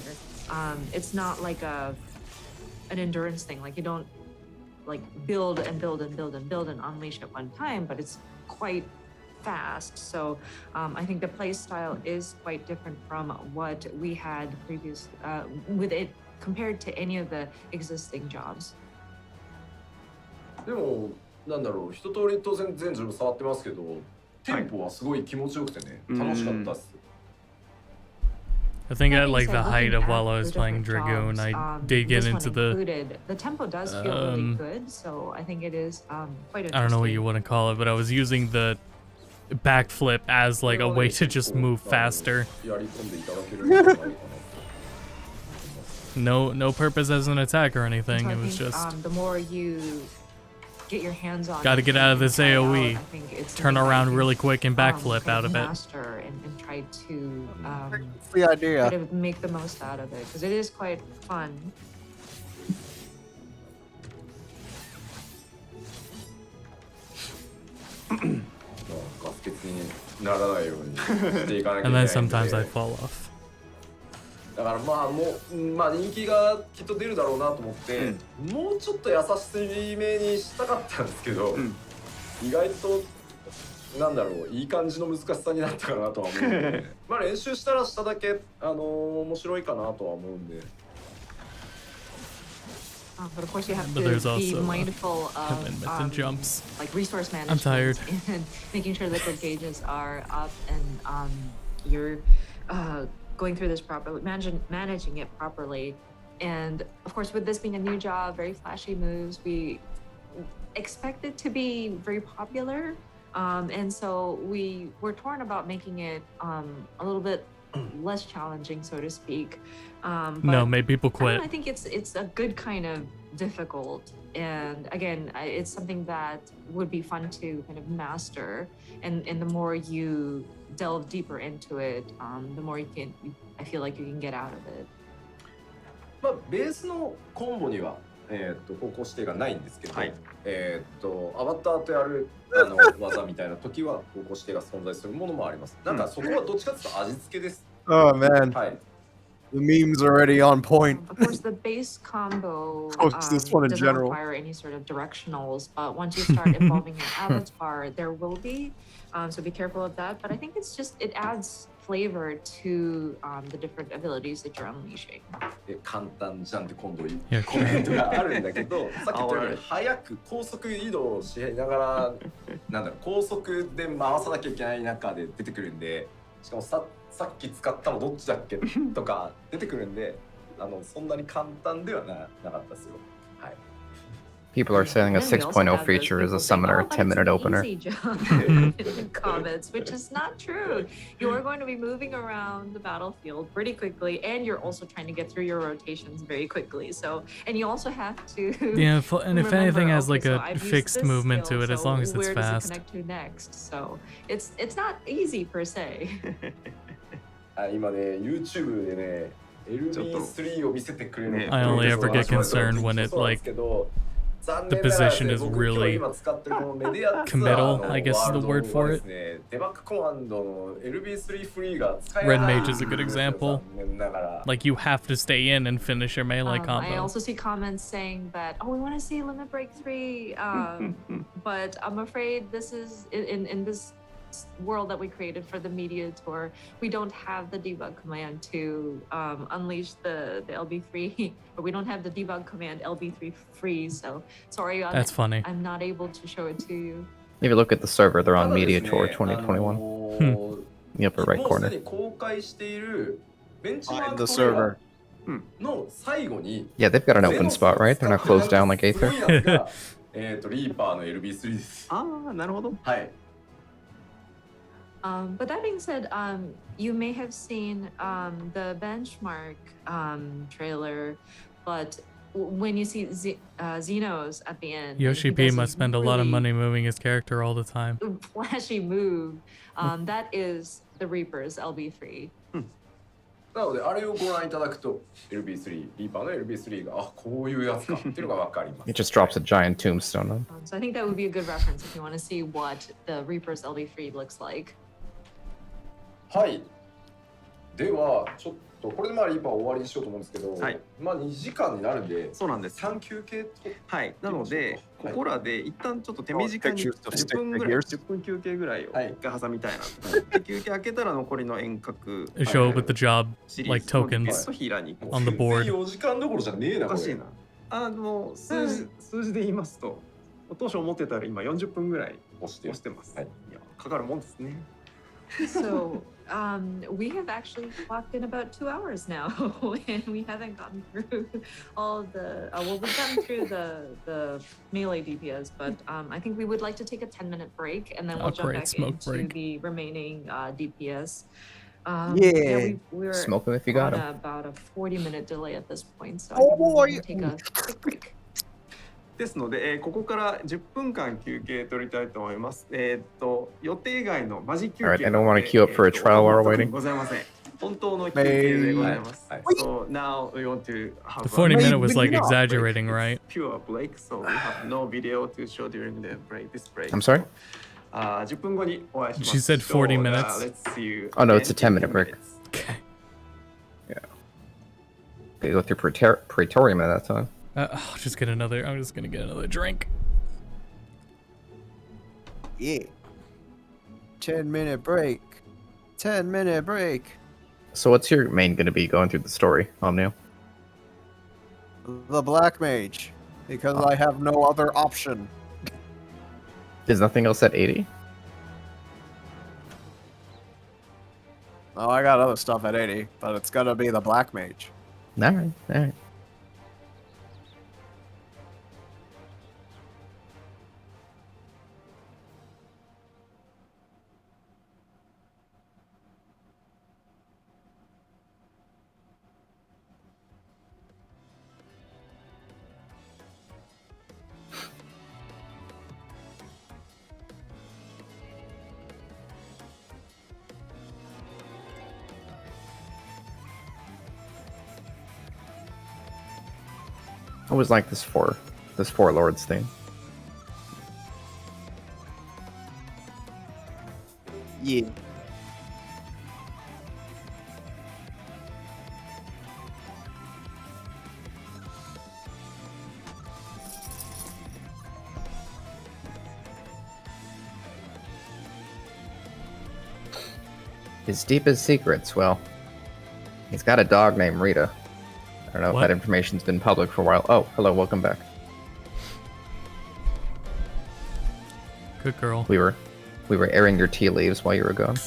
It's not like an endurance thing. Like you don't like build and build and build and build and unleash at one time, but it's quite fast. So I think the play style is quite different from what we had previous with it compared to any of the existing jobs. でもなんだろう、一通り当然全部触ってますけど、テンポはすごい気持ちよくてね、楽しかったっす。 I think That at being like the said, height looking of while at I was the playing different Dragoon, jobs, I did get this one into the included, the tempo does feel really good, so I think it is quite interesting. I don't know what you want to call it, but I was using the backflip as like a way to just move faster. やり込んでいただけるんじゃないかな。 No purpose as an attack or So anything. I It was think, just the more you get your hands on Gotta it get out of and this try it out, AoE, I think it's turn something that you around can, really quick and backflip kind out of it. master and try to That's the idea. try to make the most out of it because it is quite fun. ガス欠にならないようにしていかなきゃい And けない then んで。 sometimes I fall off. だからまあもうまあ人気がきっと出るだろうなと思って、もうちょっと優しめにしたかったんですけど、意外となんだろう、いい感じの難しさになったかなとは思うんで、まあ練習したらしただけ面白いかなとは思うんで。But of course, you have But to there's be also, mindful commitment and of jumps. like resource management. I'm tired. And making sure liquid gauges are up and you're going through this properly, managing it properly. And of course, with this being a new job, very flashy moves, we expect it to be very popular. And so we're torn about making it a little bit less challenging, so to speak. No, But made people I don't know, quit. I think it's a good kind of difficult, and again, it's something that would be fun to kind of master. And the more you delve deeper into it, the more I feel like you can get out of it. まあベースのコンボには方向指定がないんですけど、はいアバターとやる技みたいな時は方向指定が存在するものもあります。なんかそこはどっちかというと味付けです。 Oh man, はい。 the memes already on point. Of course, the base combo Oh, it's this one in doesn't general. require any sort of directionals, but once you start evolving your avatar, there will be. So be careful of that. But I think it's just, it adds flavor to the different abilities that you're unleashing. 簡単じゃんって今度いやコメントがあるんだけど、さっき言ったように早く高速移動しながらなんだろう高速で回さなきゃいけない中で出てくるんで、しかもさっき使ったのどっちだっけとか出てくるんで、そんなに簡単ではなかったですよ。はい。 People are saying a And we also 6.0 have those feature is a people saying, summoner, "Oh, a but it's 10-minute an opener. easy job," in comments, which is not true. You are going to be moving around the battlefield pretty quickly, and you're also trying to get through your rotations very quickly. So, and you also have to. Yeah, and if remember, anything has okay, like so a I've used fixed this movement skill, to it, as so long as it's where does it fast. connect to next? So it's not easy per se. 今ね YouTube でね LB3 を見せてくれる I only ever get concerned when it like the position is really committal, I guess is the word for it. Red Mage is a good example. Like you have to stay in and finish your melee I combo. also see comments saying that, oh, we want to see Limit Break 3, but I'm afraid this is in this world that we created for the media tour, we don't have the debug command to unleash the LB3, or we don't have the debug command LB3 freeze. So sorry, That's funny. I'm not able to show it to you. If you look at the server, they're on Media Tour 2021. In the upper right corner. Find the server. Yeah, they've got an open spot, right? They're not closed down like Aether. リーパーの LB3 です。ああ、なるほど。はい。But that being said, you may have seen the benchmark trailer, but when you see Xenos at the end, Yoshi P must spend a lot of money moving his character all the time. Flashy move. That is the Reaper's LB3. なのであれをご覧いただくと LB3 リーパーの LB3 があこういうやつかっていうのがわかります。 It just drops a giant tombstone on. So I think that would be a good reference if you want to see what the Reaper's LB3 looks like. はい。ではちょっとこれでまあリーパー終わりにしようと思うんですけど、はい、まあ2時間になるんで、そうなんです。3休憩と。はい。なのでここらで一旦ちょっと手短に10分休憩ぐらいを一回挟みたいなと。休憩開けたら残りの遠隔 Show up with the job like tokens on the board. 4時間どころじゃねえな。おかしいな。数字で言いますと、当初思ってたら今40分ぐらい押してます。はい。いやかかるもんですね。So we have actually clocked in about 2 hours now, and we haven't gotten through all the. Well, we've gotten through the melee DPS, but I think we would like to take a 10-minute break, and then we'll jump back into the remaining DPS. Yeah, we're smoke them if you got on them. About a 40-minute delay at this point, so I think we're going to take a quick break. ですので、ここから10分間休憩取りたいと思います。予定外のマジ休憩。Alright, I don't want to queue up for a trial while we're waiting. ございません。本当の休憩でございます。So now we want to have the 40-minute was like exaggerating, right? Pure break, so we have no video to show during the break. This break. I'm sorry? 10分後にお会いします。She said 40 minutes. Let's see you. Oh no, it's a 10-minute break. Okay. Yeah. They go through Praetorium at that time. I'm just gonna get another drink. Yeah. 10-minute break. 10-minute break. So what's your main going to be going through the story, Omnio? The Black Mage. Because I have no other option. Is nothing else at 80? Oh, I got other stuff at 80, but it's gonna be the Black Mage. Alright, alright. I always like this four lords thing. Yeah. His deepest secrets, well, he's got a dog named Rita. I don't know What? if that information's been public for a while. Oh, hello, welcome back. Good girl. We were airing your tea leaves while you were gone.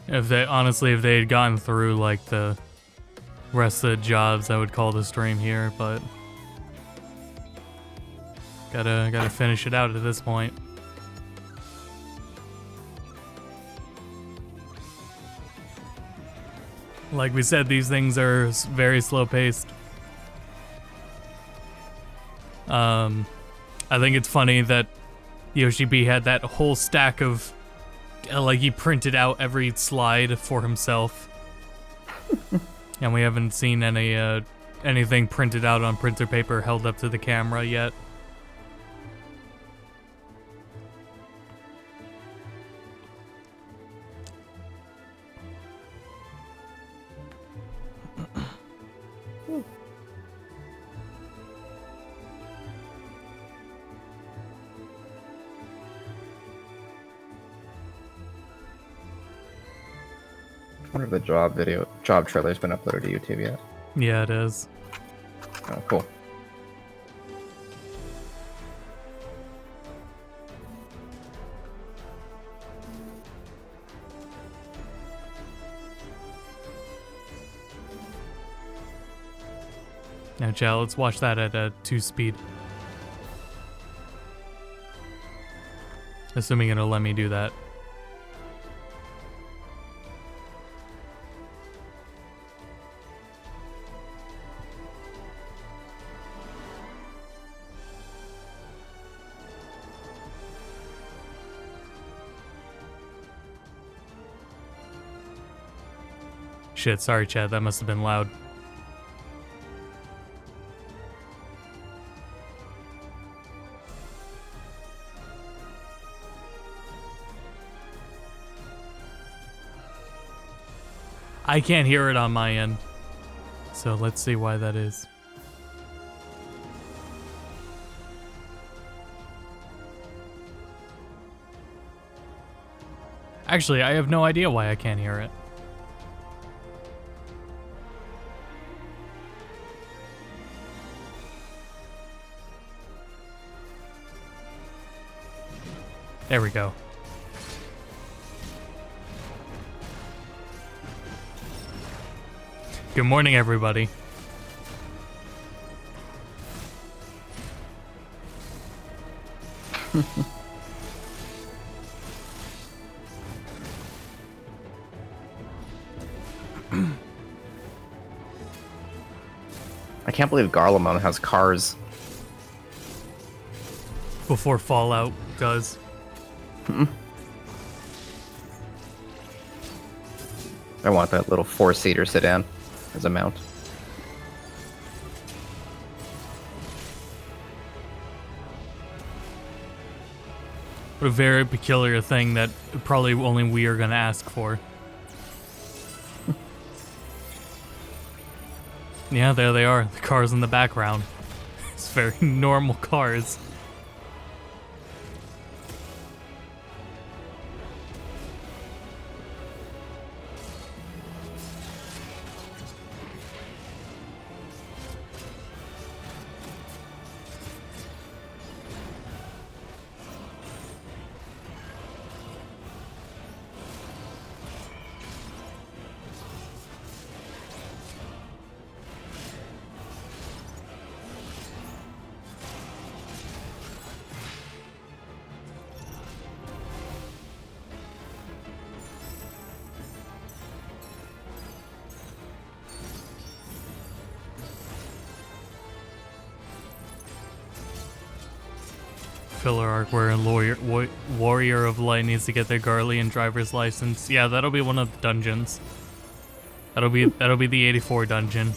If they had gotten through like the rest of the jobs, I would call the stream here, but gotta finish it out at this point. Like we said, these things are very slow paced. I think it's funny that Yoshi B had that whole stack of like he printed out every slide for himself. And we haven't seen anything printed out on printer paper held up to the camera yet. I wonder if the job trailer's been uploaded to YouTube yet. Yeah, it is. Oh, cool. Now, Chad, let's watch that at 2 speed. Assuming it'll let me do that. Shit, sorry, Chad, that must have been loud. I can't hear it on my end, so let's see why that is. Actually, I have no idea why I can't hear it. There we go. Good morning, everybody. I can't believe Garlemald has cars. before Fallout does. I want that little 4-seater sedan as a mount. What a very peculiar thing that probably only we are going to ask for. Yeah, there they are. The cars in the background. It's very normal cars. Filler arc where Warrior of Light needs to get their Garlean driver's license. Yeah, that'll be one of the dungeons. That'll be the 84 dungeon.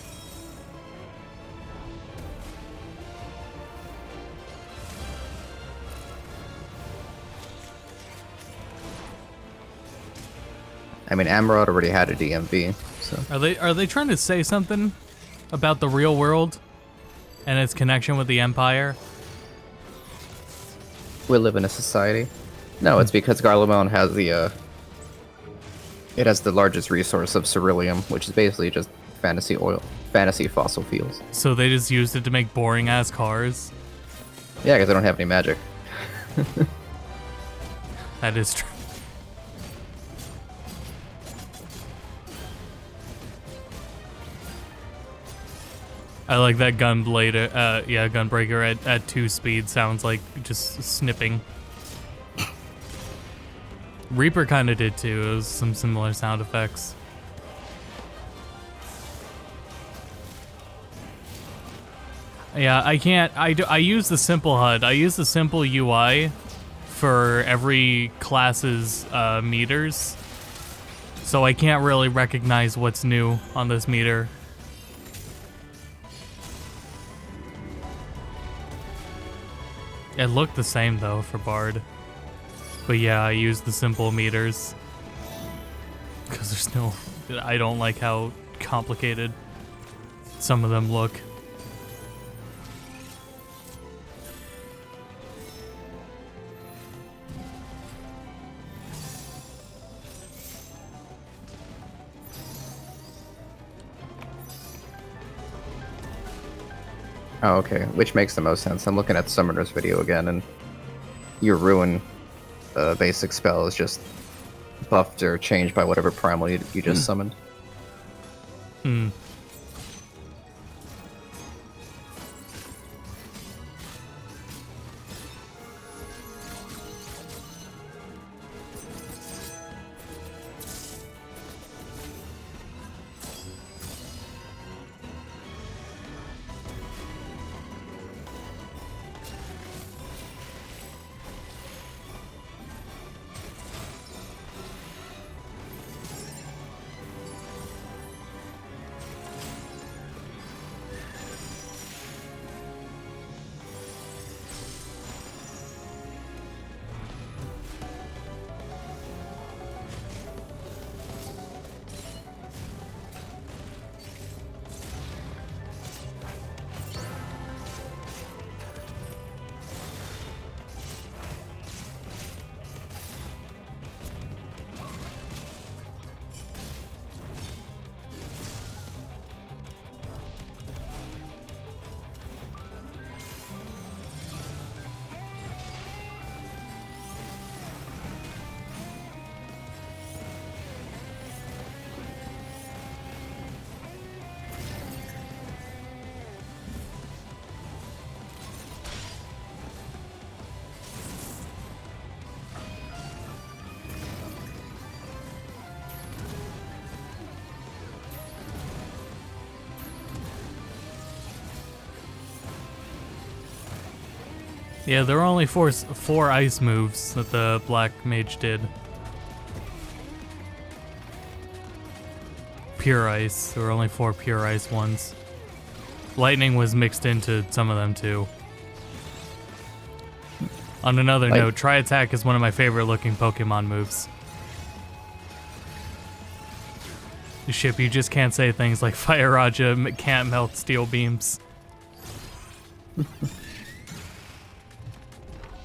I mean, Amarod already had a DMV, so. Are they trying to say something about the real world and its connection with the Empire? We live in a society. No, it's because Garlemald has the it has the largest resource of ceruleum, which is basically just fantasy fossil fuels. So they just used it to make boring ass cars? Yeah, because they don't have any magic. That is true. I like that gunbreaker at 2 speed sounds like just snipping. Reaper kind of did too. It was some similar sound effects. Yeah, I can't. I use the simple HUD. I use the simple UI for every class's meters, so I can't really recognize what's new on this meter. It looked the same though for Bard. But yeah, I use the simple meters. Because there's no... I don't like how complicated some of them look. Oh, okay. Which makes the most sense. I'm looking at Summoner's video again, and your Ruin basic spell is just buffed or changed by whatever primal you just summoned. Hmm. Yeah, there were only four ice moves that the black mage did. Pure ice. There were only 4 pure ice ones. Lightning was mixed into some of them too. On another note, Tri Attack is one of my favorite looking Pokemon moves. Ship, you just can't say things like Fire Raja can't melt steel beams.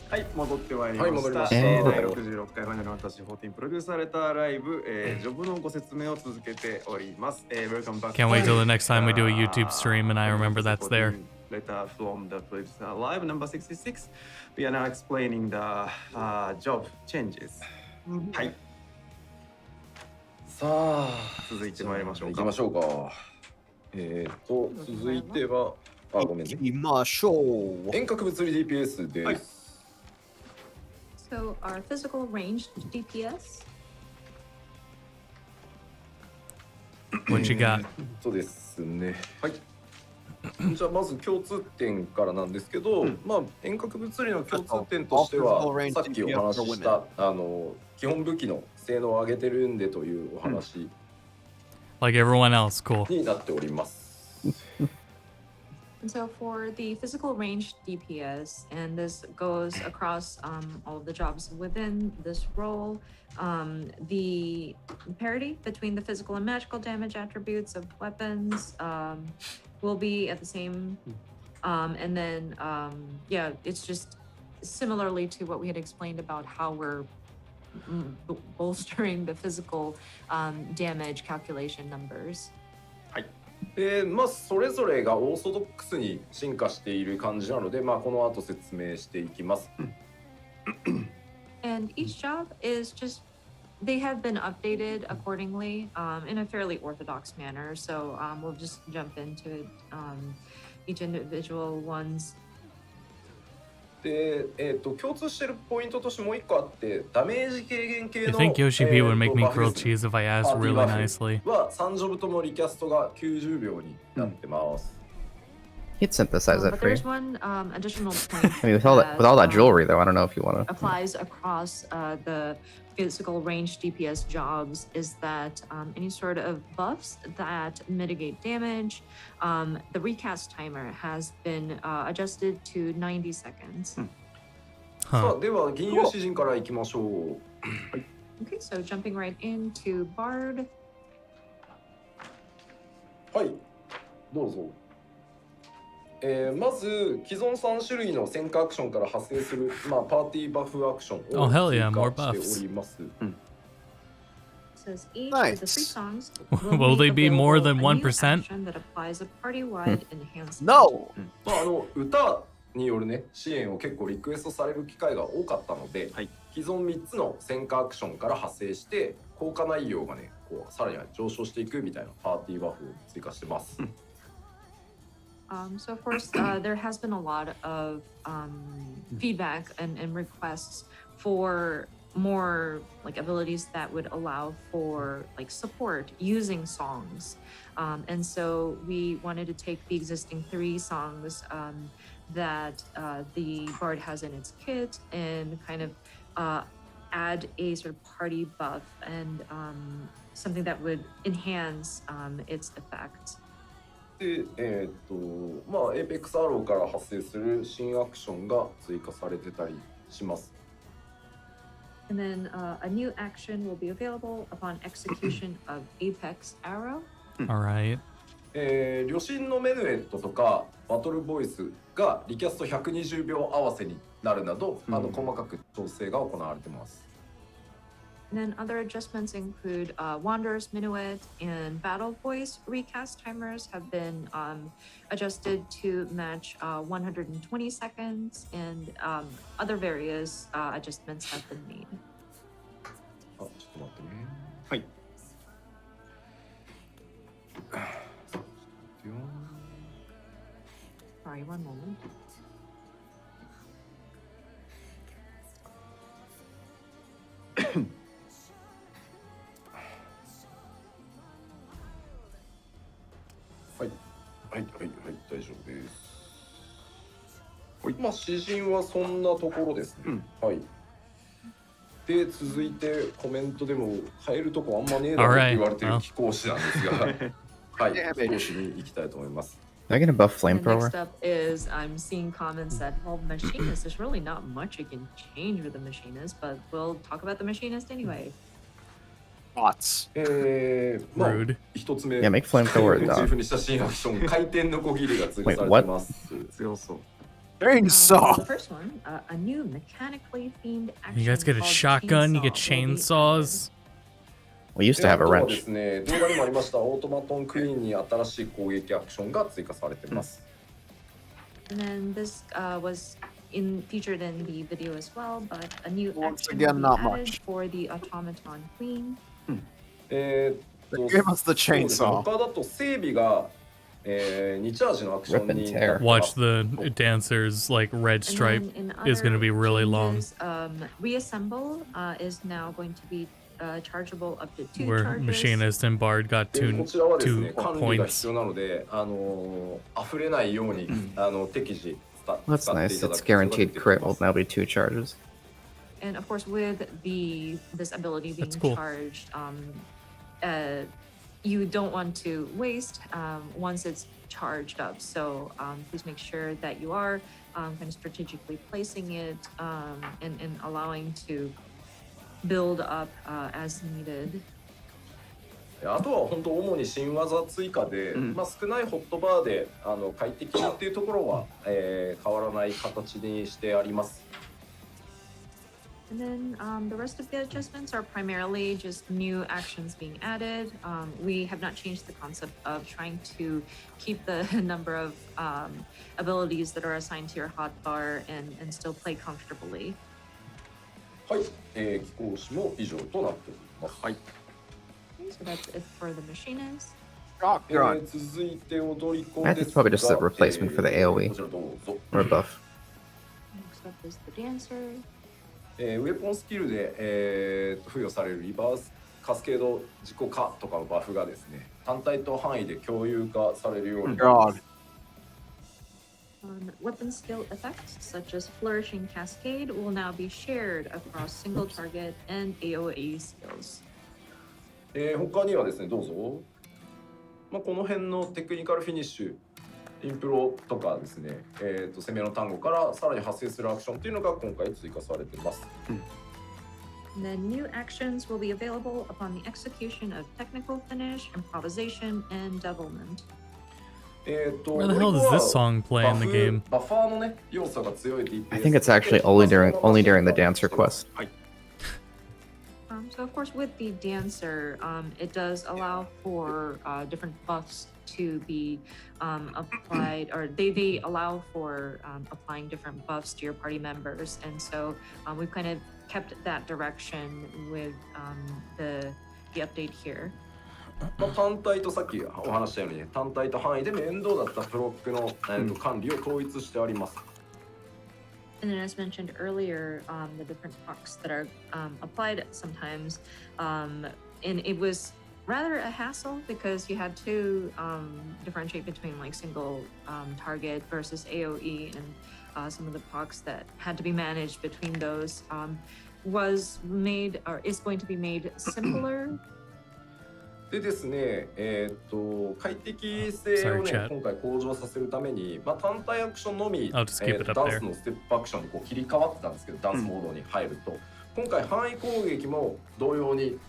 はい、戻ってまいりました。はい戻りました第66回ファイナルファンタジー14プロデュースされたライブ、ジョブのご説明を続けております。Welcome back. Can't wait till the next time we do a YouTube stream and I remember that's there. Letter from the producer live number 66. We are now explaining the job changes. はい。さあ続いてまいりましょうか。行きましょうか。続いてはごめんね。行きましょう。遠隔物理 DPS です。はい。So our physical ranged DPS. What you got? そうですね。はい。じゃあまず共通点からなんですけど、まあ遠隔物理の共通点としてはさっきお話しした基本武器の性能を上げてるんでというお話 Like everyone else, cool. になっております。And so for the physical range DPS, and this goes across all of the jobs within this role, the parity between the physical and magical damage attributes of weapons will be at the same. And then, yeah, it's just similarly to what we had explained about how we're bolstering the physical damage calculation numbers. まあそれぞれがオーソドックスに進化している感じなので、まあこの後説明していきます。And each job is just they have been updated accordingly in a fairly orthodox manner. So we'll just jump into each individual ones. で、共通しているポイントとしてもう一個あって、ダメージ軽減系 I の think Yoshi P would make me grilled cheese if I asked really nicely. は3ジョブともリキャストが90秒になってます。He'd synthesize that But for you. there's one additional point I mean, with all that jewelry, though, I don't know if you want to. applies across the physical range DPS jobs is that any sort of buffs that mitigate damage, the recast timer has been adjusted to 90 seconds. さあ、では銀融詩人からいきましょう。Okay, so jumping right into Bard. はい、どうぞ。まず既存3種類の戦火アクションから派生する、まあ、パーティーバフアクションを Oh, hell yeah, more 追加しております。Says each Nice. of the 3 songs Will they be more than available a new 1%? action that applies a party-wide enhancement. No! まあ、歌によるね支援を結構リクエストされる機会が多かったので、既存3つの戦火アクションから派生して効果内容がねこうさらに上昇していくみたいなパーティーバフを追加してます。So of course, there has been a lot of feedback and requests for more like abilities that would allow for like support using songs. And so we wanted to take the existing 3 songs that the Bard has in its kit and kind of add a sort of party buff and something that would enhance its effect. で、まあ、エーペックスアローから発生する新アクションが追加されてたりします。And then a new action will be available upon execution of Apex Arrow. Alright. 旅心のメヌエットとかバトルボイスがリキャスト120秒合わせになるなど、細かく調整が行われています。And then other adjustments include Wanderer's Minuet and Battle Voice recast timers have been adjusted to match 120 seconds, and other various adjustments have been made. あ、ちょっと待ってね。はい。Sorry, one moment. はい、大丈夫です。はい。まあ詩人はそんなところですね。はい。で続いてコメントでも変えるとこあんまねえだろって言われてる貴公子なんですが、はい、貴公子に行きたいと思います。Am I gonna buff And flamethrower? next up is I'm seeing comments that, well, machinist, there's really not much you can change with the machinist, but we'll talk about the machinist anyway. Bots. まあ Rude. 一つ目、 Yeah, make flamethrower a モチー dog. フにした新アクション回転のこぎりが追加されてます。強そう。 The Chainsaw. first one, a new mechanically themed action. You guys get a called shotgun, you get Chainsaw will be chainsaws. We used to have a あとは wrench. ですね、動画にもありましたオートマトンクイーンに新しい攻撃アクションが追加されてます。added. And then this was featured in the video as well, but a new Once action again, will be not added much. for the automaton queen. Give us the そうですね chainsaw. 他だと整備が、2チャージのアクションに Rip and tear. Watch the dancer's like red And stripe then in is going to other be really long. changes, reassemble is now going to be chargeable up to 2 Where charges. machinist and bard got で two こちらはです two ね管理が points. 必要なので、溢れないように、適時 That's 使ってい nice. ただ Its く必要が出 guaranteed てき crit ま will す。 now be 2 charges. And of course, with this ability being That's cool. charged, you don't want to waste once it's charged up. So please make sure that you are kind of strategically placing it and allowing to build up as needed. あとは本当主に新技追加で、まあ、少ないホットバーで快適にっていうところは、変わらない形にしてあります。 And then the rest of the adjustments are primarily just new actions being added. We have not changed the concept of trying to keep the number of abilities that are assigned to your hotbar and still play comfortably. はい、貴公子も以上となっております。はい。 So that's it for the machinist. Shotgun. 続いて踊り子 I で think it's すが probably just a replacement for the AoE こちらどうぞ。 or a buff. Next up is the dancer. ウェポンスキルで、付与されるリバースカスケード自己化とかのバフがですね、単体と範囲で共有化されるようになります。 Weapon skill effects such as Flourishing Cascade will now be shared across single target and AoE skills. 他にはですね、どうぞ。まあ、この辺のテクニカルフィニッシュ、インプロとかですね、攻めの単語からさらに発生するアクションというのが今回追加されています。And then new actions will be available upon the execution of technical finish, improvisation, and devilment. Where the hell does this song play in the game? バファーのね、要素が強い DPS。 I think it's actually only during the dancer quest. So of course with the dancer, it does allow for different buffs to be applied, or they allow for applying different buffs to your party members, and so we've kind of kept that direction with the update here. まあ、単体とさっきお話したように、ね、単体と範囲で面倒だったプロックの、管理を統一してあります。 And then as mentioned earlier, the different pucks that are applied sometimes, and it was rather a hassle because you had to differentiate between like single target versus AoE, and some of the pucks that had to be managed between those was made or is going to be made simpler. でですね、快適性をね、 Sorry, chat. 今回向上させるために、まあ、単体アクションのみ、 I'll just keep it up ダン there. スのステップアクションにこう切り替わってたんですけど、ダンスモードに入ると、今回範囲攻撃も同様に、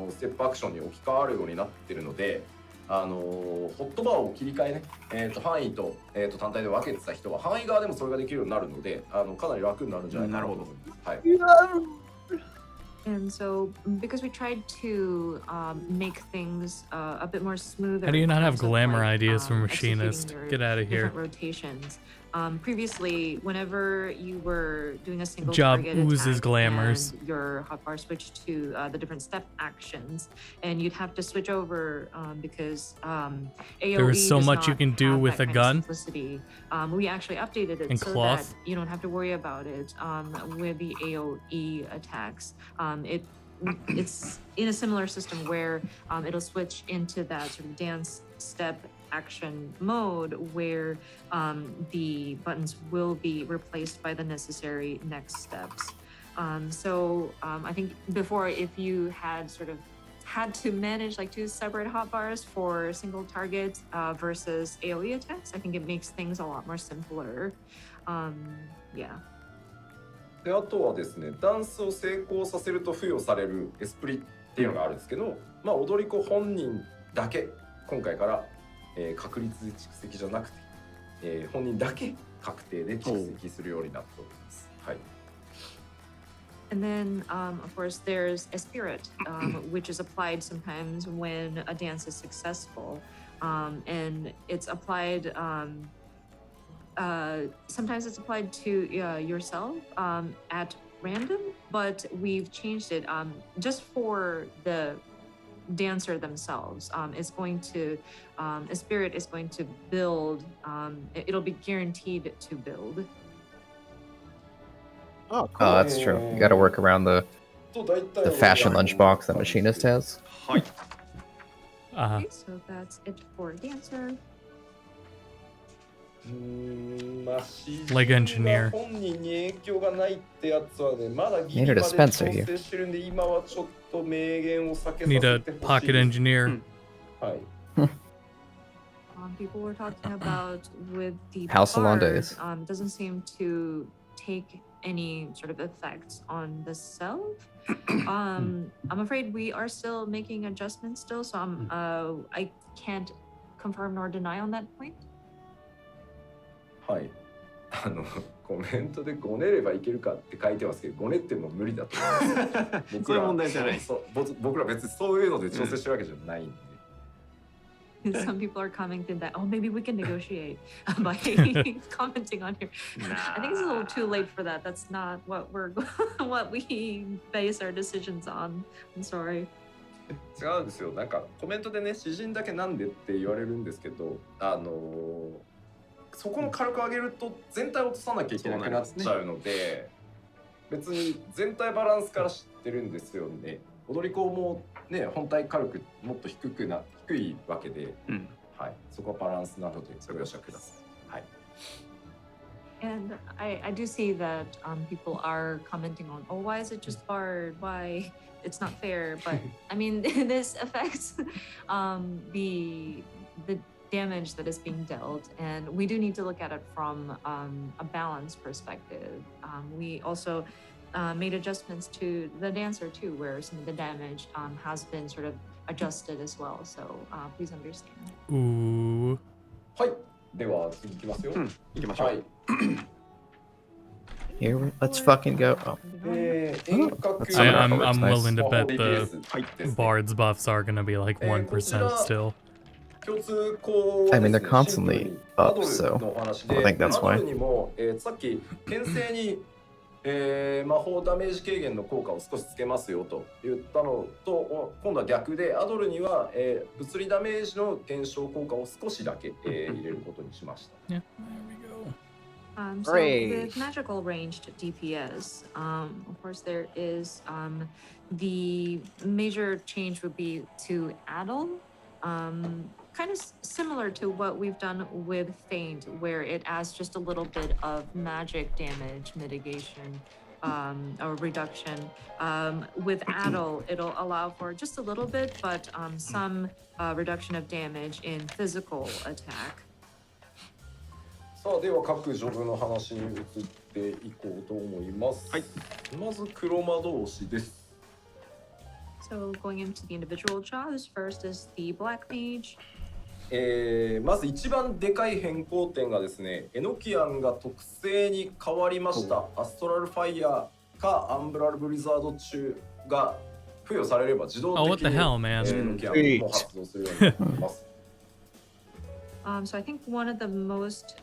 ステップアクションに置き換わるようになってるので、ホットバーを切り替えね、範囲と、単体で分けてた人は範囲側でもそれができるようになるので、かなり楽になるんじゃないかなと思います。はい。 And so, because we tried to make things a bit more smooth. How do you not have in terms of, glamour like, ideas from executing Machinist? your Get out of here. different rotations. Previously, whenever you were doing a single Job target oozes attack glamours. and your hotbar switched to the different step actions, and you'd have to switch over because AoE There is so does much you not can do have with that a kind of gun. simplicity. We actually updated it And so cloth. that you don't have to worry about it with the AoE attacks. It's in a similar system where it'll switch into that sort of dance step action mode where the buttons will be replaced by the necessary next steps. So I think before, if you had sort of had to manage like 2 separate hotbars for single target versus AoE attacks, I think it makes things a lot more simpler. Yeah. であとはですね、ダンスを成功させると付与されるエスプリっていうのがあるんですけど、まあ踊り子本人だけ今回から、確率で蓄積じゃなくて、本人だけ確定で蓄積するようになっております。はい。And then, of course, there's a spirit, which is applied sometimes when a dance is successful, and it's applied. Sometimes it's applied to yourself at random, but we've changed it just for the dancer themselves. It's going to a spirit is going to build. It'll be guaranteed to build. Oh, Oh, that's true. You got to work around the fashion lunchbox that machinist has. Okay, so that's it for dancer. Like engineer. Need a dispenser here. Need a pocket engineer. People were talking about with the House salon bard, days. Doesn't seem to take any sort of effects on the self. I'm afraid we are still making adjustments still, so I can't confirm nor deny on that point. はい。コメントでごねればいけるかって書いてますけど、ごねっても無理だと思います。そういう問題じゃない。僕ら別にそういうので調整してるわけじゃないんで。Some people are commenting that, oh, maybe we can negotiate by commenting on here. I think it's a little too late for that. That's not what what we base our decisions on. I'm sorry. 違うんですよ。なんかコメントでね、詩人だけなんでって言われるんですけど、そこの火力上げると全体を落とさなきゃいけなくなっちゃうので、別に全体バランスから知ってるんですよね。踊り子もね、本体火力もっと低いわけで、はい、そこはバランスなのでご容赦ください。はい。And I do see that people are commenting on, oh, why is it just barred? Why it's not fair? But I mean, this affects the damage that is being dealt, and we do need to look at it from a balance perspective. We also made adjustments to the dancer too, where some of the damage has been sort of adjusted as well. So please understand. Ooh. はい。では次いきますよ。行きましょう。はい。 Here, let's fucking go. Oh. I'm willing to bet the Bard's buffs are gonna be like 1% still. I mean, they're constantly up, so I think that's why. さっき牽制に魔法ダメージ軽減の効果を少しつけますよと言ったのと、今度は逆でアドルには、物理ダメージの減少効果を少しだけ、入れることにしました。Yeah, there we go. So with magical ranged DPS, of course there is the major change would be to Addle, kind of similar to what we've done with Feint, where it adds just a little bit of magic damage mitigation or reduction. With Addle, it'll allow for just a little bit, but some reduction of damage in physical attack. さあでは各ジョブの話に移っていこうと思います。はい。まず黒魔導士です。So going into the individual jobs, first is the Black Mage. まず一番でかい変更点がですね、エノキアンが特性に変わりました。アストラルファイヤーかアンブラルブリザード中が付与されれば自動的にエノキアンも発動するようになります。So I think one of the most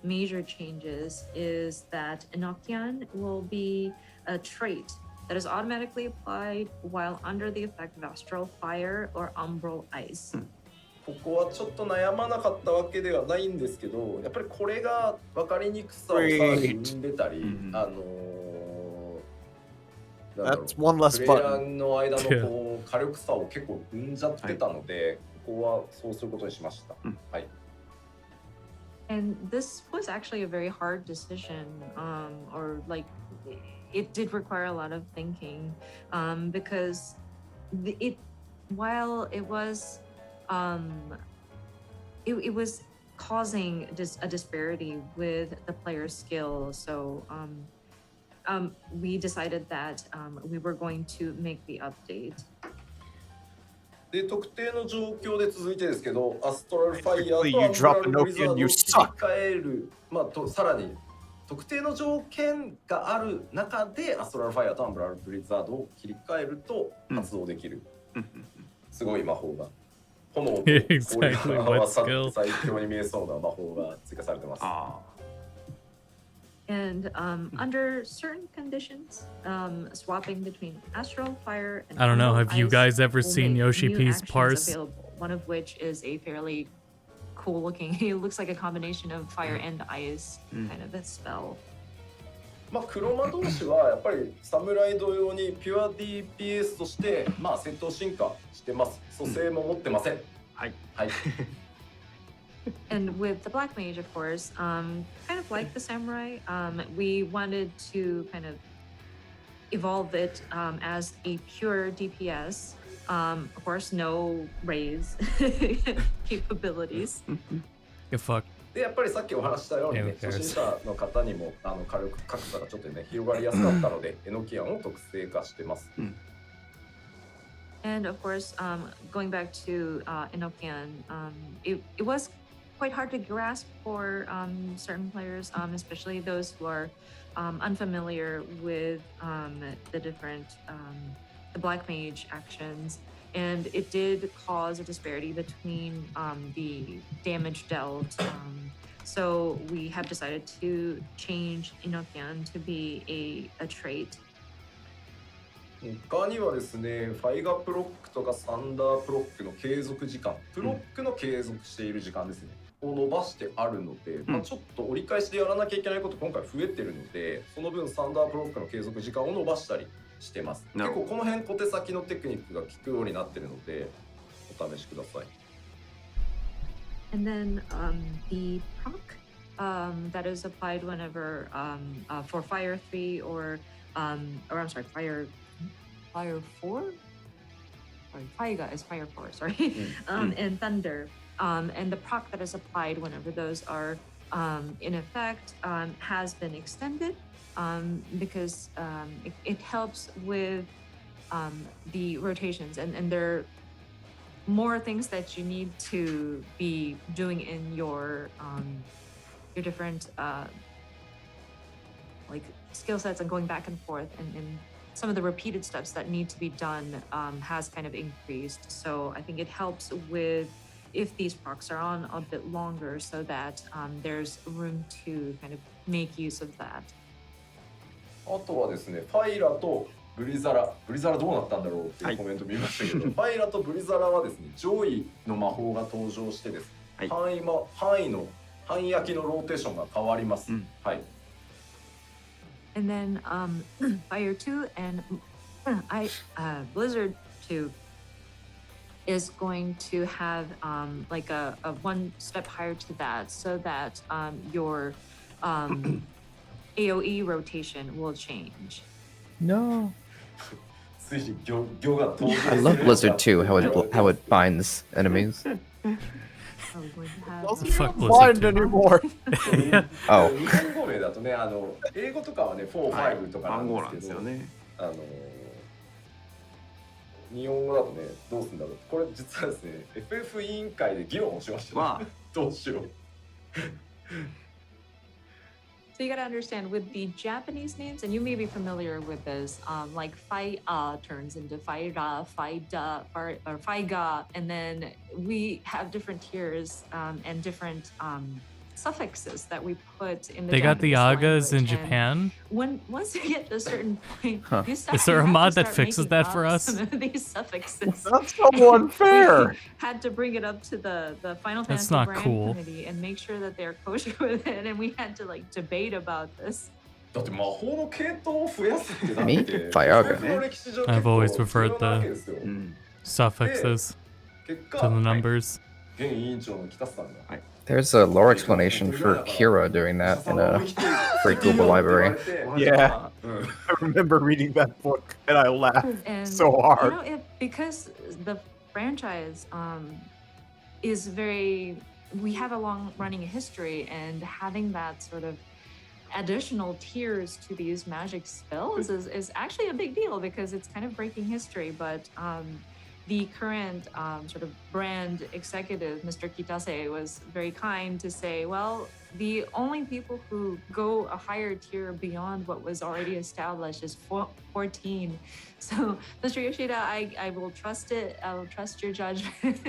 major changes is that Enochian will be a trait that is automatically applied while under the effect of astral fire or umbral ice. ここはちょっと悩まなかったわけではないんですけど、やっぱりこれが分かりにくさをさらに生んでたり、プレイヤーの間のこう火力差を結構生んじゃってたので、こはそうすることにしました。はい。And this was actually a very hard decision, or like it did require a lot of thinking, because while it was, it was causing a disparity with the player's skill. So we decided that we were going to make the update. で特定の状況で続いてですけど、アストラルファイヤーと You アンブラ drop ル an ブリザー Nokia ド and を you 切り suck. 替える、さらに特定の条件がある中でアストラルファイヤーとアンブラルブリザードを切り替えると発動できる、すごい魔法が炎と氷が合わさって最強に見えそうな魔法が追加されてます。And under certain conditions, swapping between astral fire and I don't know. emerald Have you ice guys ever will seen make Yoshi new P's actions parse? available, one of which is a fairly cool looking, it looks like a combination of fire and ice kind of a spell. 黒魔同士はやっぱり侍同様にピュア DPS として戦闘進化してます。蘇生も持ってません。はい。はい。And with the Black Mage, of course, kind of like the Samurai, we wanted to kind of evolve it as a pure DPS. Of course, no raise capabilities. Get fucked. でやっぱりさっきお話したように、初心者の方にも火力格差がちょっとね広がりやすかったので、エノキアンを特性化してます。And of course, going back to Enochian, it was quite hard to grasp for certain players, especially those who are unfamiliar with the different the Black Mage actions. And it did cause a disparity between the damage dealt. So we have decided to change Enochian to be a trait. 他にはですね、ファイガプロックとかサンダープロックの継続時間、プロックの継続している時間ですね、を伸ばしてあるので、ちょっと折り返しでやらなきゃいけないこと今回増えてるので、その分サンダープロックの継続時間を伸ばしたりしてます。結構この辺小手先のテクニックが効くようになってるので、お試しください。And then the proc that is applied whenever for Fire 3 or I'm sorry, Fire 4? Sorry, Faiga is Fire 4, sorry. And Thunder. And the proc that is applied whenever those are in effect has been extended because it helps with the rotations and there are more things that you need to be doing in your different like skill sets and going back and forth and some of the repeated steps that need to be done has kind of increased. So I think it helps with if these procs are on a bit longer so that there's room to kind of make use of that. あとはですね、ファイラとブリザラどうなったんだろうっていうコメント見ましたけど、ファイラとブリザラはですね、上位の魔法が登場してですね、範囲焼きのローテーションが変わります。はい。And then Fire 2 and Blizzard 2 is going to have like a one step higher to that so that your AoE rotation will change. No. ついに魚が登場する。I love Blizzard too, how it binds enemies. Fuck Blind Blizzard. anymore. Oh. 日本語名だとね、英語とかはね、4、5とかなんですけど、日本語だとね、どうするんだろう。これ実はですね、FF 委員会で議論をしました、ね。どうしよう。So you gotta understand with the Japanese names, and you may be familiar with this, like Fai-a turns into Fai-ra, Fai-da, or Fai-ga, and then we have different tiers and different suffixes that we put in the They got the Japanese agas in language. Japan. Once you get to a certain point, you Is there a have to mod that start fixes making that up for us? some of these suffixes. That's so unfair. We had to bring it up to the Final That's Fantasy not brand cool. committee and make sure that they're kosher with it, and we had to like debate about this. だって魔法の系統を増やすってだって Me? Fire. FF の歴史上 I've always 結構 preferred 重要なわけですよ。 Suffixes. 結 to 果 the numbers. 現委員長の北さんが There's a lore explanation for Kira doing that in a free Google library. Yeah. うん I remember reading that book and I laughed And so hard. you know, because the franchise is very, we have a long running history, and having that sort of additional tiers to these magic spells is actually a big deal, because it's kind of breaking history. But the current sort of brand executive, Mr. Kitase, was very kind to say, well, the only people who go a higher tier beyond what was already established is 14. So, Mr. Yoshida, I will trust it. I will trust your judgment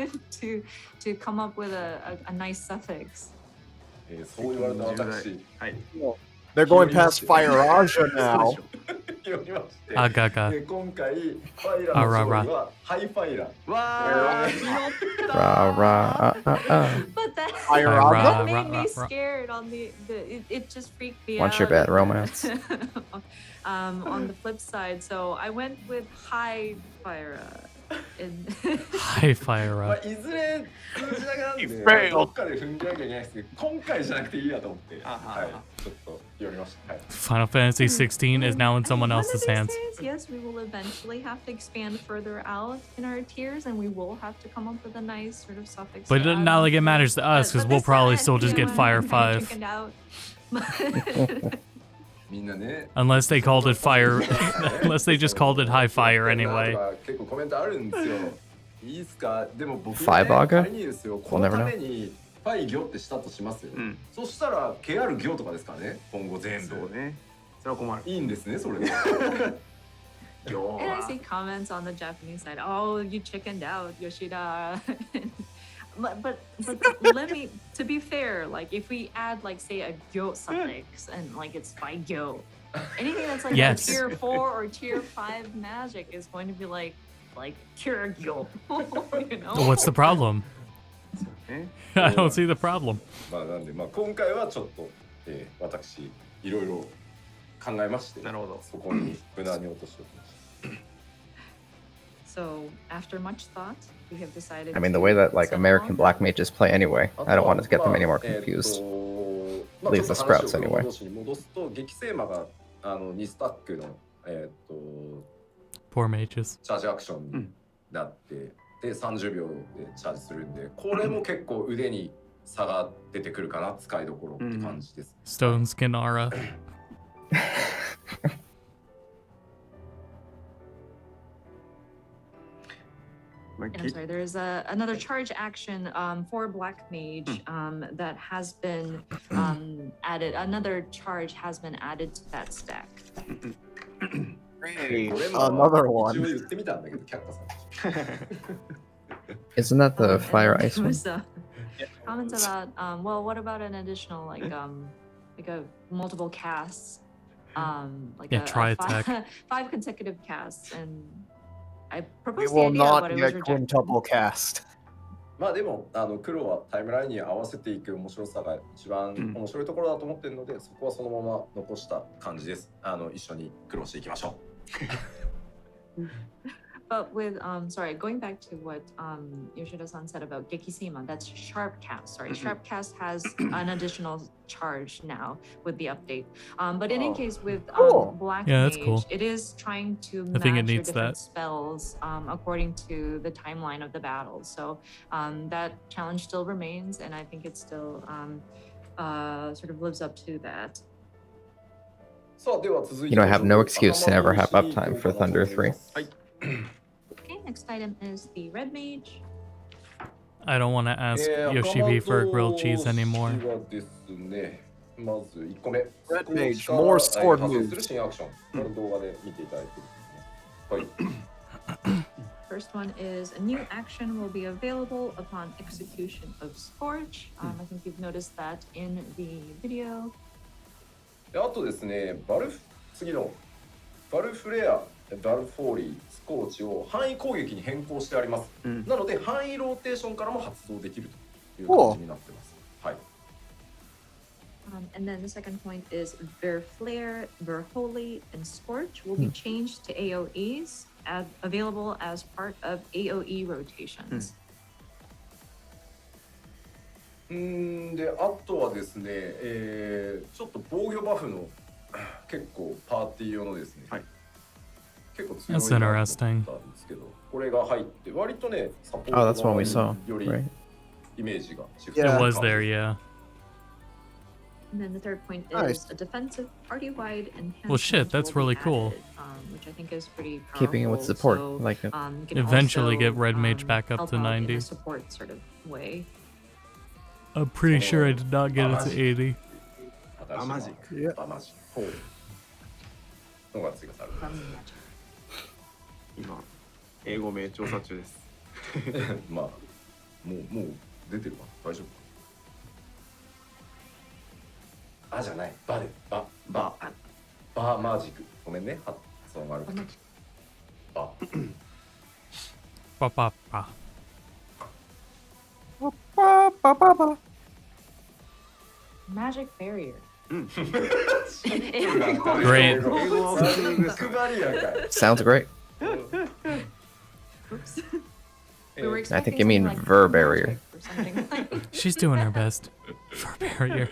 to come up with a nice suffix. そう言われた私 They're going past Fire Aja now. 読みまして Agaga. で今回ファイラの勝利はハイファイラわー、拾った Rah, rah, But that, Fire Rah, that rah, made me rah. scared on it just freaked me What's out. your bad romance? On the flip side, so I went with high fire. High fire まあ up. いずれ数字だけなんで You まあ failed. どっかで踏んじゃなきゃいけないですけど今回じゃなくていいやと思ってあははいちょっと読みましたはい Final Fantasy 16 is now in someone One of else's these hands. days, yes, we will eventually have to expand further out in our tiers, and we will have to come up with a nice sort of suffix. But to add not on like it to matters to us, But- because but we'll this probably time, still just you get know, Fire I'm kinda 5. chickened out. みんなね Unless they called it fire. Unless they just called it high fire なんと anyway. か結構コメントあるんですよいいっすかでも僕ね Five Aga? 仮にですよこのためにファイ行ってしたとしますよ、うんそしたら KR 行とかですからね今後全部そうね。それは困る。いいんですねそれで 行 And I は see comments on the Japanese side. Oh, you chickened out, Yoshida. but let me, to be fair, like if we add like say a gyo suffix and like it's by gyo, anything that's like Yes. a tier 4 or tier 5 magic is going to be like cure gyo. You know? What's the problem? ね。 I don't see the problem. まあなんでまあ今回はちょっと、私いろいろ考えましてなるほど。そこに無難に落としておきました So after much thought, we have decided. I mean, the way that like to American settle black mages play anyway. I don't want to get them any more confused. まあ Leave the sprouts anyway. 戻すと激星魔が2スタックのPoor mages. チャージアクションになって、で30秒でチャージするんでこれも結構腕に差が出てくるかな使いどころって感じです、 Stone Skin Aura. My And I'm kid- sorry, there's another charge action for Black Mage that has been added. Another charge has been added to that stack. Hey, これも another 一応 one. 言ってみたんだけど却下されました Isn't that the And fire then ice there one? was, comments about well, what about an additional like a multiple casts, like Yeah, a tri-attack. 5 consecutive casts, and I We proposed the will idea, not but it be was a rejected. quintuple cast. まあでも黒はタイムラインに合わせていく面白さが一番面白いところだと思ってるので、そこはそのまま残した感じです一緒に苦労していきましょう But with sorry, going back to what Yoshida-san said about Gekisima, that's Sharp Cast. Sorry, Sharp Cast has an additional charge now with the update. But in any case, with Cool. Black Yeah, that's Mage, cool. it is trying to I think it match your needs different that. spells according to the timeline of the battle. So that challenge still remains, and I think it still sort of lives up to that. さあでは続い You て know, I have no excuse to never have uptime for Thunder 3. Okay, next item is the Red Mage. I don't want to ask Yoshi for grilled cheese anymore. ですねまず1個目 Red Mage, more sword 派生する moves. 新アクションこの動画で見ていただいてるんですね First one is a new action will be available upon execution of Scorch. I think you've noticed that in the video. であとですね次のバルフレアバルフォーリースコーチを範囲攻撃に変更してあります、なので範囲ローテーションからも発動できるという形になってますはい And then the second point is Verflare, Verholy, and Scorch will be changed to AoEs, available as part of AoE rotations. で、あとはですね、ちょっと防御バフの結構パーティー用のですね、結構強い That's なと思ったん interesting. ですけど、これが入って割とね、サポー Oh, ト that's one 側 we に saw, より right? イメージがシフ It ト Yeah. was there, yeah. And then the third point Nice. is a defensive party-wide enhancement. Well, shit, that's will be really cool. added, which I think is pretty powerful. Keeping it with support, So, like it. you can Eventually also, get Red Mage back up help to out in 90. a support sort of way. I'm pretty sure I did not get it to 80. 新マジしいバマジのが追加される From magic. 今英語名調査中です。まあもう出てるかな、大丈夫かな。じゃない、バでバマジック、ごめんね、発音悪くてバ Pa pa pa. Magic barrier. Great. 英語配りやんかい。 Sounds great. Oops. We were I think expecting you mean something like ver magic barrier. or something like. She's doing her best. For barrier.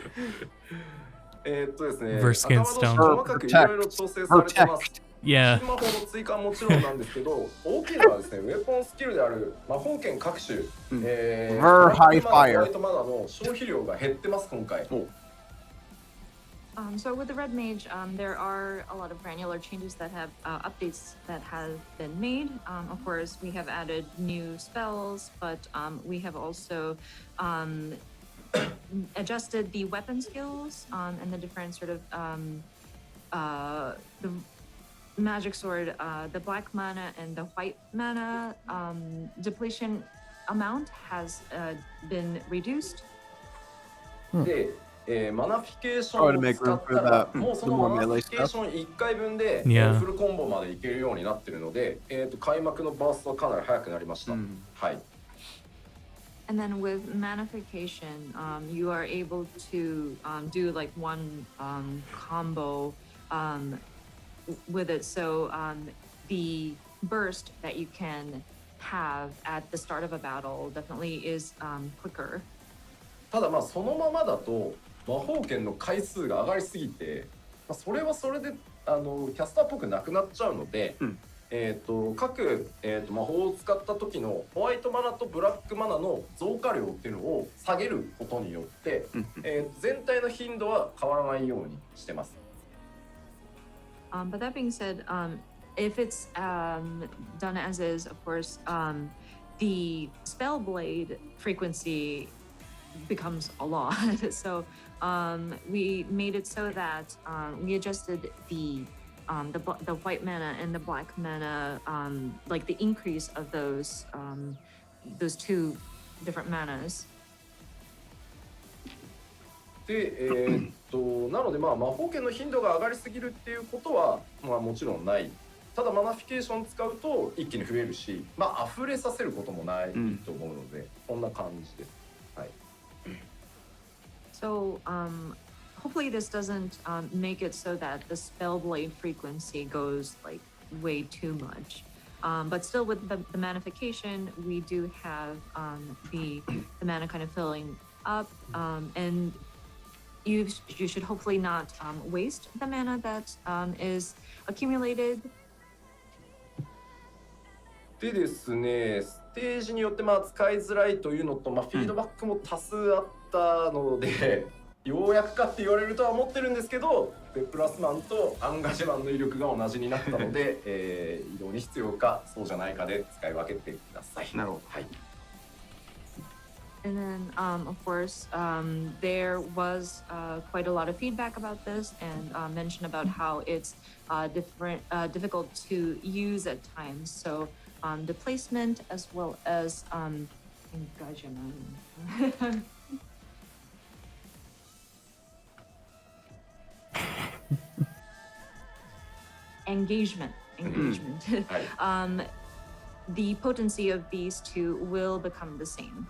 ですね、 Verskin 頭同士 Stone. 細かくいろいろ調整されてます。 Yeah. 新魔法の追加はもちろんなんですけど、大きいのはですね、ウェポンスキルである魔法剣各種、Ver ホ High ワイ Fire. トマナの消費量が減ってます、今回。 So with the Red Mage, there are a lot of granular changes that have updates that have been made. Of course, we have added new spells, but we have also adjusted the weapon skills and the different sort of the magic sword, the black mana and the white mana depletion amount has been reduced. で、マナフィケーションを使ったら、もうそのマナフィケーション1回分で、フルコンボまでいけるようになってるので、開幕のバーストはかなり速くなりました。はい。And then with manification, you are able to do like one combo with it. So the burst that you can have at the start of a battle definitely is quicker. ただまあそのままだと魔法剣の回数が上がりすぎて、それはそれでキャスターっぽくなくなっちゃうので、各、魔法を使った時のホワイトマナとブラックマナの増加量っていうのを下げることによって、全体の頻度は変わらないようにしてます。But that being said, if it's done as is, of course, the spell blade frequency becomes a lot. So we made it so that we adjusted the white mana and the black mana, like the increase of those two different manas. で、なのでまあ魔法剣の頻度が上がりすぎるっていうことはまあもちろんない。ただマナフィケーション使うと一気に増えるし、まあ溢れさせることもないと思うので、こんな感じです。はい。So hopefully this doesn't make it so that the spell blade frequency goes like way too much. But still with the manification, we do have the mana kind of filling up, and you should hopefully not waste the mana that is accumulated. でですね、ステージによってまあ使いづらいというのと、まあ、フィードバックも多数あったので、ようやくかって言われるとは思ってるんですけど、デプラスマンとアンガジマンの威力が同じになったので、移動に必要かそうじゃないかで使い分けてください。なるほど。はい。And then, of course, there was quite a lot of feedback about this and mention about how it's difficult to use at times. So the placement as well as engagement. The potency of these two will become the same.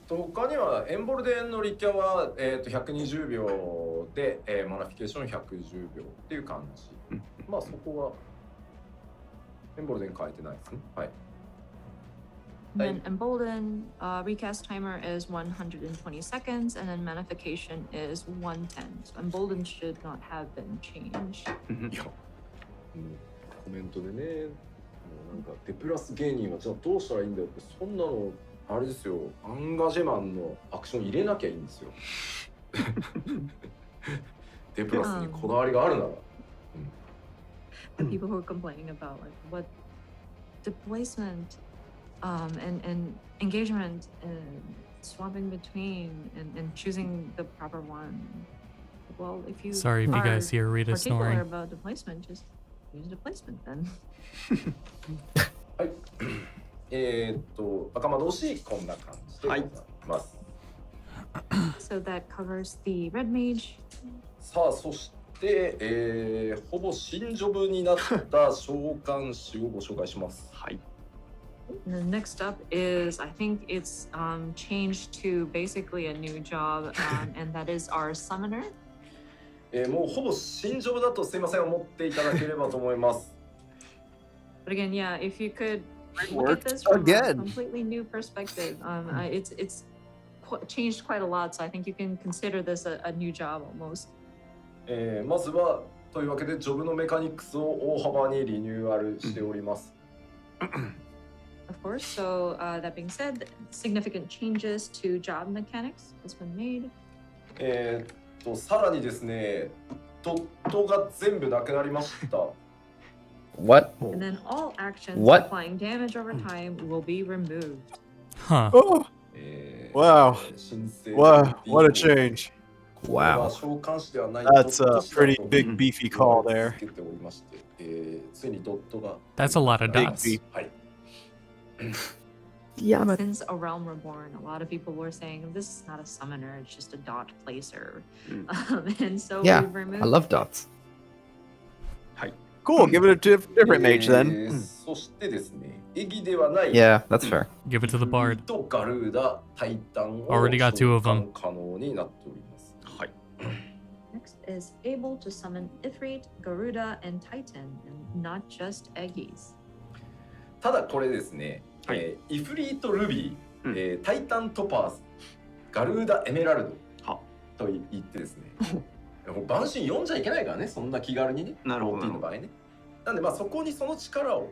他にはエンボルデンのリキャは、120秒で、マナフィケーション110秒っていう感じ。まあそこはエンボルデン変えてないですね。はい。And then embolden, recast timer is 120 seconds, and then manification is 110. So embolden should not have been changed. コメントでね、なんかデプラス芸人はじゃあどうしたらいいんだよって、そんなのあれですよ、アンガジェマンのアクション入れなきゃいいんですよ。デプラスにこだわりがあるなら。The people who are complaining about like what displacement, and engagement and swapping between and choosing the proper one. Well, if you Sorry if you guys hear Rita particular snoring. about displacement, just use displacement then. はい。赤魔導士こんな感じでございます。So that covers the red mage. さあ、そして、ほぼ新ジョブになった召喚士をご紹介します。はい。And the next up is, I think it's changed to basically a new job, and that is our summoner. もうほぼ新ジョブだとすいません思っていただければと思います。But again, yeah, if you could look at this from a completely new perspective, it's changed quite a lot. So I think you can consider this a new job almost. まずはというわけでジョブのメカニクスを大幅にリニューアルしております。Of course. So that being said, significant changes to job mechanics has been made. さらにですね、ドットが全部なくなりました。What? And then all actions What? applying damage over time will be removed. Huh. Oh, wow. Wow, what a change. Wow. That's a pretty big beefy call there. That's a lot of Big dots. beef. Yeah, but Since A Realm Reborn, a lot of people were saying this is not a summoner, it's just a dot placer. And so yeah, we've removed I love dots. Cool, give it a different mage then. そしてですね、エギではない Yeah, that's fair. Give it to the bard. とガルーダ、タイタンを Already got two of them. 可能になっております。はい。 Next is able to summon Ifrit, Garuda, and Titan, and not just Eggies. ただこれですね、イフリートルビー、タイタントパーズ、ガルーダエメラルドと言ってですね、万神読んじゃいけないからね、そんな気軽にね、なるほど。ローティンの場合ね。なんでまあそこにその力を、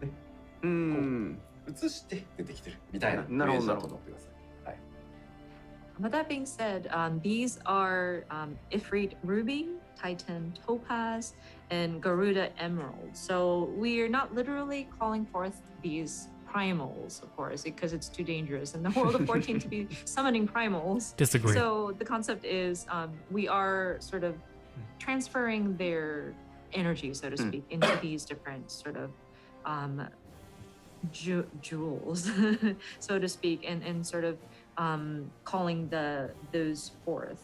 ね、移して出てきてるみたいなイメージだと思ってください。はい。But that being said, these are Ifrit Ruby, Titan Topaz, and Garuda Emerald. So we are not literally calling forth these primals, of course, because it's too dangerous in the world of 14 to be summoning primals. Disagree. So the concept is we are sort of transferring their energy, so to speak, into these different sort of jewels, so to speak, and sort of calling those forth.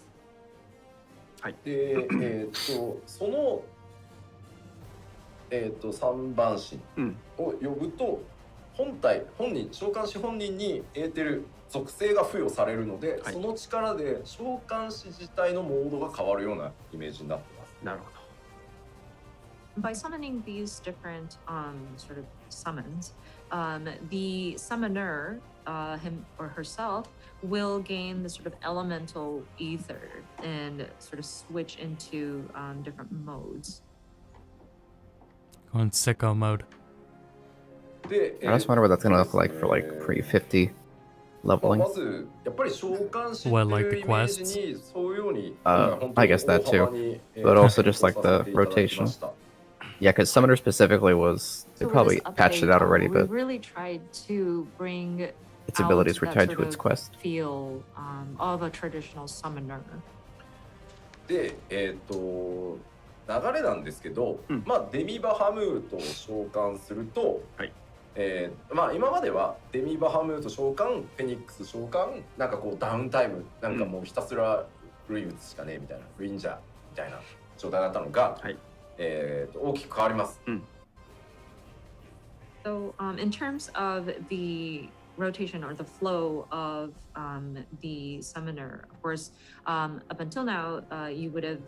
で、その、三番神を呼ぶと、本人、召喚師本人にエーテル属性が付与されるので、その力で召喚師自体のモードが変わるようなイメージになってます。なるほど。By summoning these different sort of summons, the summoner, him or herself, will gain the sort of elemental ether and sort of switch into different modes. Go in sicko mode. で、 I just wonder what that's gonna look like for like pre-50 leveling. まずやっぱり召喚師って What, like いう the イメージ quests? に沿うように、 I guess that too, but also just like the rotation. Yeah, because Summoner specifically was, they So with probably this patched it out update, already, we but really tried to bring its abilities were out tied that to sort its of quest. feel of a traditional summoner. で、流れなんですけど、まあデミバハムートを召喚すると、まあ今まではデミバハムート召喚、フェニックス召喚、なんかこうダウンタイム、なんかもうひたすらルイ打つしかねえみたいな、ルインジャーみたいな状態だったのが、大きく変わります。So in terms of the rotation or the flow of the summoner, of course, up until now, you would have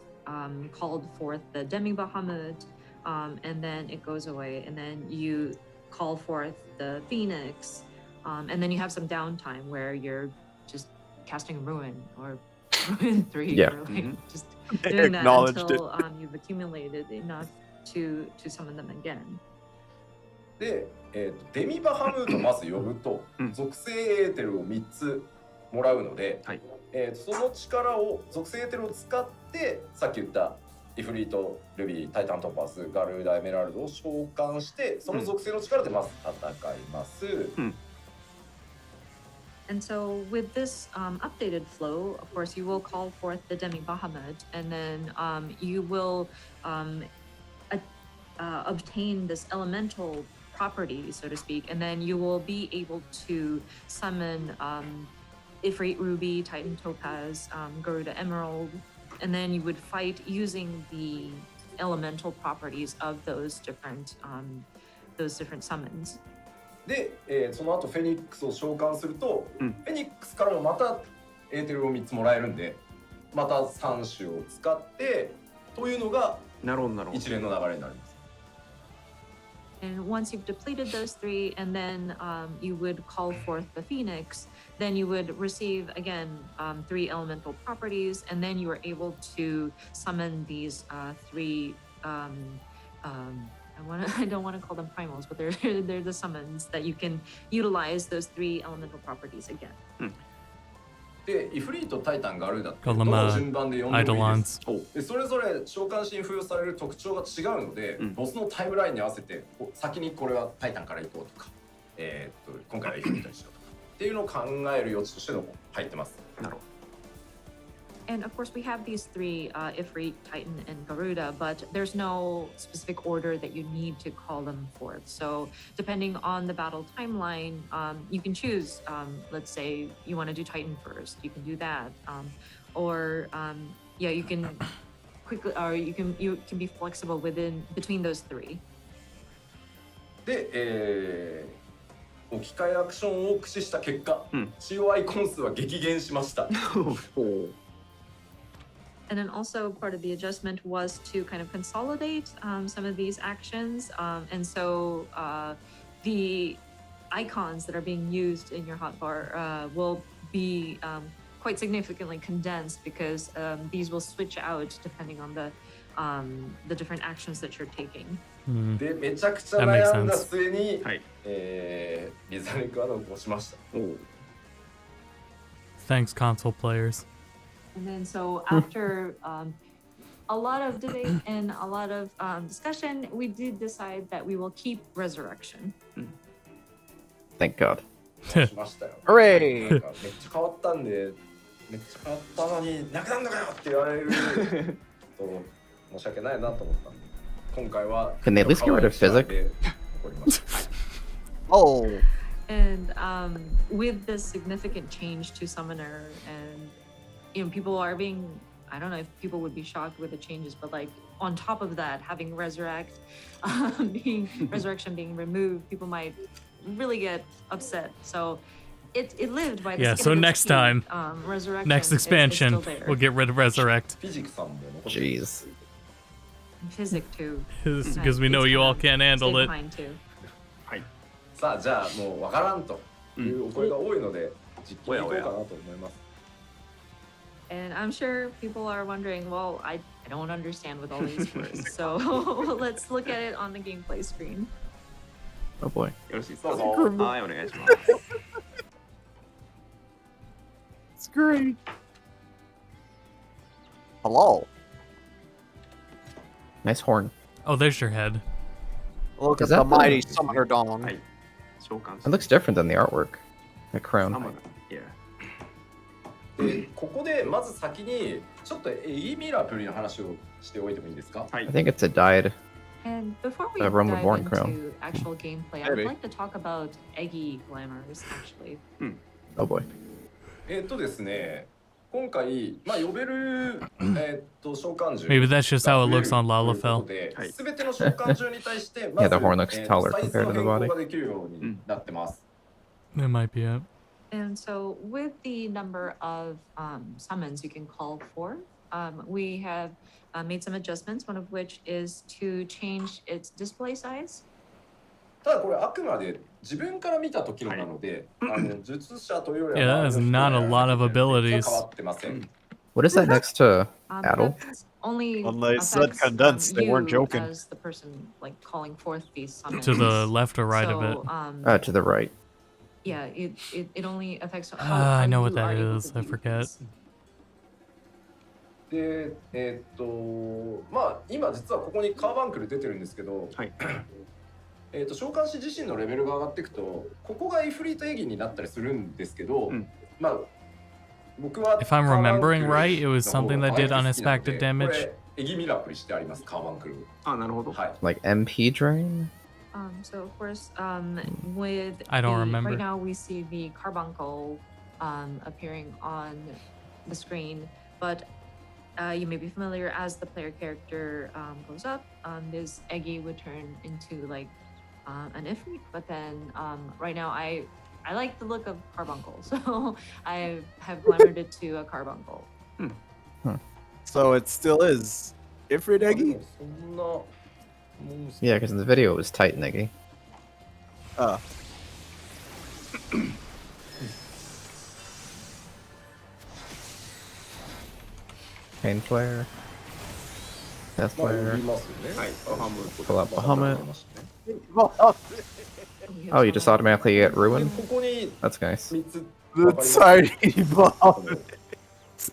called forth the Demi Bahamut, and then it goes away, and then you call forth the Phoenix, And then you have some downtime where you're just casting Ruin or Ruin 3 Yeah. or like just doing that until you've accumulated enough to summon them again. で、デミバハムートまず呼ぶと、属性エーテルを3つもらうので、その力を属性エーテルを使ってさっき言ったイフリート、ルビー、タイタントパス、ガルーダ、エメラルドを召喚してその属性の力でまず戦います。And so with this updated flow, of course, you will call forth the Demi Bahamut, and then you will obtain this elemental property, so to speak, and then you will be able to summon Ifrit Ruby, Titan Topaz, Garuda Emerald, and then you would fight using the elemental properties of those different summons. で、その後フェニックスを召喚すると、フェニックスからもまたエーテルを3つもらえるんで、また3種を使ってというのが一連の流れになります。And once you've depleted those 3, and then you would call forth the Phoenix, then you would receive again 3 elemental properties, and then you are able to summon these 3. I don't want to call them primals, but they're the summons that you can utilize those 3 elemental properties again. で、イフリート、タイタン、ガルーダってどの順番で呼んでもいいです。で、それぞれ召喚神付与される特徴が違うので、ボスのタイムラインに合わせて先にこれはタイタンから行こうとか、今回はイフリートにしようとかっていうのを考える余地としての入ってます。なるほど。And of course, we have these 3, Ifrit, Titan, and Garuda, but there's no specific order that you need to call them forth. So depending on the battle timeline, you can choose, let's say you want to do Titan first, you can do that. You can quickly, or you can be flexible between those 3. で、置き換えアクションを駆使した結果、COI コン数は激減しました。And then also part of the adjustment was to kind of consolidate some of these actions. And so the icons that are being used in your hotbar will be quite significantly condensed because these will switch out depending on the different actions that you're taking. で、めちゃくちゃ悩んだ末に、リザネクアドを押しました。Thanks, console players. And then so after a lot of debate and a lot of discussion, we did decide that we will keep Resurrection. Thank God. Hooray! めっちゃ変わったんで、めっちゃ変わったのになくなんのかよって言われると申し訳ないなと思ったんで、今回は Can they at least get rid of physics? Oh. And with this significant change to Summoner, and people are being, I don't know if people would be shocked with the changes, but like on top of that, having Resurrection being removed, people might really get upset. So it lived by the skin so of its next teeth. time, Resurrection next expansion, we'll get rid of Resurrect. Jeez. Physic too. Because we know you all can't handle it. さあ、じゃあもうわからんというお声が多いので、実機に行こうかなと思います。And I'm sure people are wondering, well, I don't understand with all these words. So let's look at it on the gameplay screen. Oh boy. よろしいですか？はい、お願いします。It's great. Hello. Nice horn. Oh, there's your head. Look Is at the that the- mighty summoner dong. はい。召喚 It looks different than the artwork. The crown. Yeah. で、ここでまず先にちょっとエイミラプリの話をしておいてもいいですか？はい。 I think it's a dyed. And before we The Realm of dive Born into crown. actual gameplay, I would Maybe. like to talk about Eggy glamours, actually. Oh boy. ですね、今回、まあ呼べる召喚獣 Maybe that's just how it looks on という Lalafell. ことで、すべての召喚獣に対してま Yeah, ず the horn looks taller サイズ compared の to the 変更 body. ができるようになってます。 That might be it. And so with the number of summons you can call for, we have made some adjustments, one of which is to change its display size. ただこれあくまで自分から見た時のなので、術者というより Yeah, は that is not a lot of 変 abilities. わってません。 What is that next to Addle? That only When they said affects, condensed, they weren't you joking. as the person like calling forth these summons. To the left or right of So, it. To the right. yeah, it only affects how, I know how what you that are able is. to I view forget. these. で、まあ今実はここにカーバンクル出てるんですけど、はい。召喚師自身のレベルが上がっていくと、ここがイフリートエギになったりするんですけど、まあ僕は If I'm remembering right, it was something that did unexpected damage. これエギミラクルしてあります、カーバンクル。あ、なるほど。はい。 Like MP drain? So of course, with I don't the, remember. right now we see the carbuncle appearing on the screen, but you may be familiar as the player character goes up, this Eggy would turn into like an Ifrit, but then right now I like the look of carbuncle, so I have glamored it to a carbuncle. So it still is. Ifrit Eggy? そんなもん Yeah, because in the video it was tight, Niggy. Pain Flare. Death まあ呼 Flare. びますよね。はい。半分。 Pull out Bahamut. Well, We have Oh, you just some- automatically get Ruin? ここに That's nice. 3つ the tiny bomb.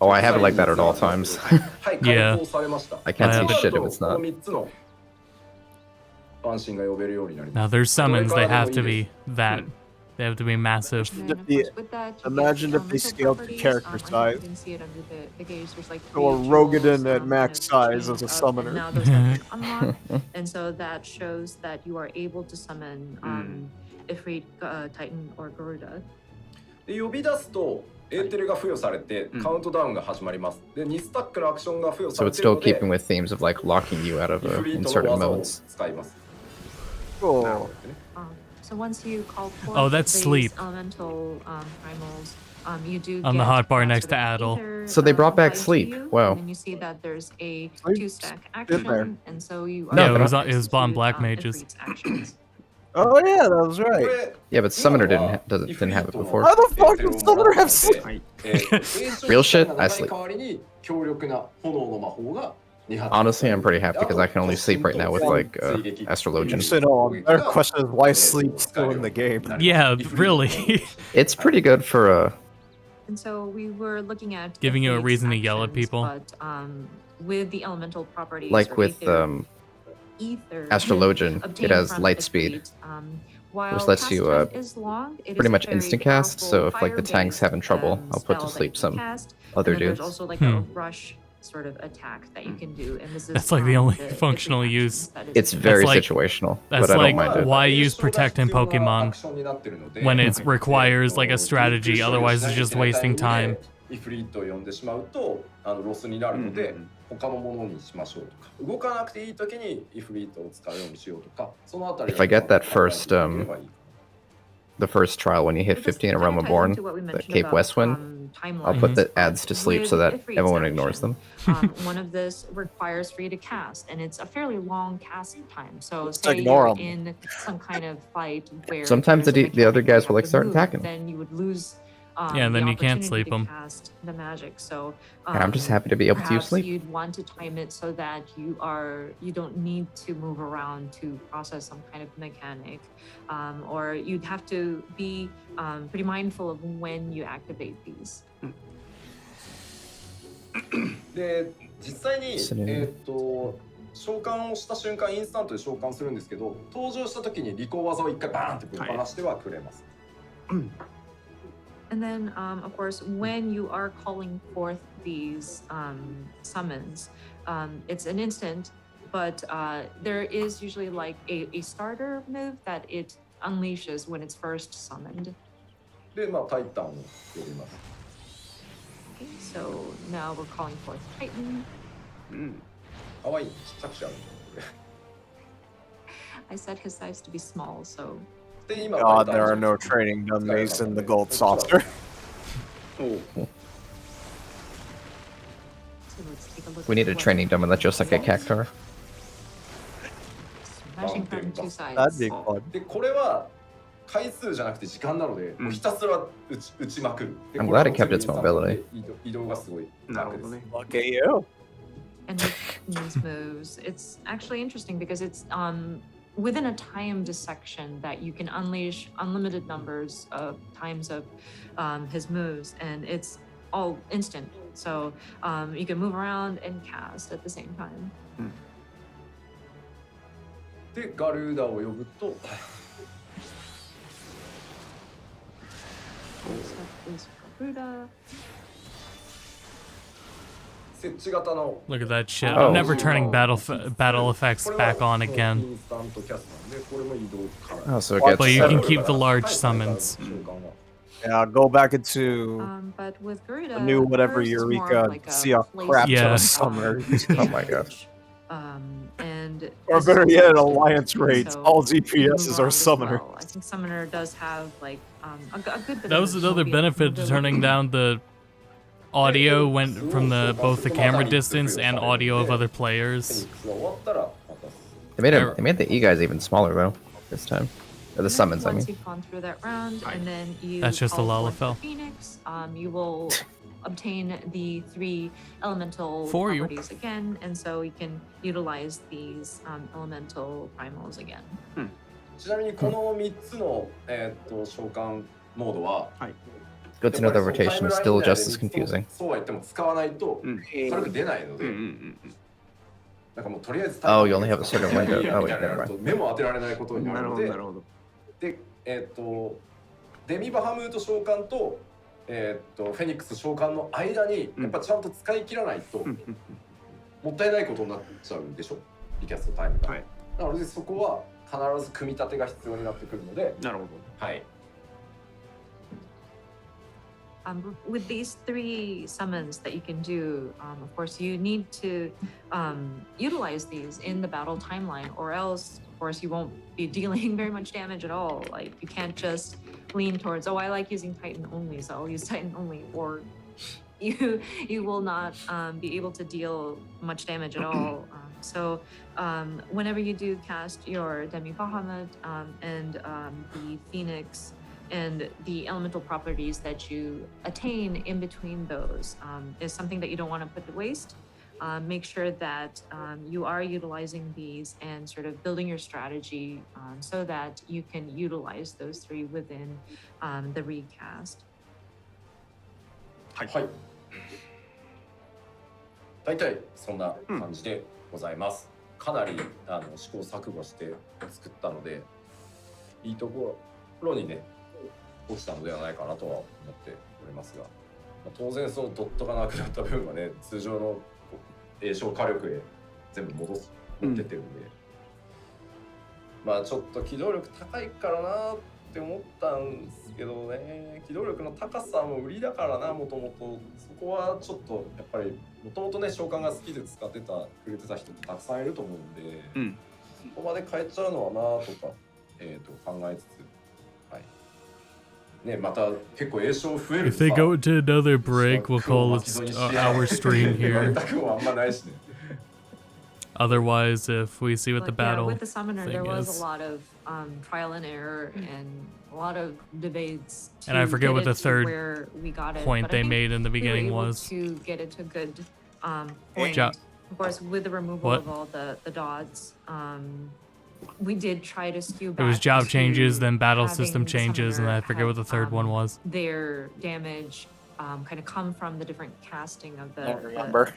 Oh, I have it like that at all times. はい、 Yeah. 解放されました。 I can't see shit if it's not. この3つの安心が呼べるようになり Now ます。 there's summons, they have to be that. They have to be massive. And then, of Yeah. course, with that, you Imagine get if they elemental scaled the properties. character I think size. you can see it under the gauge. There's like So a three Rogadin jewels, at max and size as a chain up, summoner. And now those have been unlocked, and so that shows that you are able to summon Ifrit, Titan, or Garuda. で呼び出すとエーテルが付与されてカウントダウンが始まります。で2スタックのアクションが付与さ So れ it's ている still ので keeping with themes of like locking you out of イフリー in ト certain の技を modes. 使います。 Oh. So once you call forth Oh, that's these sleep. elemental primals, you do On the get, hotbar next sort to of Addle. ether, So they brought back applied to sleep. you, Wow. And then you see that there's a Sleep 2-stack in there. action, and so you No, are it was able to on- it was on execute, Black Mages. Ifrit's actions. Oh yeah, that was こ right. れ Yeah, but Summoner 今は didn't have it イフリートの before. How the fuck エーテル does を Summoner もらった have の sleep? ではい。Real shit? I の sleep. 代わりに強力な炎の魔法が2発 Honestly, I'm pretty happy because I can only sleep right now with like Astrologian. So no, better question is why sleep still in the game? Yeah, really. It's pretty good for a. And so we were looking at Giving you a Ifrit's reason to yell at actions, people. But with the elemental properties, Like or with ether Astrologian, it obtained has from light Ifrit, speed, while which lets cast you time is long, it is pretty a much very instant cast. So if powerful like the tank's fire-based, having trouble, I'll put to spell that sleep you some can cast. other And then dudes. there's also like a rush sort of attack that you can do, and this is That's like the only Ifrit functional actions use. that is It's in very like- situational, That's but I don't like mind it. why use Protect in Pokemon when it requires like a strategy, otherwise it's just wasting time. イフリートを呼んでしまうとロスになるので、他のものにしましょうとか、動かなくていい時にイフリートを使うようにしようとか、そのあたり If I get that first, the first trial when you hit But this 15 kind of Aroma ties Born, into what we the mentioned Cape about, Westwind, I'll timelines. put the ads to sleep so With that Ifrit's everyone ignores action, them. One of this requires for you to cast, and it's a fairly long cast time. So Just say ignore you're 'em. in some kind of fight where Sometimes there's a the other mechanic guys you will, have like, to start move, attacking 'em. then you would lose Yeah, and then the you can't opportunity sleep to 'em. cast the magic. So I'm just happy to be able to use perhaps sleep. you'd want to time it so that you don't need to move around to process some kind of mechanic, or you'd have to be pretty mindful of when you activate these. で実際にそうね召喚をした瞬間インスタントで召喚するんですけど、登場した時にリコ技を一回バーンってぶっ放してはくれます。And then, of course, when you are calling forth these summons, it's an instant, but there is usually like a starter move that it unleashes when it's first summoned. で、まあタイタンを呼びます。 Okay, so now we're calling forth Titan. 可愛いちっちゃくしちゃう。 I set his size to be small, so で今 God, タイタン there are no training dummies in the gold saucer. let's take a look. We need at a what training dummy that just like a cactuar. Smashing バウンテ from ンバ two ス sides. That'd be fun. でこれは回数じゃなくて時間なので、もうひたすら打ちまくる。で I'm これは glad it kept its もちろん mobility. 移動がすごい楽です。Look at you. And with these moves, it's actually interesting because it's within a timed section that you can unleash unlimited numbers of times of his moves, and it's all instant. So you can move around and cast at the same time. でガルーダを呼ぶと So is Garuda. 設置型の Look at that shit. Oh. I'm never turning battle effects これは back on イ again. ンスタントキャストなんでこれも移動から Oh, so it But you gets can better. keep the large summons. Yeah, go back into But with Garuda, the new whatever hers is more Eureka. of like a See how place crap Yeah. ton of summoner. Oh my gosh. And Or this is better also yet, interesting alliance too, raids. so All you can ZPSs move are around as summoner. well. I think Summoner does have like a good bit That of was another mobility- benefit to turning down the audio went from both the camera distance and audio of other フェ players. ニックスが終わったらまた They made the E guys even smaller though this time. Or the And then summons, I mean. Once you've gone through that round, and then you That's just a call forth the Lalafell. Phoenix, you will obtain the 3 elemental For you. properties again, and so you can utilize these elemental primals again. ちなみにこの3つの、召喚モードは Good to know the rotation is still just as confusing. そうは言っても使わないと軽く出ないので、なんかもうとりあえず Oh, you only have a certain window. Oh, wait, never mind. 目も当てられないことになるので、なるほど。で、デミバハムート召喚と、フェニックス召喚の間にやっぱちゃんと使い切らないと、もったいないことになっちゃうでしょ、リキャストタイムが。はいなのでそこは必ず組み立てが必要になってくるので、なるほど。はい。With these 3 summons that you can do, of course, you need to utilize these in the battle timeline, or else, of course, you won't be dealing very much damage at all. Like, you can't just lean towards, oh, I like using Titan only, so I'll use Titan only, or you will not be able to deal much damage at all. So whenever you do cast your Demi Bahamut and the Phoenix, and the elemental properties that you attain in between those is something that you don't want to put to waste. Make sure that you are utilizing these and sort of building your strategy so that you can utilize those 3 within the recast. はい。大体そんな感じでございます。かなり試行錯誤して作ったので、いいところにね。落ちたのではないかなとは思っておりますが、当然そのドットがなくなった分はね、通常の栄唱火力へ全部持ってってるんで、まあちょっと機動力高いからなって思ったんですけどね、機動力の高さも売りだからな、もともとそこはちょっとやっぱりもともとね召喚が好きで使ってくれてた人ってたくさんいると思うんで、そこまで変えちゃうのはなとか、考えつつ。ね、また結構栄唱増える If they go into another break, we'll call it our stream 言われ here. たくもあんまないしね。 Otherwise, if we see what the But yeah, battle with the summoner, there thing was is. a lot of trial and error and a lot of debates. And I forget get what the it to third where we got it, point but I they think made in the we were beginning able was. to get it to a good point. Ja- Of course, with the removal What? of all the dots, we did try to skew It back. was job to changes, then battle having system the changes, and summoner I forget what the have, third one was. Their damage kind of come from the different casting of the. I don't remember.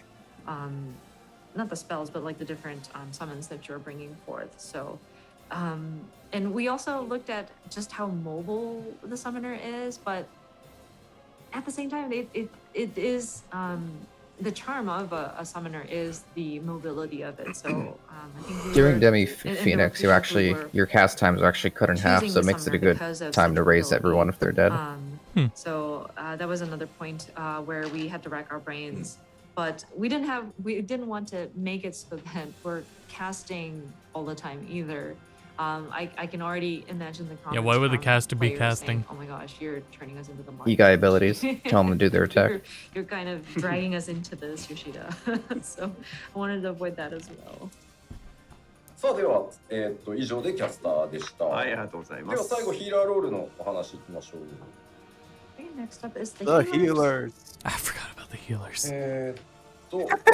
Not the spells, but like the different summons that you're bringing forth. So, and we also looked at just how mobile the summoner is, but at the same time, it is the charm of a summoner is the mobility of it. So, I think we During were- Demi in the Phoenix, you rotation, we actually were your cast times are actually cut in half, choosing so it the makes it a summoner good because of time to such raise ability. everyone if they're dead. So that was another point where we had to rack our brains, but we didn't want to make it so that we're casting all the time either. I can already imagine the comments. Yeah, why would the from caster be players casting? saying, oh my gosh, you're turning us into the mud. E guy abilities. Tell them to do their attack. You're kind of dragging us into this, Yoshida. So I wanted to avoid that as well. さあでは、以上でキャスターでした。はい、ありがとうございます。では最後ヒーラーロールのお話いきましょう。Okay, next up is the The healers. I forgot about the healers.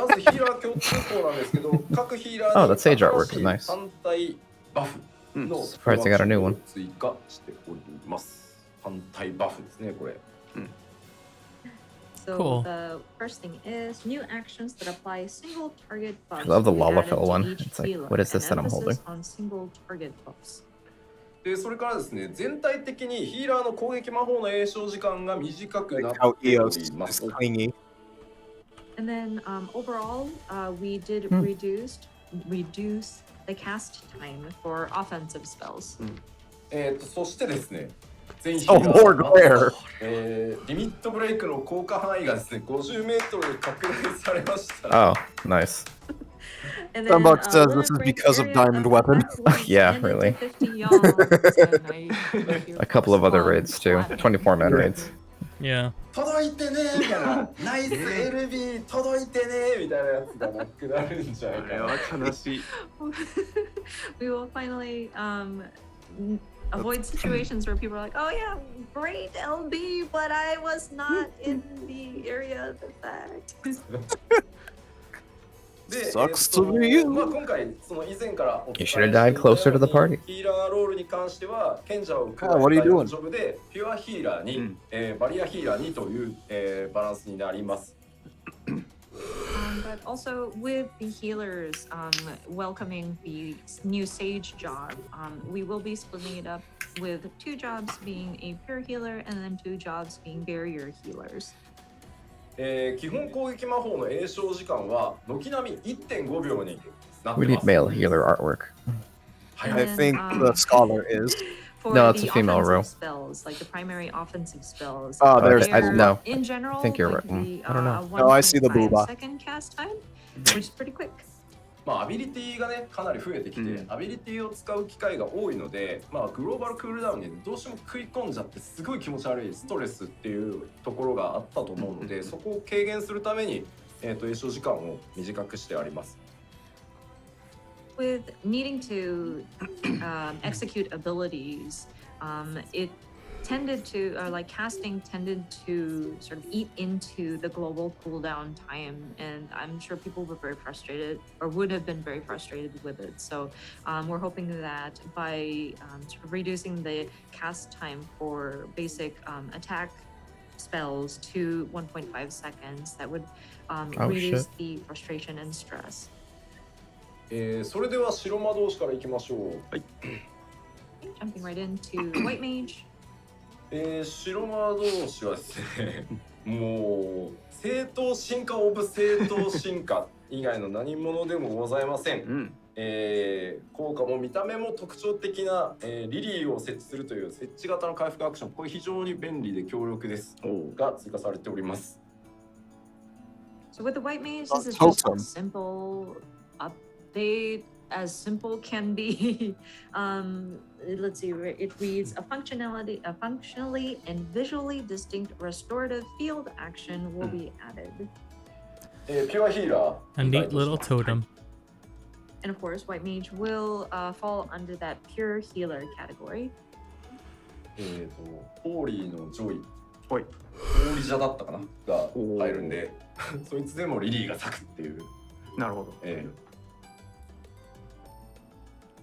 まずヒーラー共通項なんですけど、各ヒーラー Oh, に that sage artwork 新 is しい nice. 反対バフの Surprised they got a new one. 追加しております。反対バフですね、これ。So Cool. the first thing is new actions that apply single target buffs. I love the will be added Lalafell to one. each It's like, healer, what is this an that I'm holding? emphasis on single target buffs. で、それからですね、全体的にヒーラーの攻撃魔法の詠唱時間が短く Like なっ how てお Eos りま is す。 clingy. And then overall, we did reduce the cast time for offensive spells. そしてですね、全ヒ Oh, ーラ more ー glare. リミットブレイクの効果範囲がですね、50メートル拡大されました。 Oh, nice. And Sunbox says limit this is break because of area diamond weapon. effect will be Yeah, extended to really. 50 yards, and if you A couple of focus other on raids too. flat- 24 man raids. Yeah. 届いてねーみたいな、ナイス LB 届いてねーみたいなやつがなくなるんじゃないこれかな。は悲しい。we will finally avoid situations where people are like, oh yeah, great LB, but I was not in the area of effect. で、 Sucks to be you. まあ今回その以前からお伝え You して should い have た died よう closer to the に party. ヒーラーロールに関しては賢者を加 Oh, what are え you た doing? ジョブでピュアヒーラーに、バリアヒーラーにという、バランスになります。But also with the healers welcoming the new Sage job, we will be splitting it up with 2 jobs being a pure healer and then 2 jobs being barrier healers. 基本攻撃魔法の詠唱時間は軒並み 1.5 秒になって We ま need す。 male healer artwork. And I then, think the scholar is. For No, it's the a female offensive row. spells, like the primary offensive spells. Oh, there's they're, no. In general, I think you're like right. the, I don't know. No, I see the 1.5 booba. second cast time, which is pretty quick. まあアビリティがねかなり増えてきて、アビリティを使う機会が多いので、まあグローバルクールダウンにどうしても食い込んじゃってすごい気持ち悪いストレスっていうところがあったと思うので、そこを軽減するために詠唱時間を短くしてあります。With needing to execute abilities, it tended to, or like casting tended to sort of eat into the global cooldown time, and I'm sure people were very frustrated, or would have been very frustrated with it. So we're hoping that by sort of reducing the cast time for basic attack spells to 1.5 seconds, that would reduce the frustration and stress. それでは白魔導士からいきましょう。Okay, jumping right into White Mage. 白魔導士はですね、もう正当進化オブ正当進化以外の何者でもございません。効果も見た目も特徴的な、リリーを設置するという設置型の回復アクション、これ非常に便利で強力ですが追加されております。So with the White Mage, this is just a simple update, as simple can be. Let's see, it reads a functionally and visually distinct restorative field action will be added. ピュアヒーラー A neat little totem. And of course, White Mage will fall under that pure healer category. ホーリーのジョイ、ホーリジャだったかなが入るんで、そいつでもリリーが咲くっていう。なるほど。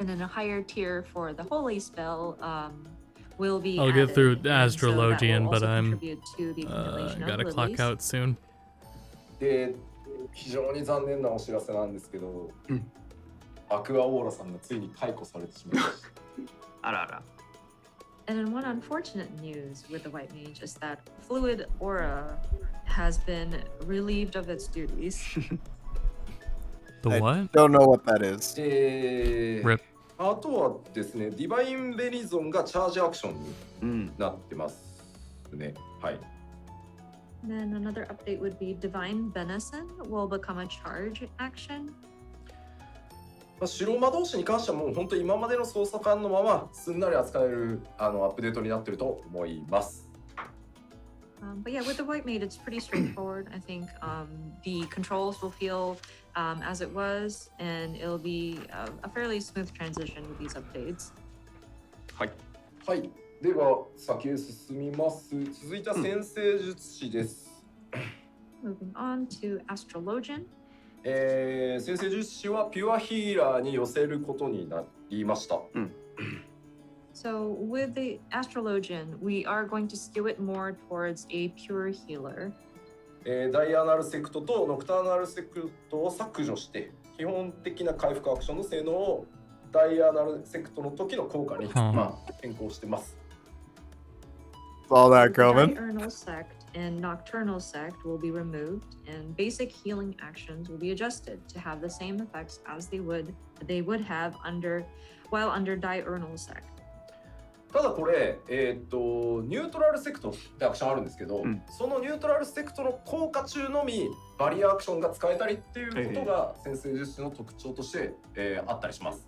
And then a higher tier for the holy spell will be I'll added. get through And so that will Astrologian, also but I'm contribute to the accumulation gotta of clock lilies. out soon. で、非常に残念なお知らせなんですけど、アクアオーラさんがついに解雇されてしまいました。あらあら。And then one unfortunate news with the White Mage is that Fluid Aura has been relieved of its duties. The I what? don't know what that is. Rip. あとはですね、ディバインベリゾンがチャージアクションになってますね。はい。And then another update would be Divine Benison will become a charge action. 白魔導士に関してはもう本当に今までの操作感のまますんなり扱えるアップデートになっていると思います。But yeah, with the White Maid, it's pretty straightforward. I think the controls will feel as it was, and it'll be a fairly smooth transition with these updates. はい。では先へ進みます。続いては先生術師です。Moving on to Astrologian. 先生術師はピュアヒーラーに寄せることになりました。So with the Astrologian, we are going to skew it more towards a pure healer. ダイアナルセクトとノクターナルセクトを削除して基本的な回復アクションの性能をダイアナルセクトの時の効果に、変更してます。All that coming. Diurnal sect and nocturnal sect will be removed, and basic healing actions will be adjusted to have the same effects as they would have while under diurnal sect. ただこれ、ニュートラルセクトってアクションあるんですけど、そのニュートラルセクトの効果中のみバリアアクションが使えたりっていうことが先生術師の特徴として、あったりします。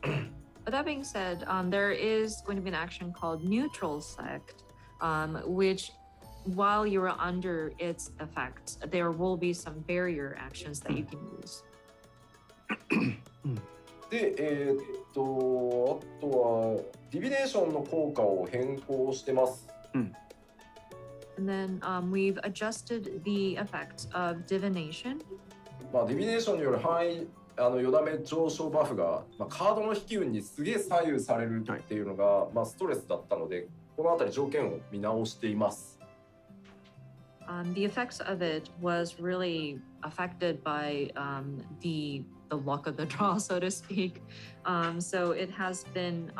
But that being said, there is going to be an action called neutral sect, which while you're under its effects, there will be some barrier actions that you can use. で、あとはディビネーションの効果を変更してます。And then we've adjusted the effects of divination. ディビネーションによる範囲よだめ上昇バフが、カードの引き運にすげえ左右されるっていうのが、ストレスだったので、このあたり条件を見直しています。The effects of it was really affected by the luck of the draw, so to speak. So it has been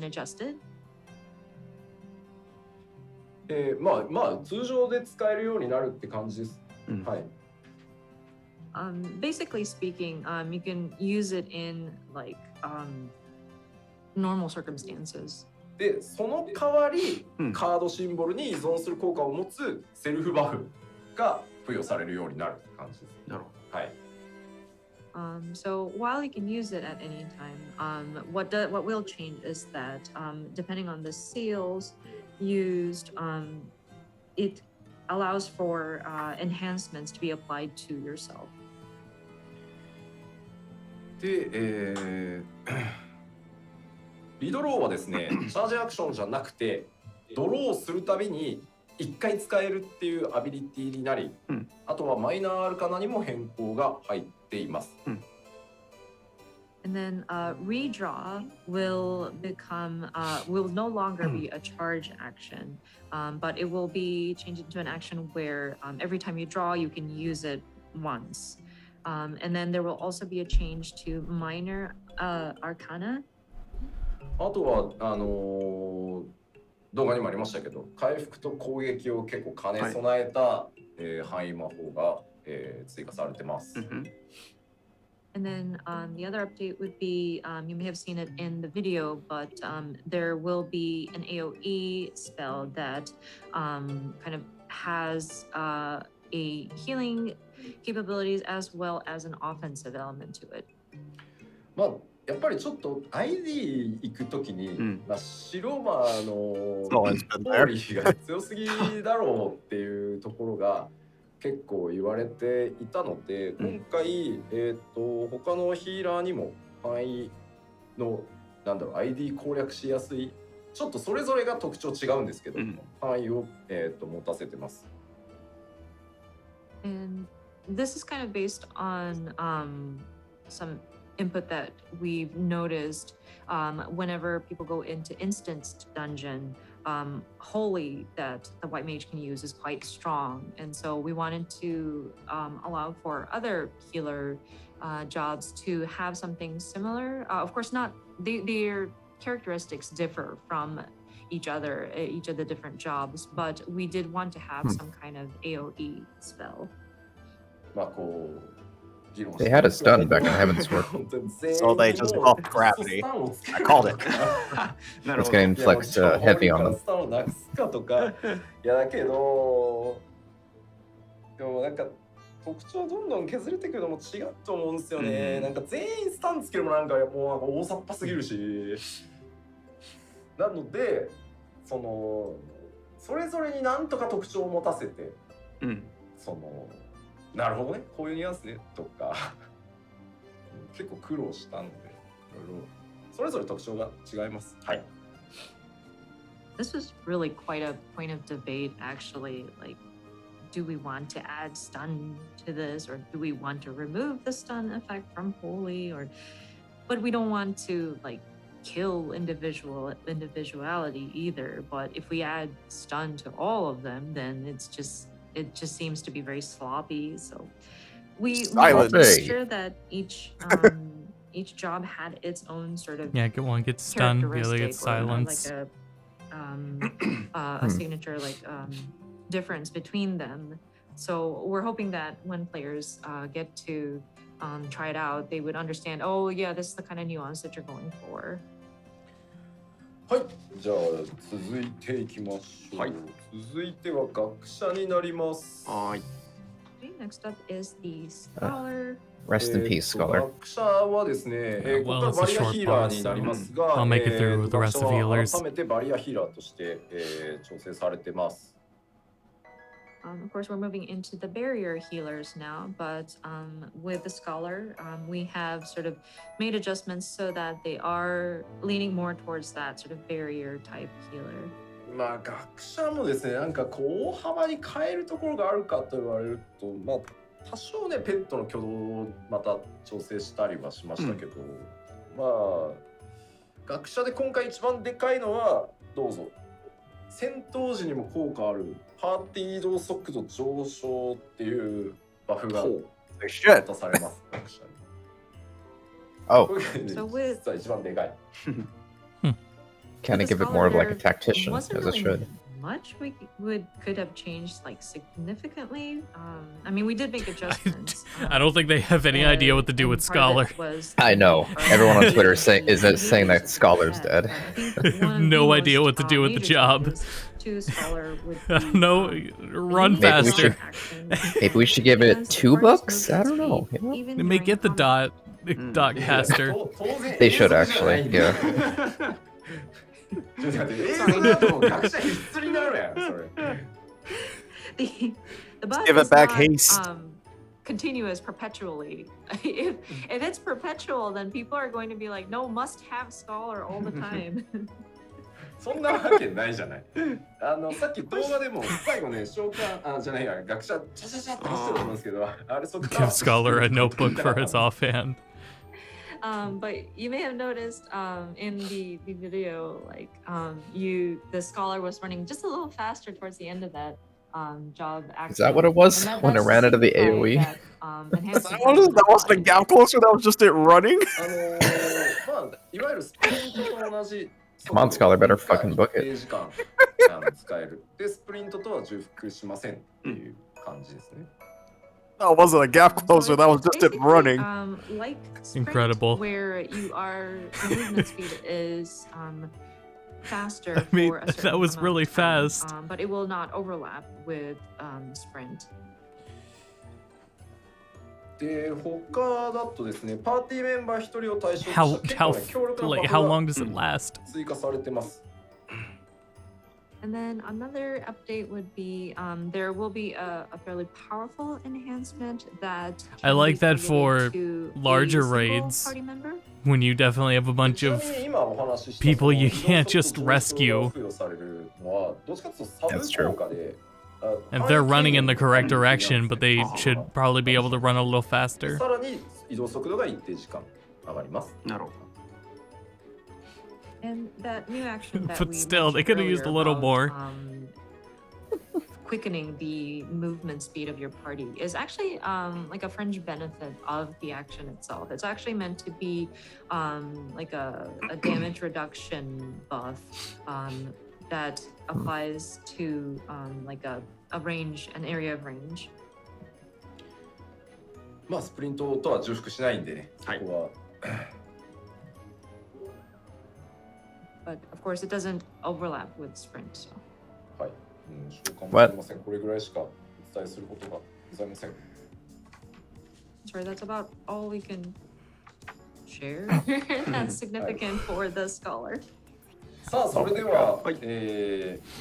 adjusted. 通常で使えるようになるって感じです。はい。Basically speaking, you can use it in like normal circumstances. で、その代わり、カードシンボルに依存する効果を持つセルフバフが付与されるようになるって感じです。なるほど。はい。So while you can use it at any time, what will change is that depending on the seals used, it allows for enhancements to be applied to yourself. で、リドローはですね、チャージアクションじゃなくて、ドローするたびに1回使えるっていうアビリティになり、あとはマイナーアルカナにも変更が入っています。And then redraw will no longer be a charge action, but it will be changed into an action where every time you draw, you can use it once. And then there will also be a change to minor arcana. あとは動画にもありましたけど、回復と攻撃を結構兼ね備えた、範囲魔法が、追加されてます。And then the other update would be, you may have seen it in the video, but there will be an AoE spell that kind of has a healing capabilities as well as an offensive element to it. やっぱりちょっと ID 行くときに、白魔のポーリーが強すぎだろうっていうところが結構言われていたので、今回、他のヒーラーにも範囲のID 攻略しやすい、ちょっとそれぞれが特徴違うんですけど、範囲を、持たせてます。And this is kind of based on some input that we've noticed whenever people go into instanced dungeon, holy that the white mage can use is quite strong, and so we wanted to allow for other healer jobs to have something similar. Of course, not their characteristics differ from each of the different jobs, but we did want to have some kind of AoE spell. They had a stun back in Heaven's Sword. So they just buffed gravity. I called it. It's gonna inflict heavy on them. いやだけど、でもなんか特徴どんどん削れてくるのも違うと思うんですよね。なんか全員スタンつけるもなんかもう大雑把すぎるし。なのでそのそれぞれになんとか特徴を持たせて、そのなるほどね、こういうニュアンスねとか結構苦労したので、いろいろそれぞれ特徴が違います。はい。This was really quite a point of debate, actually. Like, do we want to add stun to this, or do we want to remove the stun effect from Holy, but we don't want to like kill individuality either. But if we add stun to all of them, then it just seems to be very sloppy. So we made sure that each job had its own sort of one gets stunned, the other gets silenced. Like a signature difference between them. So we're hoping that when players get to try it out, they would understand, oh yeah, this is the kind of nuance that you're going for. はい、じゃあ続いていきましょう。はい、続いては学者になります。はい。Next up is the scholar. Rest in peace, scholar. 学者はですね、ここからバリアヒーラーになりますが、I'll make it through with the rest of healers. 改めてバリアヒーラーとして、調整されてます。Of course, we're moving into the barrier healers now, but with the scholar, we have sort of made adjustments so that they are leaning more towards that sort of barrier type healer. まあ学者もですね、なんかこう大幅に変えるところがあるかと言われると、まあ多少ねペットの挙動をまた調整したりはしましたけど、まあ学者で今回一番でかいのはどうぞ。戦闘時にも効果あるパーティー移動速度上昇っていうバフが渡されます。学者に。Oh. 実は一番でかい。Kind of give it more of like a tactician, as it should. Much we could have changed like significantly. I mean, we did make adjustments. I don't think they have any idea what to do with Scholar. I know. Everyone on Twitter is saying that Scholar's dead. They have no idea what to do with the job. No, run faster. Maybe we should give it $2? I don't know. You know? They may get the dot caster. They should actually, yeah. The buff give it is back not, haste. Continuous perpetually. If it's perpetual, then people are going to be like, no, must have scholar all the time. そんなわけないじゃない。さっき動画でも最後ね、召喚じゃないや、学者チャチャチャって走ってると思うんですけど、あれそっか。Give Scholar a notebook for his offhand. But you may have noticed in the video, like the scholar was running just a little faster towards the end of that job. Action. Is that what it was when it ran into the AoE? That wasn't a gap closer. That was just it running. Come on, Scholar, better fucking book it. 使える。で、スプリントとは重複しませんっていう感じですね。That wasn't a gap closer. That was just it running. Like incredible. Where you are, the movement speed is faster. I mean, for a that was really fast. But it will not overlap with sprint. で、他だとですね、パーティーメンバー1人を対象とした結構ね、強力なバフ how long does it last? 追加されてます。And then another update would be there will be a fairly powerful enhancement that I like that for larger raids when you definitely have a bunch of people you can't just rescue. That's true. And they're running in the correct direction, but they should probably be able to run a little faster. さらに移動速度が一定時間上がります。なるほど。And that new action that But we still, they could have used a little more. Quickening the movement speed of your party is actually like a fringe benefit of the action itself. It's actually meant to be like a damage reduction buff that applies to like a range, an area of range. まあスプリントとは重複しないんでね。そこは。But of course, it doesn't overlap with sprint. So. はい。召喚もすみません。これぐらいしかお伝えすることがございません。Sorry, that's about all we can share. That's significant for the scholar. さあそれでは、はい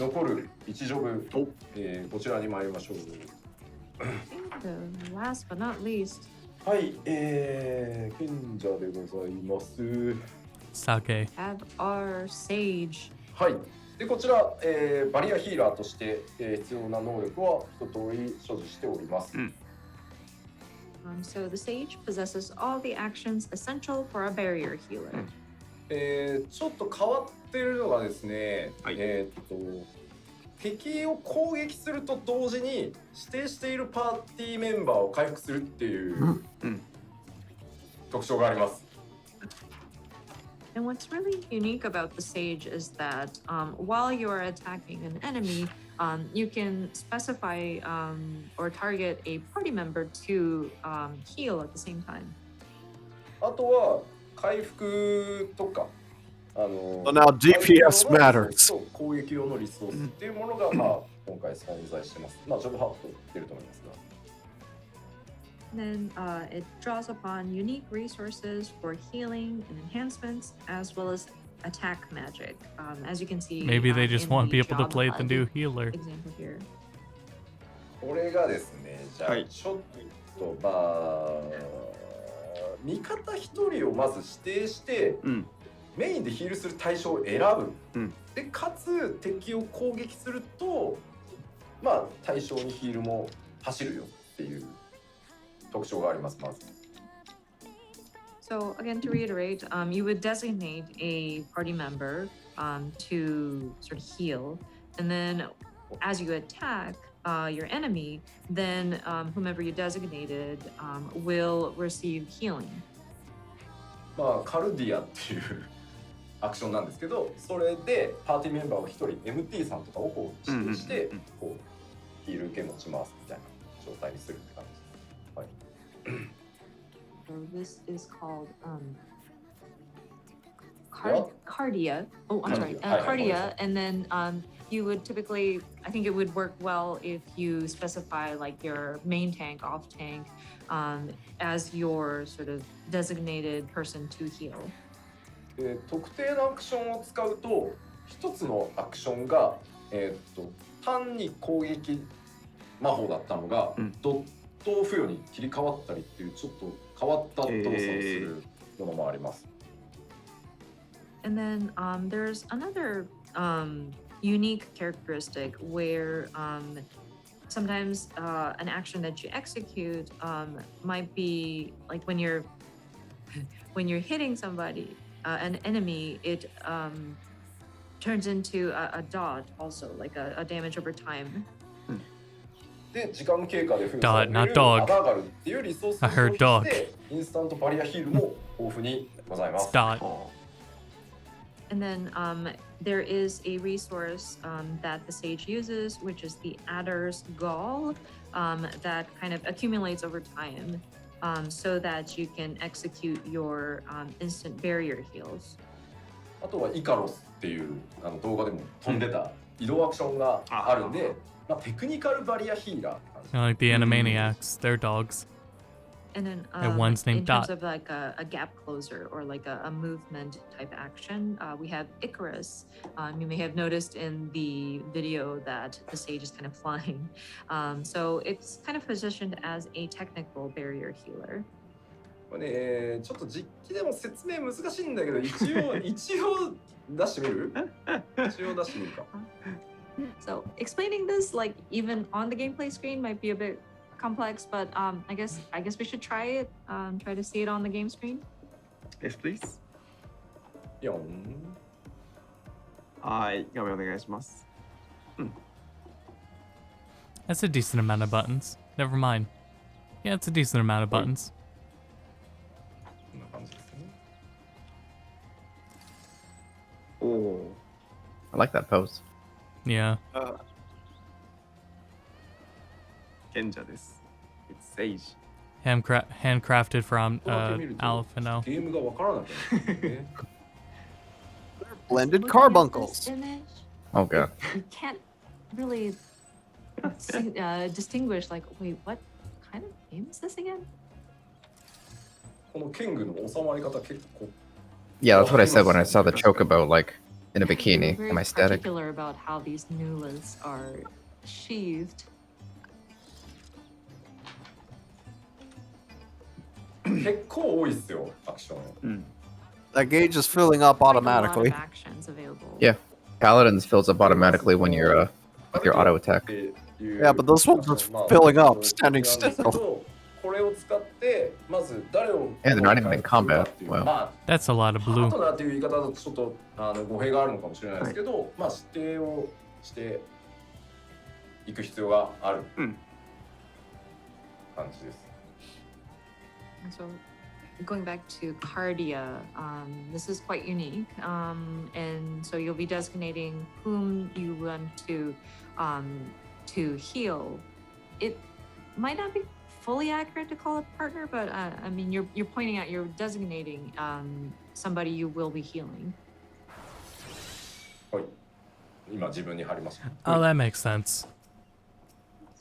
残る1ジョブ、こちらに参りましょう。 The last but not least, はい、賢者でございます。 Sake. have our sage. はい。でこちら、バリアヒーラーとして、必要な能力は一通り所持しております。So the sage possesses all the actions essential for a barrier healer. ちょっと変わってるのがですね、はい敵を攻撃すると同時に指定しているパーティーメンバーを回復するっていう特徴があります。 And what's really unique about the sage is that while you're attacking an enemy, you can specify or target a party member to heal at the same time. あとは回復とか、So now DPS matters. 攻撃用のリソースっていうものが、まあ、今回存在してます。まあ、ジョブハート出ると思いますが。 And then it draws upon unique resources for healing and enhancements, as well as attack magic. As you can see, Maybe they just in want the people to play the Java new healer. example here. これがですね、じゃあ、はいちょっとまあ味方一人をまず指定して、メインでヒールする対象を選ぶ、でかつ敵を攻撃するとまあ対象にヒールも走るよっていう特徴があります。まず So again, to reiterate, you would designate a party member to sort of heal, and then as you attack your enemy, then whomever you designated will receive healing. まあカルディアっていうアクションなんですけど、それでパーティーメンバーを一人 MT さんとかをこう指定してこうヒール受け持ちますみたいな状態にするって感じです。はい。 So this is called Yeah. cardia. Oh, I'm sorry, Hi, cardia. And then you would typically, I think it would work well if you specify like your main tank, off tank, as your sort of designated person to heal. 特定のアクションを使うと一つのアクションが、単に攻撃魔法だったのが、ドット付与に切り替わったりっていうちょっと変わった動作をするものもあります。And then there's another unique characteristic where sometimes an action that you execute might be like when you're hitting somebody, an enemy, it turns into a dot also, like a damage over time. で時間経過で付与 Dot, される not dog. アバガルっていうリソースを I heard 消費してインスタントバリアヒールも豊富にございます。 Dot. And then there is a resource that the sage uses, which is the Adder's Gall, that kind of accumulates over time so that you can execute your instant barrier heals. あとはイカロスっていう動画でも飛んでた移動アクションがあるんで、まあ、テクニカルバリアヒーラーって感じ。 Like the Animaniacs, they're dogs. And then And one's named in terms Dot. of like a gap closer or like a movement type action, we have Icarus. You may have noticed in the video that the sage is kind of flying. So it's kind of positioned as a technical barrier healer. これね、ちょっと実機でも説明難しいんだけど、一応出してみる？一応出してみるか。So explaining this like even on the gameplay screen might be a bit complex, but I guess we should try it. Try to see it on the game screen. Yes, please. 4。はい、画面お願いします。 That's a decent amount of buttons. Never mind. Yeah, it's a decent amount of buttons. こんな感じですね。おお。 I like that pose. Yeah. 賢者です。It's Sage. Handcrafted from ここだけ見ると Alphino. ゲームがわからなくなるんですね。 Blended Looking at this carbuncles. image, Oh god. you can't really distinguish like, wait, what kind of game is this again? この剣具の収まり方結構 Yeah, that's what I said when I saw the chocobo. Like, in a We're bikini. very Am I static? particular about how these nulas are sheathed. 結構多いっすよ、アクション。That gauge is filling up Like a lot of automatically. actions available. Yeah. Paladins fills up automatically when you're with your auto attack. Yeah, but this one's just filling up, standing still. これを使ってまず誰を Yeah, they're not even in combat. Wow. ま That's a lot of あパー blue. トナーっていう言い方だとちょっと語弊があるのかもしれないですけど、まあ指定をしていく必要がある感じです。 And so, going back to Cardia, this is quite unique. And so you'll be designating whom you want to heal. It might not be fully accurate to call it partner, but I mean, you're pointing out, you're designating somebody you will be healing. はい。今自分に貼りました。 Oh, that makes sense.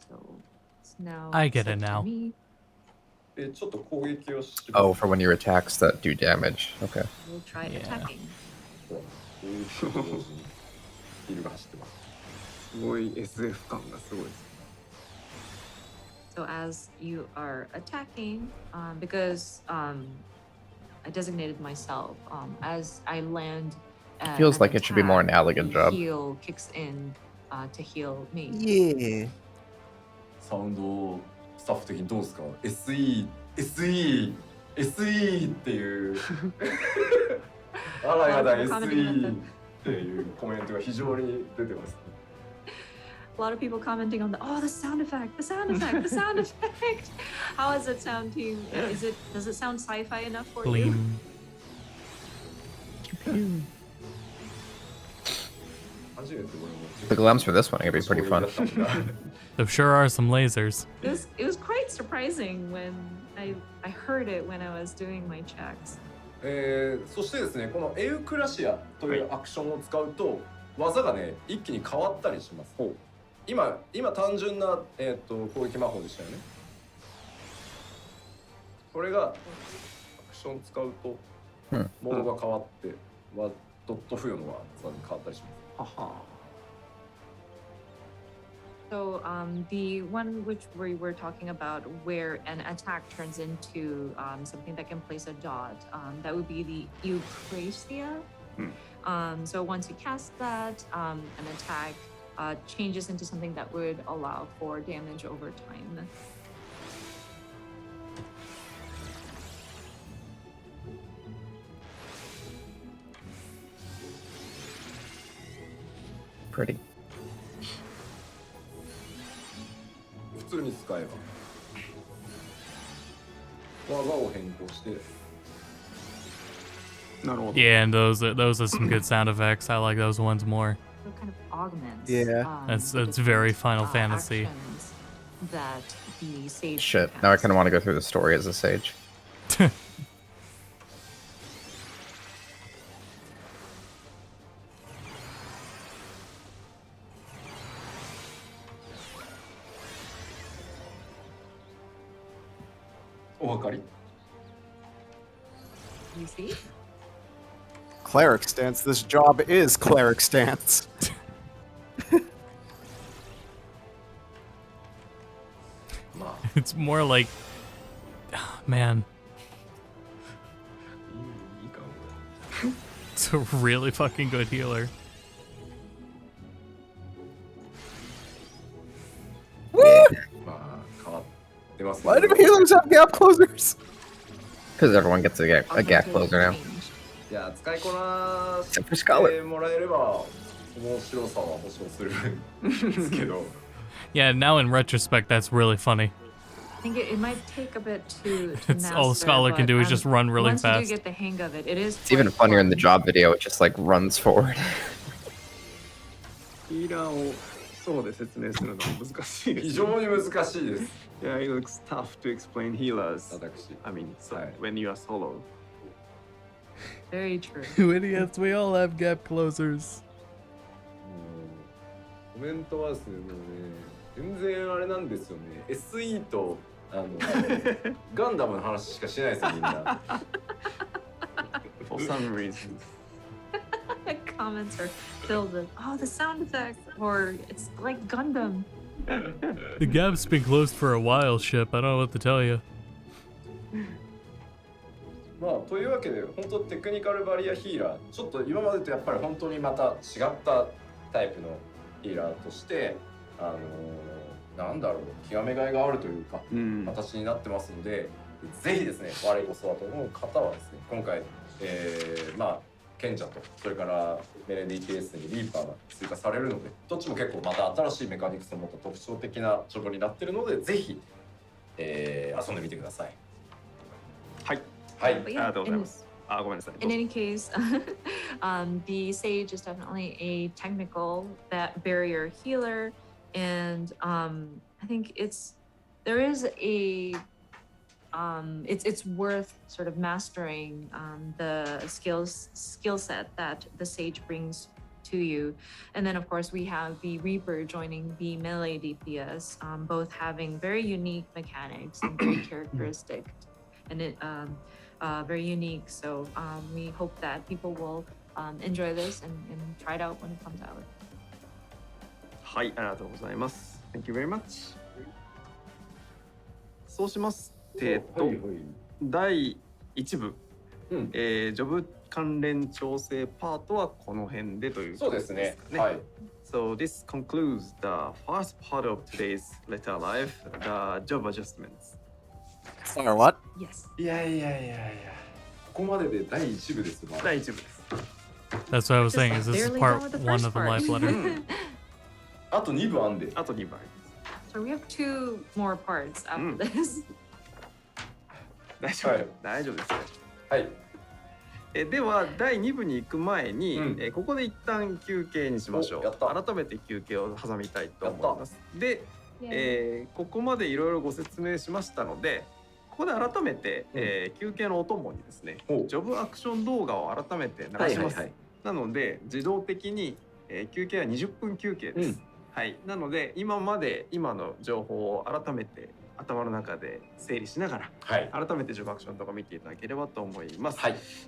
So it's now I get it set to now. me. でちょっと攻撃をし Oh, for when your attacks that do damage. Okay. We'll try Yeah. attacking. 攻撃と同時にヒールが走ってます。すごい SF 感がすごいです。 So as you are attacking, because I designated myself, as I land, Feels an like it should be more an attack, elegant the job. Heal kicks in to heal me. Yeah. サウンドスタッフ的にどうですか ?SE っていうあらやだ SE っていうコメントが非常に出てますね。 A lot of people commenting on the sound effect, the sound effect, the sound effect. How does it sound to you? Does it sound sci-fi enough for you? Gleam. 初めてこれも The glams for this one are gonna be pretty fun. There sure are some lasers. It was quite surprising when I heard it when I was doing my checks. そしてですね、このエウクラシアというアクションを使うと技がね一気に変わったりします。今単純な、攻撃魔法でしたよね。これがアクション使うとモードが変わってドット付与の技に変わったりします。 So the one which we were talking about where an attack turns into something that can place a dot, that would be the Eucrasia. So once you cast that, an attack changes into something that would allow for damage over time. Pretty. 普通に使えば技を変更して なるほど。 Yeah, and those are some good sound effects. I like those ones more. So it kind of augments. Yeah. That's the very different, Final Fantasy. actions that the sage Shit. can Now I cast. kind of want to go through the story as a sage. お分かり You see? Cleric stance. This job is cleric stance. It's more like, man, いいかも。 it's a really fucking good healer. まあ変わってますね Why do healers have gap closers? Because everyone gets a gap closer now. じゃあ使いこな Except for し Scarlet. てもらえれば面白さは保証するんですけど Yeah, now in retrospect, that's really funny. I think it might take a bit to It's all master, Scholar can but, do is just run really once fast. you do get the hang of it, it is It's even quite funnier in the fun. job video. It just like runs forward. ヒーラーをそうで説明するのは難しいです。非常に難しいです Yeah, it looks tough to explain healers. 私 I mean, so はい when you are solo. Very true. You idiots, we all have gap closers. コメントはですねもうね全然あれなんですよね SE とガンダムの話しかしないですよみんな For some reason. The comments are filled with, oh, the sound effect, or it's like Gundam. The gap's been closed for a while, Ship. I don't know what to tell you. まあというわけで本当テクニカルバリアヒーラーちょっと今までとやっぱり本当にまた違ったタイプのヒーラーとしてなんだろう極めがいがあるというか、形になってますのでぜひですね我こそはと思う方はですね今回、まあ賢者とそれからメレンディ TS にリーパーが追加されるのでどっちも結構また新しいメカニクスを持った特徴的なジョブになっているのでぜひ、遊んでみてください。はい。はい。 But あり yeah, がとうございます。あ、ごめんなさい。 in any case, the Sage is definitely a technical barrier healer, and I think it's worth sort of mastering the skill set that the Sage brings to you. And then of course we have the Reaper joining the melee DPS, both having very unique mechanics and very characteristic, and very unique. So we hope that people will enjoy this and try it out when it comes out. はい、ありがとうございます。Thank you very much. そうします第1部、ジョブ関連調整パートはこの辺でということですね。そうですね。はい。So this concludes the first part of today's letter life, the job adjustments. Sorry, what? Yes. いやここまでで第1部ですよ。第1部です。 That's what I was saying. Is this is Barely part done with the 1 first of the part. live letter? あと2部あんで。あと2部。 So we have 2 more parts after this. 大丈夫、大丈夫です。はい。では第2部に行く前に、ここで一旦休憩にしましょう。改めて休憩を挟みたいと思います。で、ここまでいろいろご説明しましたので、ここで改めて、休憩のお供にですね、ジョブアクション動画を改めて流します。なので自動的に、休憩は20分休憩です。はい。なので今の情報を改めて頭の中で整理しながら、改めてジョブアクションとか見ていただければと思います。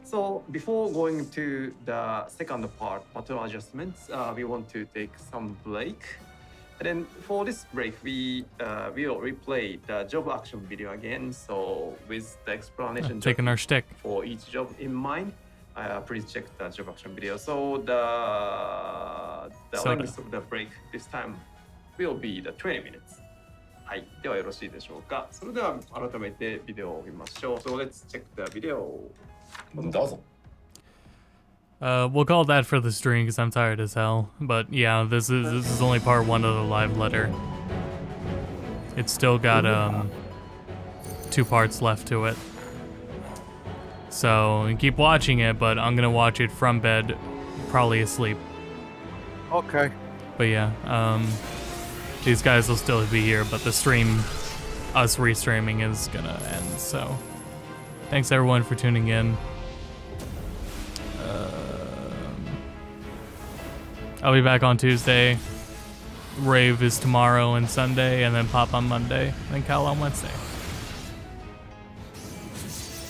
So before going to the second part, pattern adjustments, we want to take some break. And then for this break, we will replay the job action video again. So with the explanation Taking our shtick for each job in mind, please check the job action video. So the length of the break this time will be the 20 minutes. はい、ではよろしいでしょうか。それでは改めてビデオを見ましょう。So let's check the video. どうぞ。We'll call that for the stream because I'm tired as hell. But yeah, this is only part 1 of the live letter. It's still got 2 parts left to it. So keep watching it, but I'm gonna watch it from bed, probably asleep. Okay. But yeah, these guys will still be here, but the stream, us restreaming, is gonna end. So thanks everyone for tuning in. I'll be back on Tuesday. Rave is tomorrow and Sunday, and then Pop on Monday, and Cal on Wednesday.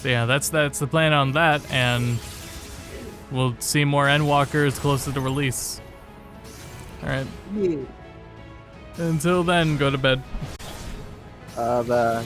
So yeah, that's the plan on that, and we'll see more Endwalkers closer to release. Alright. Yeah. Until then, go to bed. Bye.